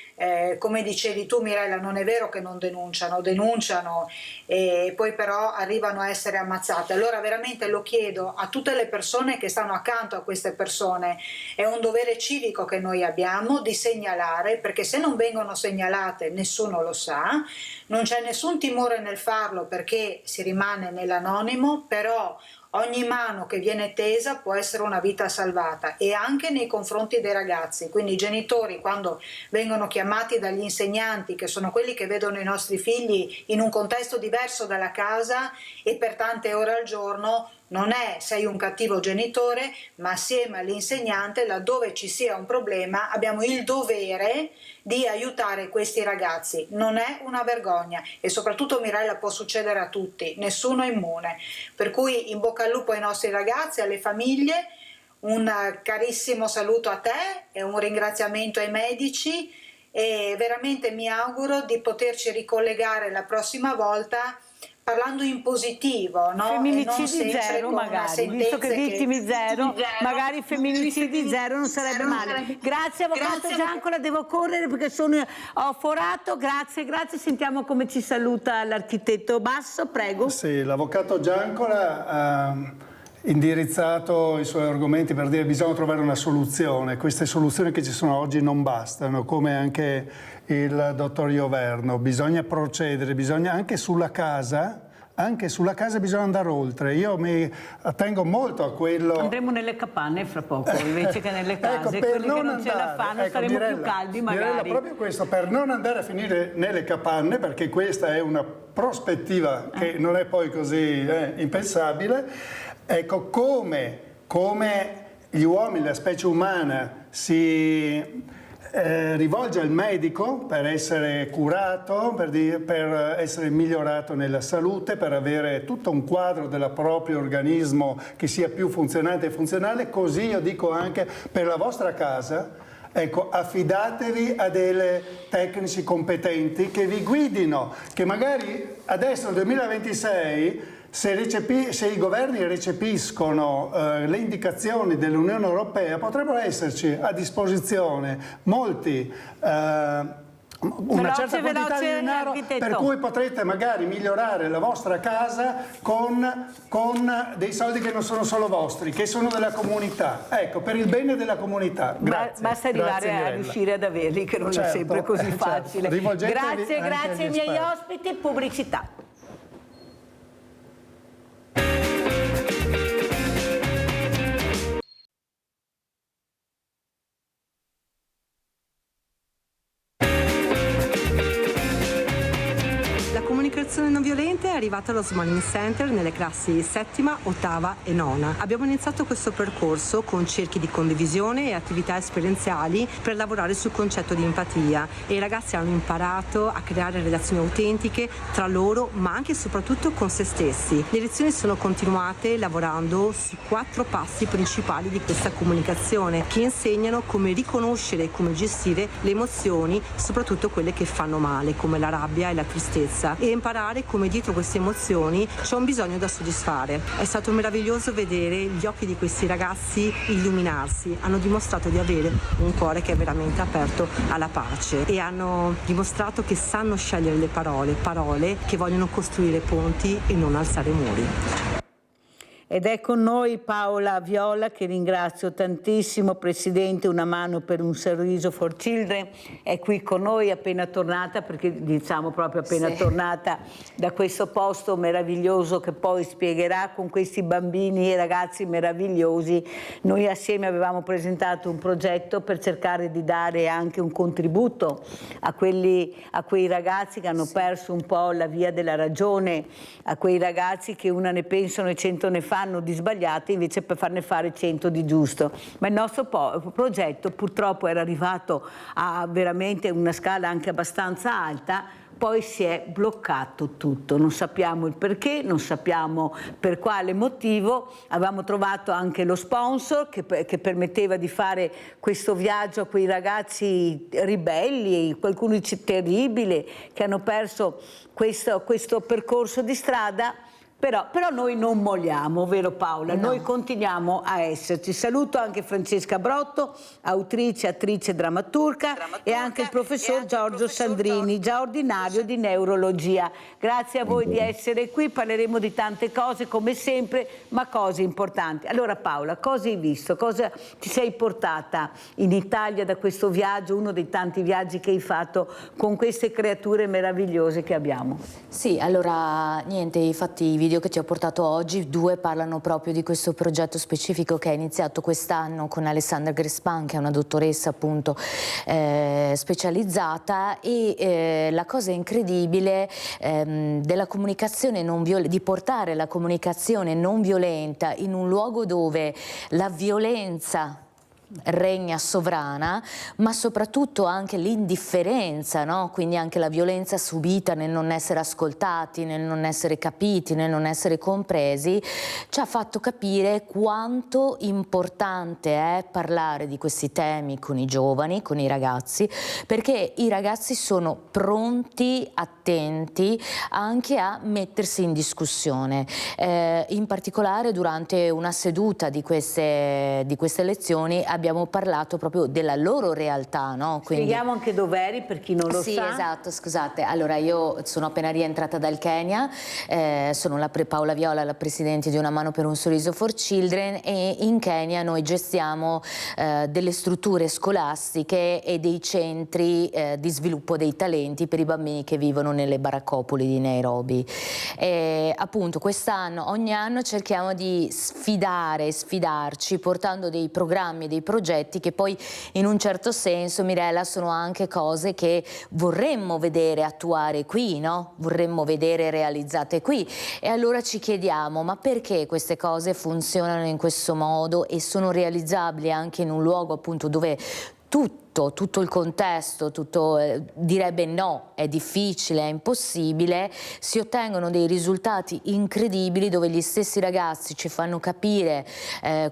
come dicevi tu Mirella, non è vero che non denunciano e poi però arrivano a essere ammazzate. Allora veramente lo chiedo a tutte le persone che stanno accanto a queste persone, è un dovere civico che noi abbiamo di segnalare, perché se non vengono segnalate nessuno lo sa, non c'è nessun timore nel farlo perché si rimane nell'anonimo, però ogni mano che viene tesa può essere una vita salvata, e anche nei confronti dei ragazzi. Quindi i genitori, quando vengono chiamati dagli insegnanti, che sono quelli che vedono i nostri figli in un contesto diverso dalla casa e per tante ore al giorno, non è sei un cattivo genitore, ma assieme all'insegnante, laddove ci sia un problema, abbiamo il dovere di aiutare questi ragazzi. Non è una vergogna, e soprattutto Mirella, può succedere a tutti, nessuno è immune. Per cui in bocca al lupo ai nostri ragazzi, alle famiglie, un carissimo saluto a te e un ringraziamento ai medici, e veramente mi auguro di poterci ricollegare la prossima volta parlando in positivo, no? Femminicidi zero magari, visto che vittime zero, magari femminicidi zero non sarebbe male. Grazie avvocato Giancola, devo correre perché ho forato, grazie, sentiamo come ci saluta l'architetto Basso, prego. Sì, l'avvocato Giancola ha indirizzato i suoi argomenti per dire che bisogna trovare una soluzione. Queste soluzioni che ci sono oggi non bastano, come anche il dottor Ioverno, bisogna procedere, bisogna anche sulla casa bisogna andare oltre. Io mi attengo molto a quello. Andremo nelle capanne fra poco invece che nelle case, ecco, quelli che non ce la fanno, saremo Mirella, più caldi magari. Mirella, proprio questo, per non andare a finire nelle capanne, perché questa è una prospettiva che non è poi così impensabile. Ecco, come gli uomini, la specie umana si rivolge al medico per essere curato, per essere migliorato nella salute, per avere tutto un quadro del proprio organismo che sia più funzionante e funzionale, così io dico anche per la vostra casa. Ecco, affidatevi a delle tecnici competenti che vi guidino, che magari adesso nel 2026 se i governi recepiscono le indicazioni dell'Unione Europea, potrebbero esserci a disposizione una certa quantità di denaro per cui potrete magari migliorare la vostra casa con dei soldi che non sono solo vostri, che sono della comunità. Ecco, per il bene della comunità. Grazie. Basta arrivare a riuscire ad averli, che non è sempre così facile. Grazie ai miei ospiti. Pubblicità. La comunicazione non violenta è arrivata allo Smiling Center nelle classi settima, ottava e nona. Abbiamo iniziato questo percorso con cerchi di condivisione e attività esperienziali per lavorare sul concetto di empatia, e i ragazzi hanno imparato a creare relazioni autentiche tra loro, ma anche e soprattutto con se stessi. Le lezioni sono continuate lavorando su 4 passi principali di questa comunicazione, che insegnano come riconoscere e come gestire le emozioni, soprattutto quelle che fanno male, come la rabbia e la tristezza, e imparare come dietro queste emozioni c'è un bisogno da soddisfare. È stato meraviglioso vedere gli occhi di questi ragazzi illuminarsi. Hanno dimostrato di avere un cuore che è veramente aperto alla pace, e hanno dimostrato che sanno scegliere le parole che vogliono costruire ponti e non alzare muri. Ed è con noi Paola Viola, che ringrazio tantissimo, presidente Una Mano per un Sorriso for Children, è qui con noi appena tornata, perché diciamo proprio appena tornata da questo posto meraviglioso che poi spiegherà con questi bambini e ragazzi meravigliosi. Noi assieme avevamo presentato un progetto per cercare di dare anche un contributo a quei ragazzi che hanno perso un po' la via della ragione, a quei ragazzi che una ne pensano e 100 ne fanno di sbagliate invece per farne fare 100 di giusto. Ma il nostro progetto purtroppo era arrivato a veramente una scala anche abbastanza alta, poi si è bloccato tutto, non sappiamo il perché, non sappiamo per quale motivo. Avevamo trovato anche lo sponsor che permetteva di fare questo viaggio a quei ragazzi ribelli, qualcuno terribile, che hanno perso questo percorso di strada. Però noi non molliamo, vero Paola? No. Noi continuiamo a esserci. Saluto anche Francesca Brotto, autrice, attrice, drammaturga, e anche il professor Giorgio Sandrini, già ordinario di neurologia. Grazie a voi di essere qui, parleremo di tante cose come sempre, ma cose importanti. Allora Paola, cosa hai visto? Cosa ti sei portata in Italia da questo viaggio, uno dei tanti viaggi che hai fatto con queste creature meravigliose che abbiamo? Sì, allora niente, infatti i video che ti ho portato oggi, 2 parlano proprio di questo progetto specifico che è iniziato quest'anno con Alessandra Grespan, che è una dottoressa appunto specializzata, e la cosa incredibile della comunicazione non violenta, di portare la comunicazione non violenta in un luogo dove la violenza regna sovrana, ma soprattutto anche l'indifferenza, no? Quindi anche la violenza subita nel non essere ascoltati, nel non essere capiti, nel non essere compresi, ci ha fatto capire quanto importante è parlare di questi temi con i giovani, con i ragazzi, perché i ragazzi sono pronti, attenti anche a mettersi in discussione. In particolare durante una seduta di queste lezioni abbiamo parlato proprio della loro realtà, no? Quindi... Spieghiamo anche dov'eri per chi non lo sa. Sì, esatto, scusate. Allora, io sono appena rientrata dal Kenya, sono Paola Viola, la presidente di Una Mano per un Sorriso for Children, e in Kenya noi gestiamo delle strutture scolastiche e dei centri di sviluppo dei talenti per i bambini che vivono nelle baraccopoli di Nairobi. E appunto quest'anno, ogni anno cerchiamo di sfidarci portando dei programmi, dei progetti che poi in un certo senso, Mirella, sono anche cose che vorremmo vedere attuare qui, no? Vorremmo vedere realizzate qui, e allora ci chiediamo: ma perché queste cose funzionano in questo modo e sono realizzabili anche in un luogo appunto dove tutto il contesto, direbbe no, è difficile, è impossibile, si ottengono dei risultati incredibili dove gli stessi ragazzi ci fanno capire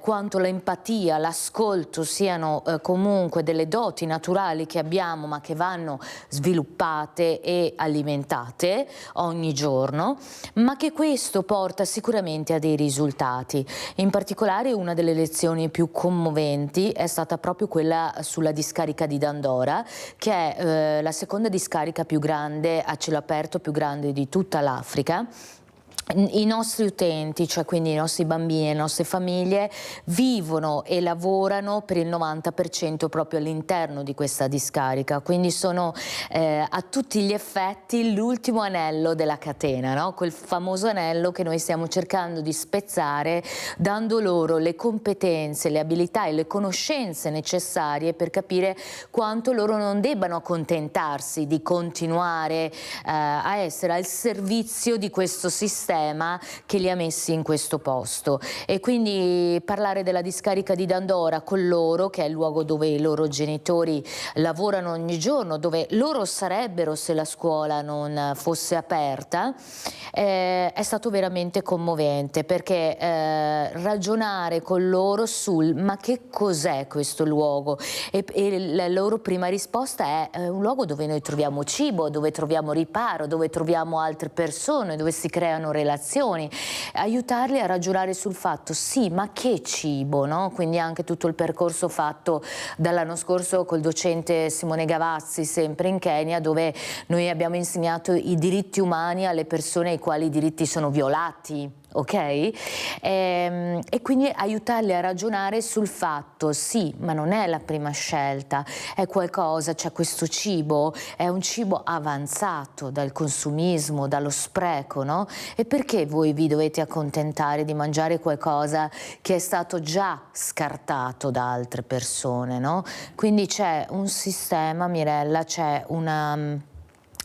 quanto l'empatia, l'ascolto siano comunque delle doti naturali che abbiamo, ma che vanno sviluppate e alimentate ogni giorno, ma che questo porta sicuramente a dei risultati. In particolare una delle lezioni più commoventi è stata proprio quella sulla discarica di Dandora, che è la seconda discarica più grande a cielo aperto, più grande di tutta l'Africa. i nostri utenti, cioè quindi i nostri bambini e le nostre famiglie, vivono e lavorano per il 90% proprio all'interno di questa discarica, quindi sono a tutti gli effetti l'ultimo anello della catena, no? Quel famoso anello che noi stiamo cercando di spezzare, dando loro le competenze, le abilità e le conoscenze necessarie per capire quanto loro non debbano accontentarsi di continuare a essere al servizio di questo sistema che li ha messi in questo posto. E quindi parlare della discarica di Dandora con loro, che è il luogo dove i loro genitori lavorano ogni giorno, dove loro sarebbero se la scuola non fosse aperta, è stato veramente commovente, perché ragionare con loro sul ma che cos'è questo luogo, e la loro prima risposta è un luogo dove noi troviamo cibo, dove troviamo riparo, dove troviamo altre persone, dove si creano relazioni, aiutarli a ragionare sul fatto sì, ma che cibo, no? Quindi anche tutto il percorso fatto dall'anno scorso col docente Simone Gavazzi, sempre in Kenya, dove noi abbiamo insegnato i diritti umani alle persone ai quali i diritti sono violati. Ok? E quindi aiutarli a ragionare sul fatto sì, ma non è la prima scelta, è qualcosa, cioè questo cibo è un cibo avanzato dal consumismo, dallo spreco, no? E perché voi vi dovete accontentare di mangiare qualcosa che è stato già scartato da altre persone, no? Quindi c'è un sistema, Mirella, c'è una...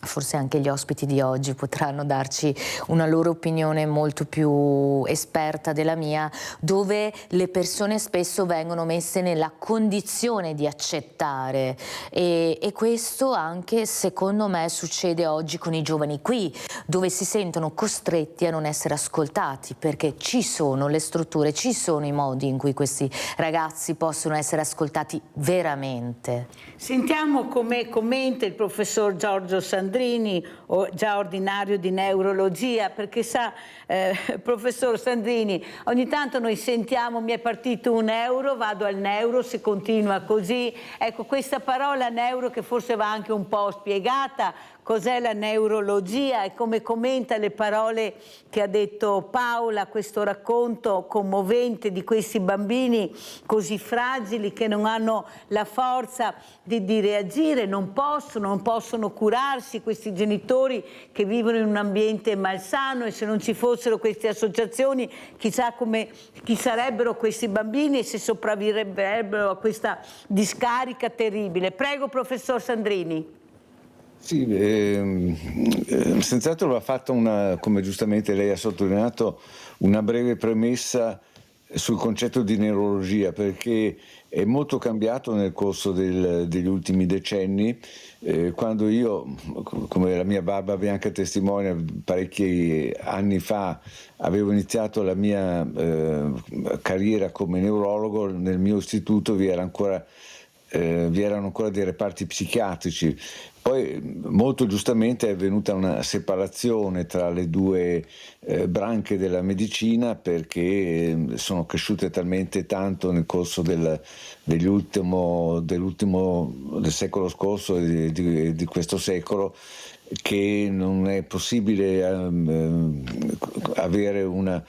Forse anche gli ospiti di oggi potranno darci una loro opinione molto più esperta della mia, dove le persone spesso vengono messe nella condizione di accettare, e questo anche secondo me succede oggi con i giovani qui, dove si sentono costretti a non essere ascoltati, perché ci sono le strutture, ci sono i modi in cui questi ragazzi possono essere ascoltati veramente. Sentiamo come commenta il professor Giorgio Sandrini, già ordinario di neurologia, perché sa, professor Sandrini, ogni tanto noi sentiamo mi è partito un euro, vado al neuro, si continua così. Ecco, questa parola neuro che forse va anche un po' spiegata. Cos'è la neurologia e come commenta le parole che ha detto Paola, questo racconto commovente di questi bambini così fragili che non hanno la forza di reagire, non possono curarsi, questi genitori che vivono in un ambiente malsano, e se non ci fossero queste associazioni chissà chi sarebbero questi bambini e se sopravvivrebbero a questa discarica terribile. Prego, professor Sandrini. Sì, senz'altro va fatta come giustamente lei ha sottolineato, una breve premessa sul concetto di neurologia, perché è molto cambiato nel corso degli ultimi decenni. Quando io, come la mia barba bianca testimonia, parecchi anni fa avevo iniziato la mia carriera come neurologo, nel mio istituto vi erano ancora dei reparti psichiatrici. Poi molto giustamente è avvenuta una separazione tra le due branche della medicina, perché sono cresciute talmente tanto nel corso del secolo scorso e di questo secolo, che non è possibile avere una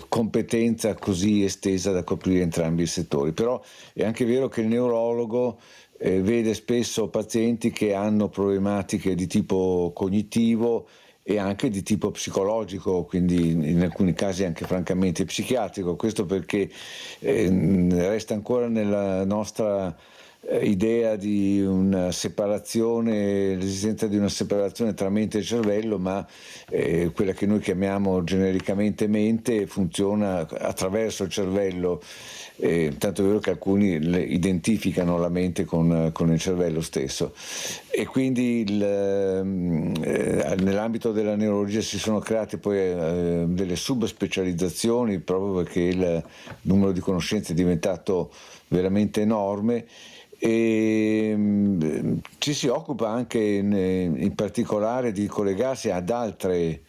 competenza così estesa da coprire entrambi i settori. Però è anche vero che il neurologo vede spesso pazienti che hanno problematiche di tipo cognitivo e anche di tipo psicologico, quindi in alcuni casi anche francamente psichiatrico. Questo perché resta ancora nella nostra idea di una separazione, l'esistenza di una separazione tra mente e cervello, ma quella che noi chiamiamo genericamente mente funziona attraverso il cervello, tanto è vero che alcuni identificano la mente con il cervello stesso. E quindi nell'ambito della neurologia si sono create poi delle subspecializzazioni, proprio perché il numero di conoscenze è diventato veramente enorme. E ci si occupa anche in particolare di collegarsi ad altre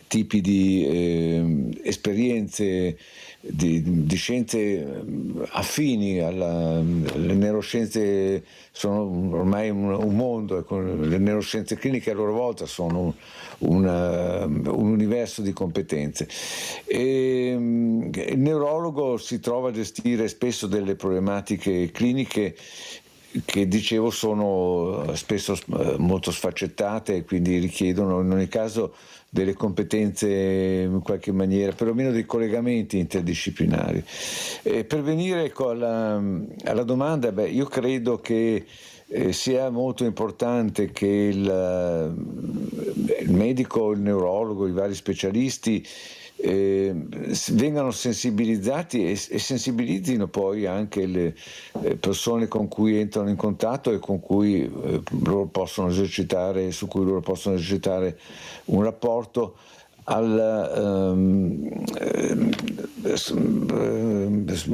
tipi di esperienze di scienze affini le neuroscienze sono ormai un mondo, e le neuroscienze cliniche a loro volta sono un universo di competenze. Il neurologo si trova a gestire spesso delle problematiche cliniche che dicevo sono spesso molto sfaccettate e quindi richiedono in ogni caso delle competenze in qualche maniera, perlomeno dei collegamenti interdisciplinari. Per venire alla domanda, io credo che sia molto importante che il medico, il neurologo, i vari specialisti vengano sensibilizzati e sensibilizzino poi anche le persone con cui entrano in contatto e con cui loro possono esercitare, su cui loro possono esercitare un rapporto, alla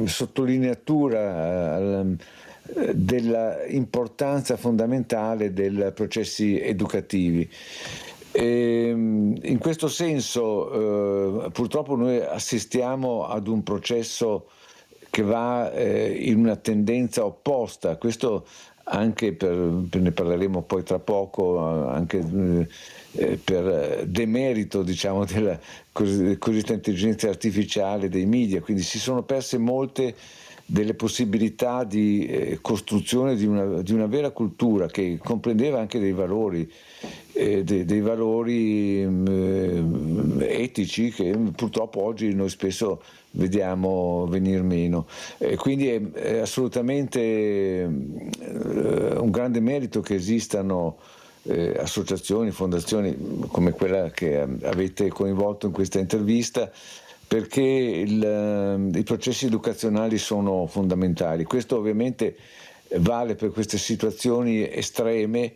sottolineatura della importanza fondamentale dei processi educativi. In questo senso purtroppo noi assistiamo ad un processo che va in una tendenza opposta, questo anche ne parleremo poi tra poco, anche per demerito diciamo della cosiddetta intelligenza artificiale, dei media, quindi si sono perse molte delle possibilità di costruzione di una vera cultura che comprendeva anche dei valori etici che purtroppo oggi noi spesso vediamo venir meno. Quindi è assolutamente un grande merito che esistano associazioni, fondazioni come quella che avete coinvolto in questa intervista, perché i processi educazionali sono fondamentali. Questo ovviamente vale per queste situazioni estreme,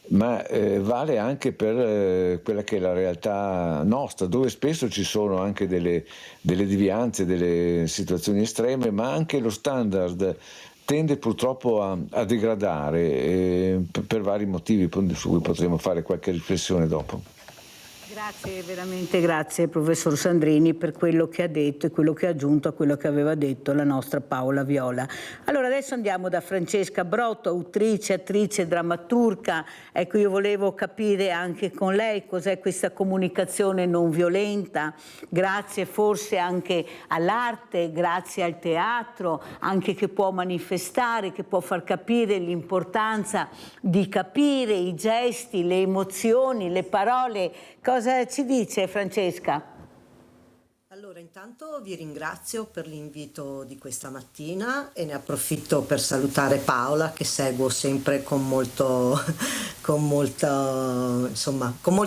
ma vale anche per quella che è la realtà nostra, dove spesso ci sono anche delle devianze, delle situazioni estreme, ma anche lo standard tende purtroppo a degradare per vari motivi su cui potremo fare qualche riflessione dopo. Grazie, veramente grazie professor Sandrini per quello che ha detto e quello che ha aggiunto a quello che aveva detto la nostra Paola Viola. Allora adesso andiamo da Francesca Brotto, autrice, attrice, drammaturga. Ecco, io volevo capire anche con lei cos'è questa comunicazione non violenta, grazie forse anche all'arte, grazie al teatro, anche che può manifestare, che può far capire l'importanza di capire i gesti, le emozioni, le parole. Cosa ci dice Francesca? Allora, intanto vi ringrazio per l'invito di questa mattina e ne approfitto per salutare Paola, che seguo sempre con molto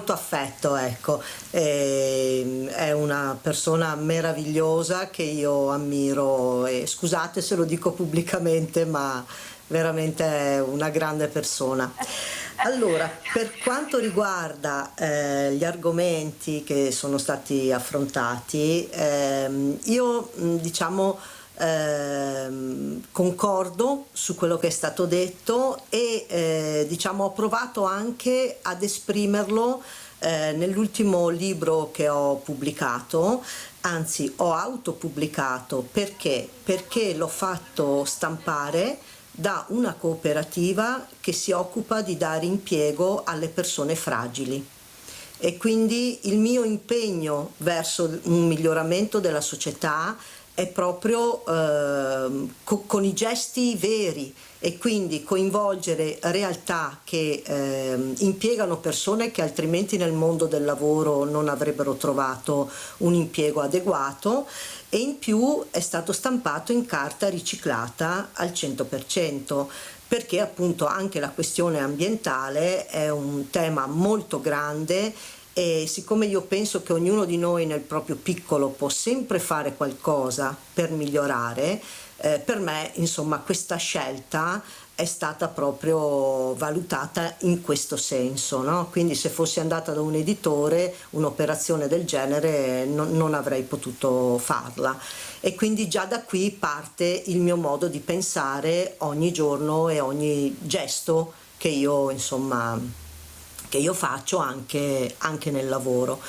affetto, ecco. È una persona meravigliosa che io ammiro e scusate se lo dico pubblicamente, ma veramente è una grande persona. Allora, per quanto riguarda gli argomenti che sono stati affrontati, io concordo su quello che è stato detto e ho provato anche ad esprimerlo nell'ultimo libro che ho pubblicato, anzi ho autopubblicato perché l'ho fatto stampare da una cooperativa che si occupa di dare impiego alle persone fragili, e quindi il mio impegno verso un miglioramento della società è proprio con i gesti veri, e quindi coinvolgere realtà che impiegano persone che altrimenti nel mondo del lavoro non avrebbero trovato un impiego adeguato. E in più è stato stampato in carta riciclata al 100%, perché appunto anche la questione ambientale è un tema molto grande, e siccome io penso che ognuno di noi nel proprio piccolo può sempre fare qualcosa per migliorare, per me insomma questa scelta è stata proprio valutata in questo senso, no? Quindi se fossi andata da un editore un'operazione del genere non avrei potuto farla, e quindi già da qui parte il mio modo di pensare ogni giorno e ogni gesto che io faccio anche nel lavoro.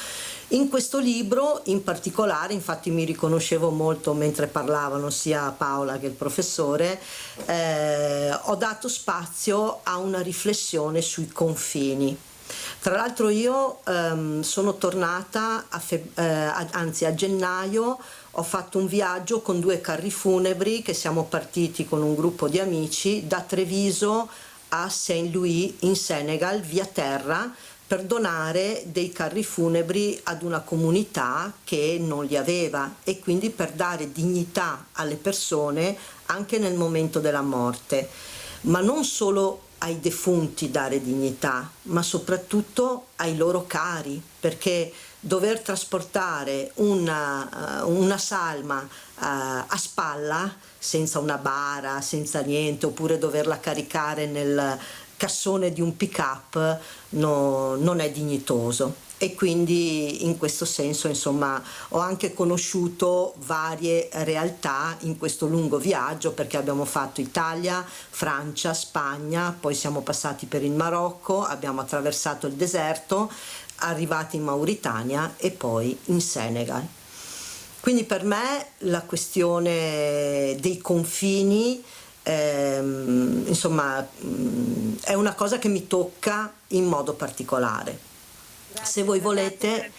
In questo libro in particolare, infatti mi riconoscevo molto mentre parlavano sia Paola che il professore, ho dato spazio a una riflessione sui confini. Tra l'altro io sono tornata a gennaio, ho fatto un viaggio con 2 carri funebri che siamo partiti con un gruppo di amici da Treviso a Saint-Louis in Senegal via terra, per donare dei carri funebri ad una comunità che non li aveva, e quindi per dare dignità alle persone anche nel momento della morte, ma non solo ai defunti dare dignità, ma soprattutto ai loro cari, perché dover trasportare una salma a spalla senza una bara, senza niente, oppure doverla caricare nel cassone di un pick-up non è dignitoso. E quindi in questo senso, insomma, ho anche conosciuto varie realtà in questo lungo viaggio, perché abbiamo fatto Italia, Francia, Spagna, poi siamo passati per il Marocco, abbiamo attraversato il deserto, arrivati in Mauritania e poi in Senegal. Quindi per me la questione dei confini insomma è una cosa che mi tocca in modo particolare. Se voi volete,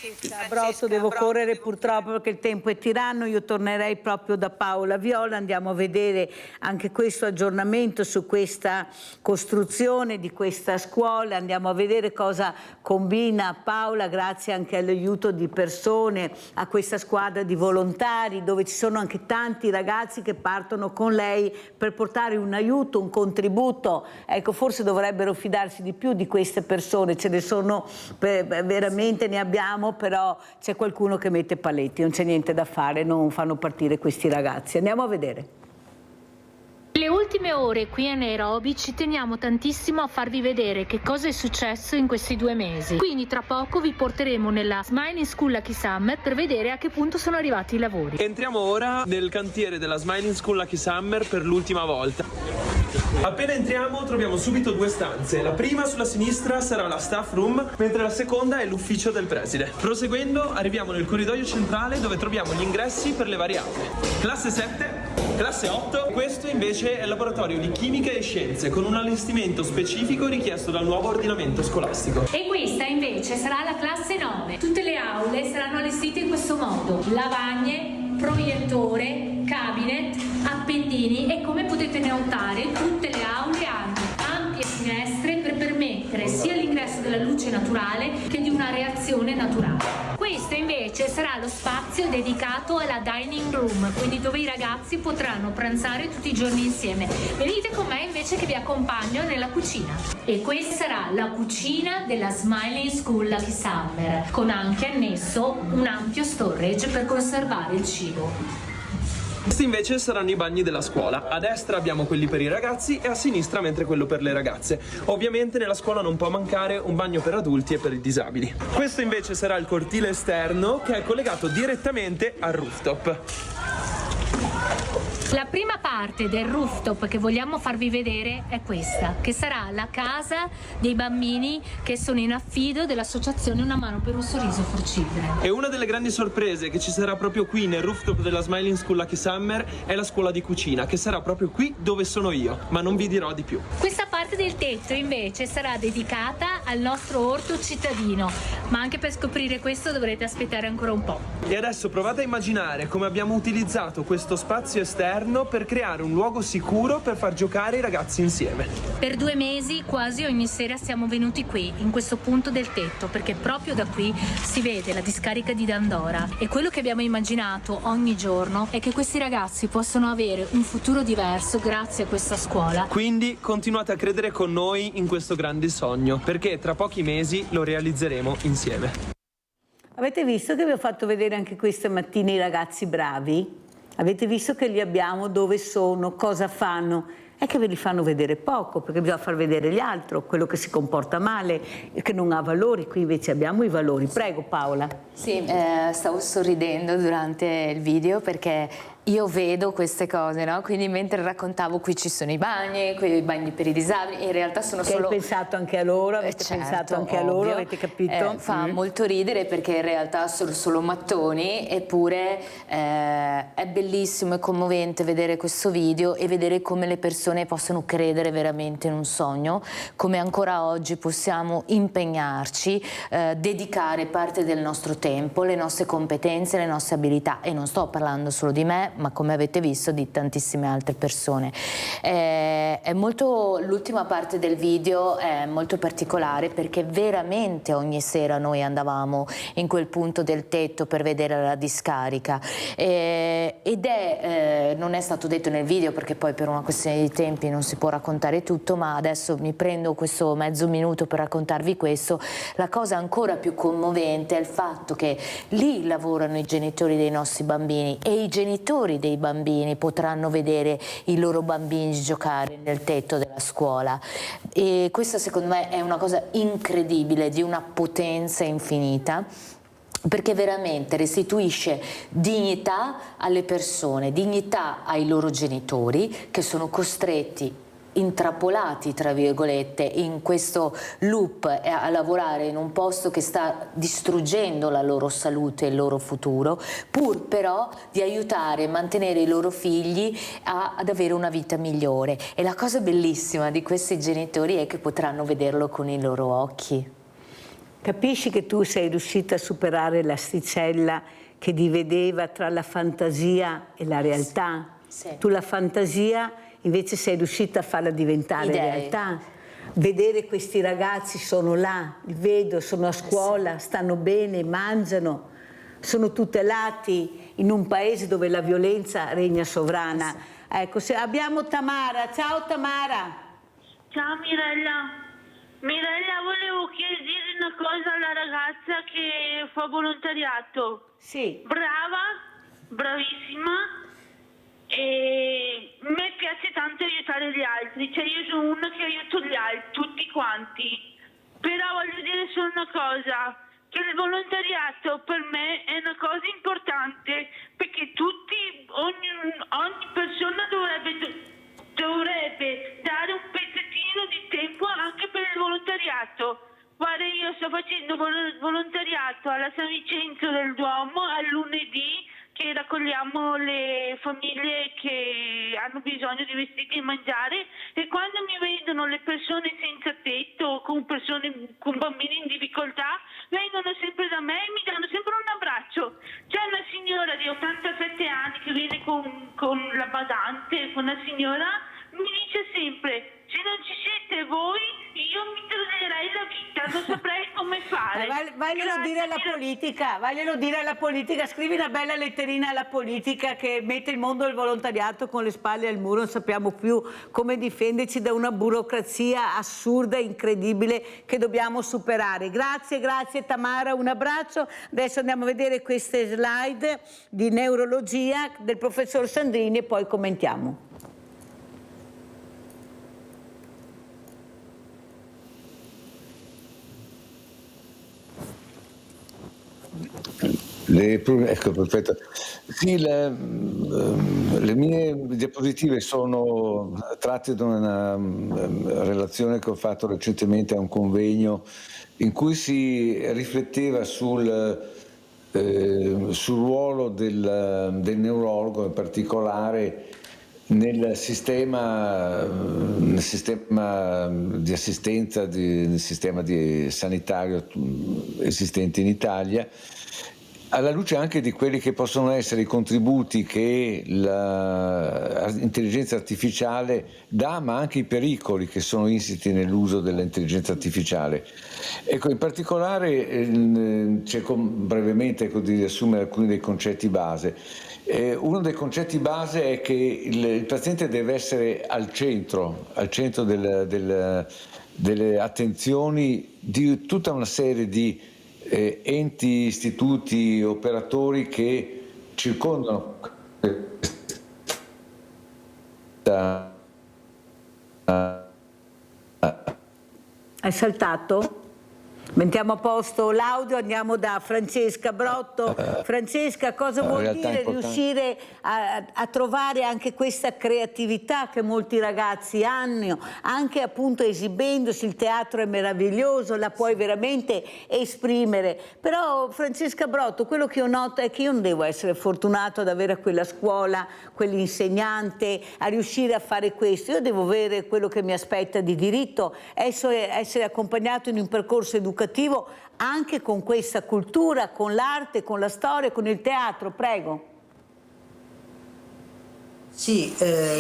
Abrotto, devo correre purtroppo perché il tempo è tiranno. Io tornerei proprio da Paola Viola, andiamo a vedere anche questo aggiornamento su questa costruzione di questa scuola, andiamo a vedere cosa combina Paola grazie anche all'aiuto di persone, a questa squadra di volontari dove ci sono anche tanti ragazzi che partono con lei per portare un aiuto, un contributo. Ecco, forse dovrebbero fidarsi di più di queste persone, ce ne sono veramente, ne abbiamo, però c'è qualcuno che mette paletti, non c'è niente da fare, non fanno partire questi ragazzi. Andiamo a vedere. Le ultime ore qui a Nairobi ci teniamo tantissimo a farvi vedere che cosa è successo in questi 2 mesi. Quindi tra poco vi porteremo nella Smiling School Lucky Summer per vedere a che punto sono arrivati i lavori. Entriamo ora nel cantiere della Smiling School Lucky Summer per l'ultima volta. Appena entriamo troviamo subito 2 stanze. La prima sulla sinistra sarà la staff room, mentre la seconda è l'ufficio del preside. Proseguendo arriviamo nel corridoio centrale dove troviamo gli ingressi per le varie aule. Classe 7, classe 8, questo invece è il laboratorio di chimica e scienze con un allestimento specifico richiesto dal nuovo ordinamento scolastico. E questa invece sarà la classe 9. Tutte le aule saranno allestite in questo modo: lavagne, proiettore, cabinet, appendini, e come potete notare tutte le aule hanno ampie finestre per permettere sia l'ingresso della luce naturale che di una reazione naturale. Questo invece sarà lo spazio dedicato alla dining room, quindi dove i ragazzi potranno pranzare tutti i giorni insieme. Venite con me invece che vi accompagno nella cucina. E questa sarà la cucina della Smiling School Lucky Summer, con anche annesso un ampio storage per conservare il cibo. Questi invece saranno i bagni della scuola. A destra abbiamo quelli per i ragazzi e a sinistra mentre quello per le ragazze. Ovviamente nella scuola non può mancare un bagno per adulti e per i disabili. Questo invece sarà il cortile esterno che è collegato direttamente al rooftop. La prima parte del rooftop che vogliamo farvi vedere è questa, che sarà la casa dei bambini che sono in affido dell'associazione Una Mano per un Sorriso for Children. E una delle grandi sorprese che ci sarà proprio qui nel rooftop della Smiling School Lucky Summer è la scuola di cucina, che sarà proprio qui dove sono io, ma non vi dirò di più. Questa parte del tetto invece sarà dedicata al nostro orto cittadino, ma anche per scoprire questo dovrete aspettare ancora un po'. E adesso provate a immaginare come abbiamo utilizzato questo spazio esterno per creare un luogo sicuro per far giocare i ragazzi insieme. Per 2 mesi quasi ogni sera siamo venuti qui, in questo punto del tetto, perché proprio da qui si vede la discarica di Dandora, e quello che abbiamo immaginato ogni giorno è che questi ragazzi possano avere un futuro diverso grazie a questa scuola. Quindi continuate a credere con noi in questo grande sogno, perché tra pochi mesi lo realizzeremo insieme. Avete visto che vi ho fatto vedere anche questa mattina i ragazzi bravi? Avete visto che li abbiamo, dove sono, cosa fanno? è che ve li fanno vedere poco, perché bisogna far vedere gli altri, quello che si comporta male, che non ha valori. Qui invece abbiamo i valori. Prego Paola. Sì, stavo sorridendo durante il video perché io vedo queste cose, no? Quindi mentre raccontavo qui ci sono i bagni per i disabili, in realtà sono che solo... Hai pensato anche a loro, avete pensato anche a loro, avete capito? Fa molto ridere perché in realtà sono solo mattoni, eppure è bellissimo e commovente vedere questo video e vedere come le persone possono credere veramente in un sogno, come ancora oggi possiamo impegnarci, dedicare parte del nostro tempo, le nostre competenze, le nostre abilità, e non sto parlando solo di me, ma come avete visto di tantissime altre persone. L'ultima parte del video è molto particolare perché veramente ogni sera noi andavamo in quel punto del tetto per vedere la discarica non è stato detto nel video perché poi per una questione di tempi non si può raccontare tutto, ma adesso mi prendo questo mezzo minuto per raccontarvi questo. La cosa ancora più commovente è il fatto che lì lavorano i genitori dei nostri bambini e i genitori dei bambini potranno vedere i loro bambini giocare nel tetto della scuola, e questa secondo me è una cosa incredibile, di una potenza infinita, perché veramente restituisce dignità alle persone, dignità ai loro genitori che sono costretti, intrappolati tra virgolette in questo loop, a lavorare in un posto che sta distruggendo la loro salute e il loro futuro, pur però di aiutare e mantenere i loro figli ad avere una vita migliore. E la cosa bellissima di questi genitori è che potranno vederlo con i loro occhi. Capisci che tu sei riuscita a superare l'asticella che divideva tra la fantasia e la realtà? Sì. Tu la fantasia invece sei riuscita a farla diventare realtà. Vedere questi ragazzi sono là, li vedo, sono a scuola, stanno bene, mangiano, sono tutelati in un paese dove la violenza regna sovrana. Ecco, abbiamo Tamara. Ciao Tamara. Ciao Mirella. Mirella, volevo chiedere una cosa alla ragazza che fa volontariato. Sì. Brava, bravissima. E a me piace tanto aiutare gli altri, cioè io sono una che aiuto gli altri, tutti quanti. Però voglio dire solo una cosa, che il volontariato per me è una cosa importante, perché ogni persona dovrebbe dare un pezzettino di tempo anche per il volontariato. Guarda, io sto facendo volontariato alla San Vincenzo del Duomo al lunedì, che raccogliamo le famiglie che hanno bisogno di vestiti e mangiare, e quando mi vedono le persone senza tetto, con bambini in difficoltà, vengono sempre da me e mi danno sempre un abbraccio. C'è una signora di 87 anni che viene con la badante, con una signora, mi dice sempre: se non ci siete voi io mi toglierei la vita, non saprei come fare. Vaglielo dire alla politica, scrivi una bella letterina alla politica che mette il mondo del volontariato con le spalle al muro, non sappiamo più come difenderci da una burocrazia assurda e incredibile che dobbiamo superare. Grazie Tamara, un abbraccio. Adesso andiamo a vedere queste slide di neurologia del professor Sandrini e poi commentiamo. Ecco, perfetto. Sì, le mie diapositive sono tratte da una relazione che ho fatto recentemente a un convegno in cui si rifletteva sul ruolo del neurologo, in particolare nel sistema di assistenza, nel sistema sanitario esistente in Italia, alla luce anche di quelli che possono essere i contributi che l'intelligenza artificiale dà, ma anche i pericoli che sono insiti nell'uso dell'intelligenza artificiale. Ecco, in particolare cerco brevemente di riassumere alcuni dei concetti base. Uno dei concetti base è che il paziente deve essere al centro delle attenzioni di tutta una serie di enti, istituti, operatori che circondano È saltato? Mettiamo a posto l'audio, andiamo da Francesca Brotto. Francesca, cosa vuol dire riuscire a trovare anche questa creatività che molti ragazzi hanno, anche appunto esibendosi? Il teatro è meraviglioso, la puoi veramente esprimere. Però Francesca Brotto, quello che io noto è che io non devo essere fortunato ad avere quella scuola, quell'insegnante, a riuscire a fare questo. Io devo avere quello che mi aspetta di diritto, essere accompagnato in un percorso educativo anche con questa cultura, con l'arte, con la storia, con il teatro. Prego. Sì,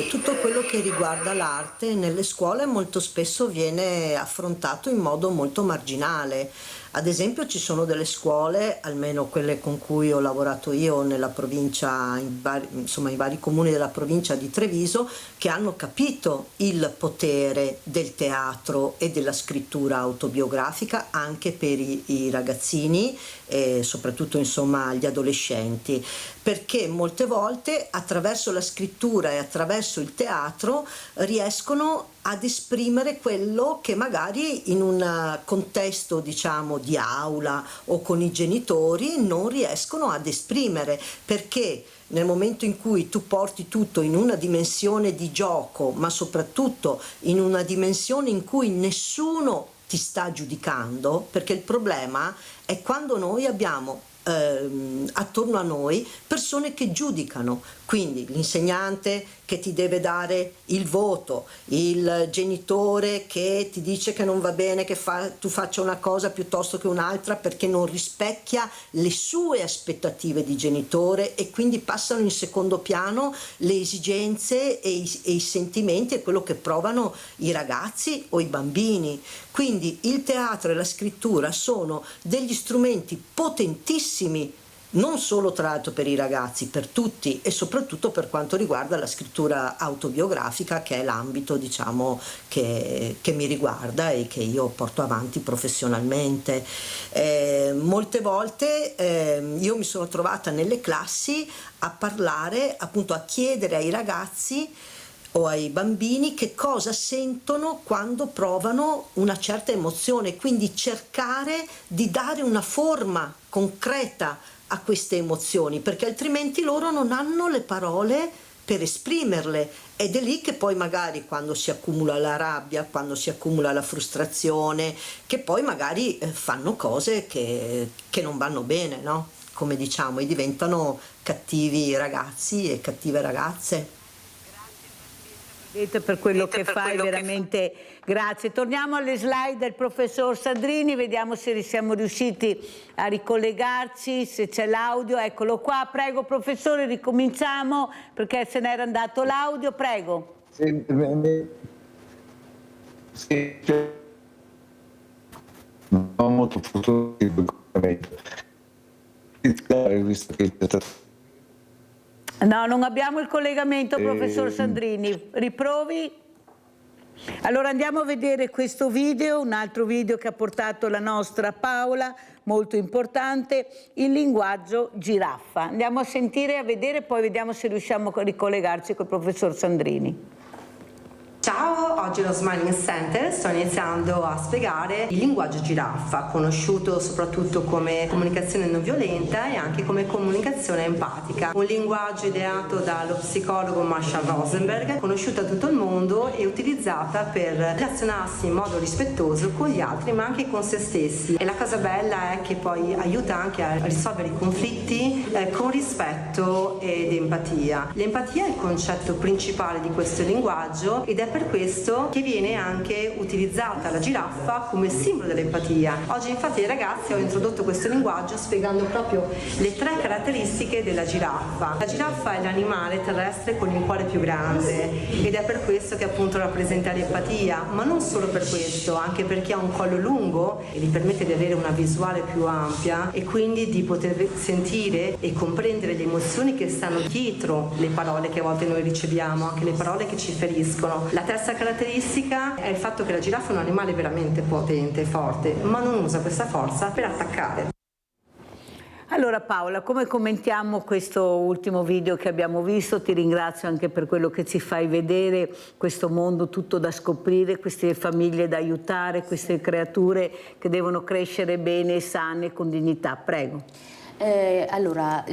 tutto quello che riguarda l'arte nelle scuole molto spesso viene affrontato in modo molto marginale. Ad esempio ci sono delle scuole, almeno quelle con cui ho lavorato io nella provincia, in vari comuni della provincia di Treviso, che hanno capito il potere del teatro e della scrittura autobiografica anche per i ragazzini e soprattutto gli adolescenti, perché molte volte attraverso la scrittura e attraverso il teatro riescono ad esprimere quello che magari in un contesto di aula o con i genitori non riescono ad esprimere, perché nel momento in cui tu porti tutto in una dimensione di gioco, ma soprattutto in una dimensione in cui nessuno ti sta giudicando, perché il problema è quando noi abbiamo attorno a noi persone che giudicano, quindi l'insegnante che ti deve dare il voto, il genitore che ti dice che non va bene che tu faccia una cosa piuttosto che un'altra perché non rispecchia le sue aspettative di genitore, e quindi passano in secondo piano le esigenze e i sentimenti e quello che provano i ragazzi o i bambini. Quindi il teatro e la scrittura sono degli strumenti potentissimi, non solo tra l'altro per i ragazzi, per tutti, e soprattutto per quanto riguarda la scrittura autobiografica, che è l'ambito che mi riguarda e che io porto avanti professionalmente. Molte volte io mi sono trovata nelle classi a parlare, appunto a chiedere ai ragazzi o ai bambini che cosa sentono quando provano una certa emozione, quindi cercare di dare una forma concreta a queste emozioni, perché altrimenti loro non hanno le parole per esprimerle, ed è lì che poi magari quando si accumula la rabbia, quando si accumula la frustrazione, che poi magari fanno cose che non vanno bene, no? Come diciamo, e diventano cattivi ragazzi e cattive ragazze. Per quello che fai, veramente grazie. Torniamo alle slide del professor Sandrini, vediamo se siamo riusciti a ricollegarci, se c'è l'audio. Eccolo qua, prego professore, ricominciamo perché se n'era andato l'audio, prego. Sì. Non ho molto futuro di visto che No, non abbiamo il collegamento, professor Sandrini. Riprovi? Allora andiamo a vedere questo video, un altro video che ha portato la nostra Paola, molto importante, il linguaggio giraffa. Andiamo a sentire, a vedere, poi vediamo se riusciamo a ricollegarci col professor Sandrini. Ciao, oggi allo Smiling Center sto iniziando a spiegare il linguaggio giraffa, conosciuto soprattutto come comunicazione non violenta e anche come comunicazione empatica. Un linguaggio ideato dallo psicologo Marshall Rosenberg, conosciuto a tutto il mondo e utilizzata per relazionarsi in modo rispettoso con gli altri ma anche con se stessi. E la cosa bella è che poi aiuta anche a risolvere i conflitti con rispetto ed empatia. L'empatia è il concetto principale di questo linguaggio ed è per questo che viene anche utilizzata la giraffa come simbolo dell'empatia. Oggi infatti ai ragazzi ho introdotto questo linguaggio spiegando proprio le 3 caratteristiche della giraffa. La giraffa è l'animale terrestre con il cuore più grande ed è per questo che appunto rappresenta l'empatia, ma non solo per questo, anche perché ha un collo lungo e gli permette di avere una visuale più ampia e quindi di poter sentire e comprendere le emozioni che stanno dietro le parole che a volte noi riceviamo, anche le parole che ci feriscono. La terza caratteristica è il fatto che la giraffa è un animale veramente potente e forte, ma non usa questa forza per attaccare. Allora Paola, come commentiamo questo ultimo video che abbiamo visto? Ti ringrazio anche per quello che ci fai vedere, questo mondo tutto da scoprire, queste famiglie da aiutare, queste creature che devono crescere bene, sane, con dignità. Prego. Allora,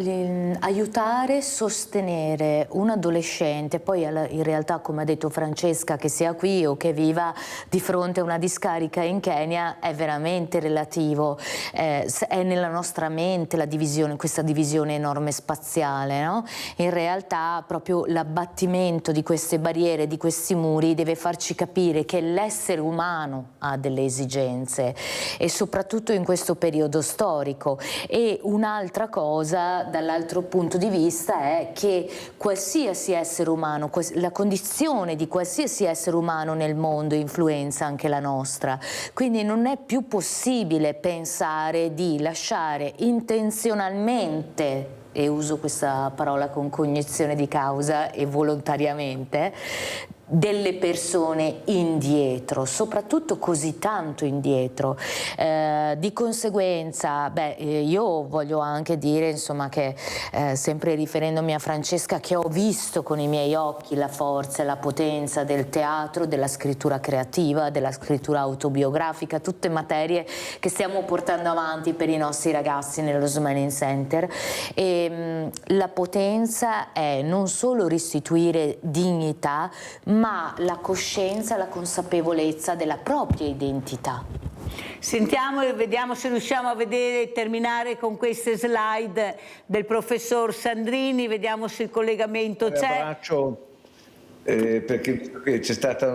aiutare, sostenere un adolescente, poi in realtà, come ha detto Francesca, che sia qui o che viva di fronte a una discarica in Kenya, è veramente relativo, è nella nostra mente la divisione, questa divisione enorme spaziale, no? In realtà proprio l'abbattimento di queste barriere, di questi muri, deve farci capire che l'essere umano ha delle esigenze, e soprattutto in questo periodo storico. E un'altra cosa dall'altro punto di vista è che qualsiasi essere umano, la condizione di qualsiasi essere umano nel mondo influenza anche la nostra, quindi non è più possibile pensare di lasciare intenzionalmente, e uso questa parola con cognizione di causa, e volontariamente, delle persone indietro, soprattutto così tanto indietro. Di conseguenza, io voglio anche dire, insomma, che sempre riferendomi a Francesca, che ho visto con i miei occhi la forza e la potenza del teatro, della scrittura creativa, della scrittura autobiografica, tutte materie che stiamo portando avanti per i nostri ragazzi nello Smiling Center. E la potenza è non solo restituire dignità, ma la coscienza, la consapevolezza della propria identità. Sentiamo e vediamo se riusciamo a vedere e terminare con queste slide del professor Sandrini, vediamo se il collegamento c'è. Abbraccio, perché c'è stato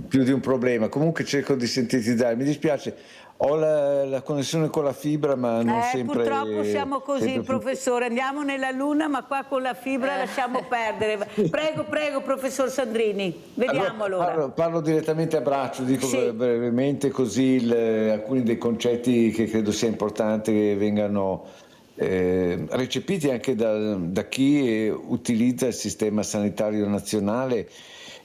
più di un problema, comunque cerco di sintetizzare, mi dispiace. Ho la connessione con la fibra, ma non sempre... Purtroppo siamo così, professore, andiamo nella luna, ma qua con la fibra lasciamo perdere. Prego, professor Sandrini, vediamo allora. Parlo direttamente a braccio, dico brevemente, così alcuni dei concetti che credo sia importante che vengano recepiti anche da chi utilizza il sistema sanitario nazionale.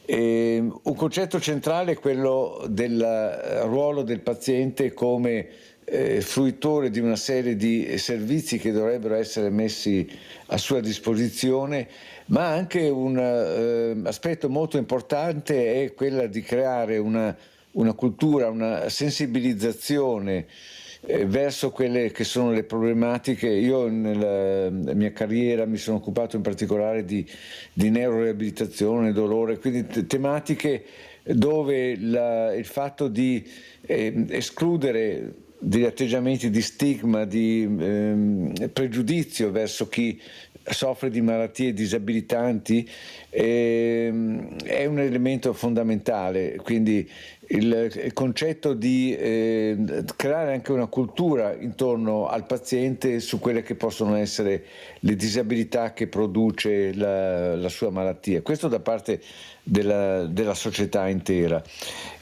Un concetto centrale è quello del ruolo del paziente come fruitore di una serie di servizi che dovrebbero essere messi a sua disposizione, ma anche un aspetto molto importante è quella di creare una cultura, una sensibilizzazione verso quelle che sono le problematiche. Io nella mia carriera mi sono occupato in particolare di neuroreabilitazione, dolore, quindi tematiche dove il fatto di escludere degli atteggiamenti di stigma, di pregiudizio verso chi soffre di malattie disabilitanti è un elemento fondamentale, quindi il concetto di creare anche una cultura intorno al paziente su quelle che possono essere le disabilità che produce la sua malattia, questo da parte della società intera.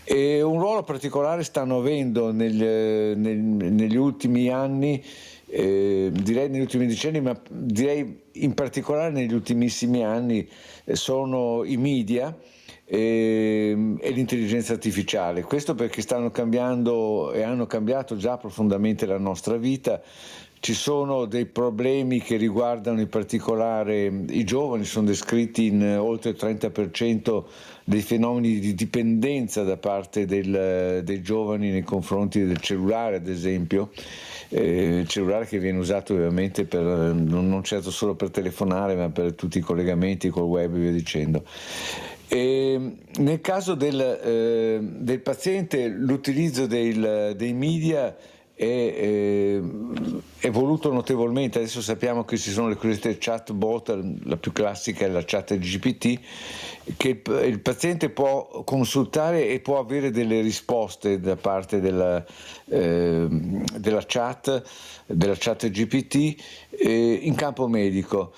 E un ruolo particolare stanno avendo negli ultimi anni, direi negli ultimi decenni, ma direi in particolare negli ultimissimi anni, sono i media e l'intelligenza artificiale. Questo perché stanno cambiando e hanno cambiato già profondamente la nostra vita. Ci sono dei problemi che riguardano in particolare i giovani, sono descritti in oltre il 30% dei fenomeni di dipendenza da parte dei giovani nei confronti del cellulare, ad esempio. Il cellulare che viene usato ovviamente non certo solo per telefonare, ma per tutti i collegamenti col web e via dicendo. Nel caso del paziente, l'utilizzo dei media è evoluto notevolmente. Adesso sappiamo che ci sono le cosiddette chatbot, la più classica è la ChatGPT, che il paziente può consultare e può avere delle risposte da parte della ChatGPT in campo medico.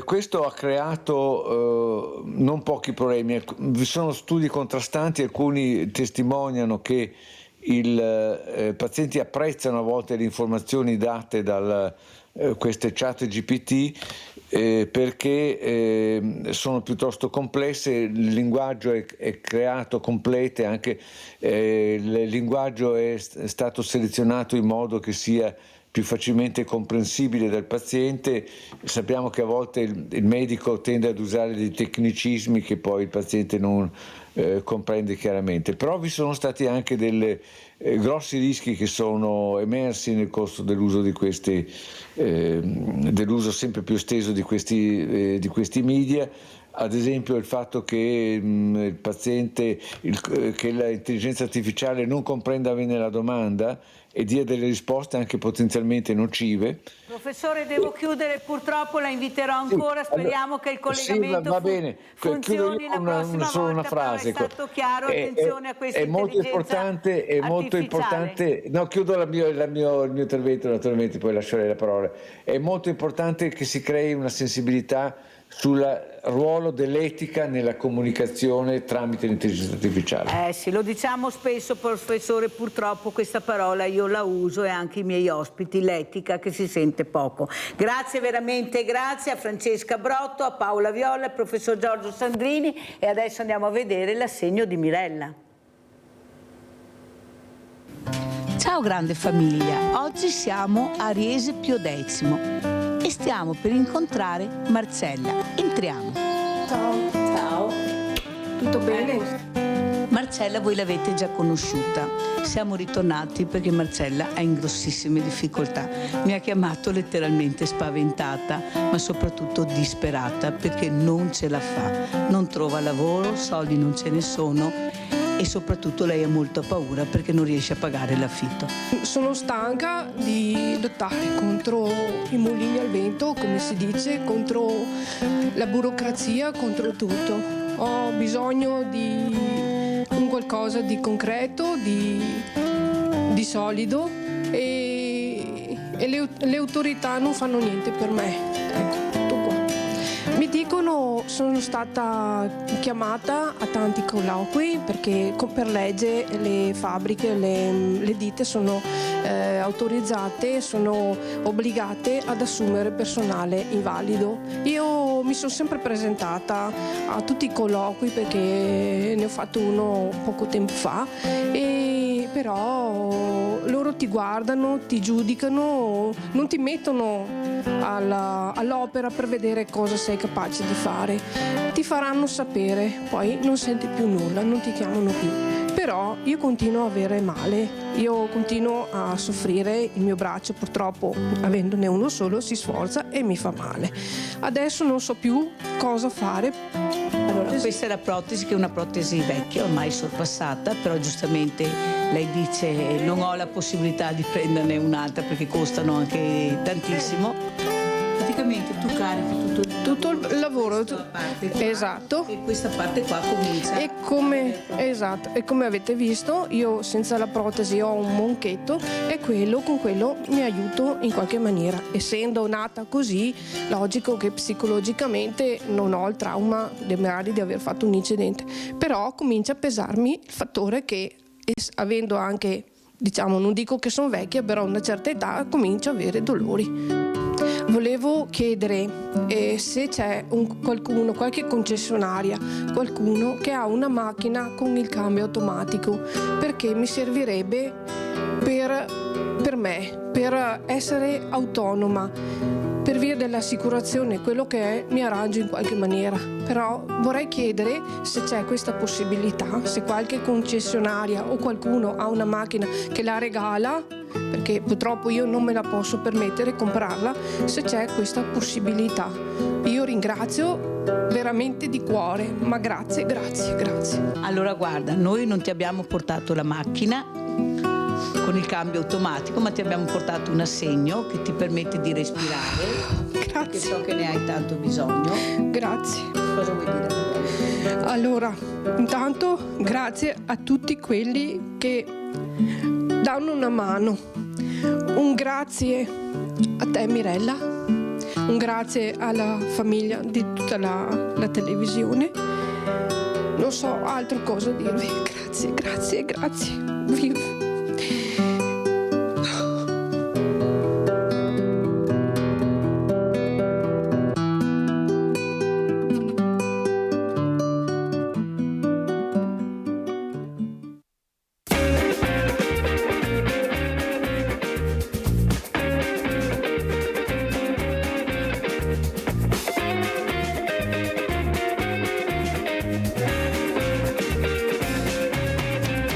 Questo ha creato non pochi problemi. Vi sono studi contrastanti, alcuni testimoniano che i pazienti apprezzano a volte le informazioni date da queste chat GPT perché sono piuttosto complesse, il linguaggio è creato completo, anche il linguaggio è stato selezionato in modo che sia più facilmente comprensibile dal paziente. Sappiamo che a volte il medico tende ad usare dei tecnicismi che poi il paziente non comprende chiaramente, però vi sono stati anche dei grossi rischi che sono emersi nel corso dell'uso dell'uso sempre più esteso di questi media. Ad esempio il fatto che il paziente, che l'intelligenza artificiale non comprenda bene la domanda e dia delle risposte anche potenzialmente nocive. Professore, devo chiudere, purtroppo la inviterò ancora, speriamo che il collegamento va bene. funzioni la prossima solo una volta, frase. Però è stato chiaro, attenzione a questa è molto importante, no, chiudo il mio intervento, naturalmente poi lascerei la parola. È molto importante che si crei una sensibilità sul ruolo dell'etica nella comunicazione tramite l'intelligenza artificiale. Sì, lo diciamo spesso, professore, purtroppo questa parola io la uso e anche i miei ospiti, l'etica, che si sente poco. Grazie veramente, grazie a Francesca Brotto, a Paola Viola, al professor Giorgio Sandrini, e adesso andiamo a vedere l'assegno di Mirella. Ciao grande famiglia, oggi siamo a Riese Pio X e stiamo per incontrare Marcella. Entriamo. Ciao. Ciao. Tutto bene? Marcella voi l'avete già conosciuta. Siamo ritornati perché Marcella è in grossissime difficoltà. Mi ha chiamato letteralmente spaventata, ma soprattutto disperata perché non ce la fa. Non trova lavoro, soldi non ce ne sono e soprattutto lei ha molta paura perché non riesce a pagare l'affitto. Sono stanca di lottare contro i mulini al vento, come si dice, contro la burocrazia, contro tutto. Ho bisogno di un qualcosa di concreto, di solido e le autorità non fanno niente per me. Ecco, tutto qua. Mi dicono, sono stata chiamata a tanti colloqui perché per legge le fabbriche, le ditte sono autorizzate, sono obbligate ad assumere personale invalido. Io mi sono sempre presentata a tutti i colloqui perché ne ho fatto uno poco tempo fa, e però loro ti guardano, ti giudicano, non ti mettono all'opera per vedere cosa sei capace di fare. Ti faranno sapere, poi non senti più nulla, non ti chiamano più. Però io continuo a avere male, io continuo a soffrire, il mio braccio purtroppo, avendone uno solo, si sforza e mi fa male. Adesso non so più cosa fare. Allora, questa è la protesi, che è una protesi vecchia, ormai sorpassata, però giustamente lei dice non ho la possibilità di prenderne un'altra perché costano anche tantissimo. Praticamente tu carichi tutto il lavoro, esatto, e questa parte qua comincia. E come avete visto, io senza la protesi ho un monchetto e con quello mi aiuto in qualche maniera. Essendo nata così, logico che psicologicamente non ho il trauma magari di aver fatto un incidente, però comincia a pesarmi il fattore che, avendo anche, diciamo, non dico che sono vecchia, però a una certa età comincio a avere dolori. Volevo chiedere se c'è qualcuno, qualche concessionaria, qualcuno che ha una macchina con il cambio automatico, perché mi servirebbe per me, per essere autonoma, per via dell'assicurazione, quello che è mi arrangio in qualche maniera. Però vorrei chiedere se c'è questa possibilità, se qualche concessionaria o qualcuno ha una macchina che la regala, perché purtroppo io non me la posso permettere comprarla, se c'è questa possibilità. Io ringrazio veramente di cuore, ma grazie. Allora guarda, noi non ti abbiamo portato la macchina con il cambio automatico, ma ti abbiamo portato un assegno che ti permette di respirare. Grazie. Perché so che ne hai tanto bisogno. Grazie. Cosa vuoi dire? Allora, intanto grazie a tutti quelli che danno una mano. Un grazie a te Mirella, un grazie alla famiglia di tutta la televisione. Non so altro cosa dirvi. Grazie.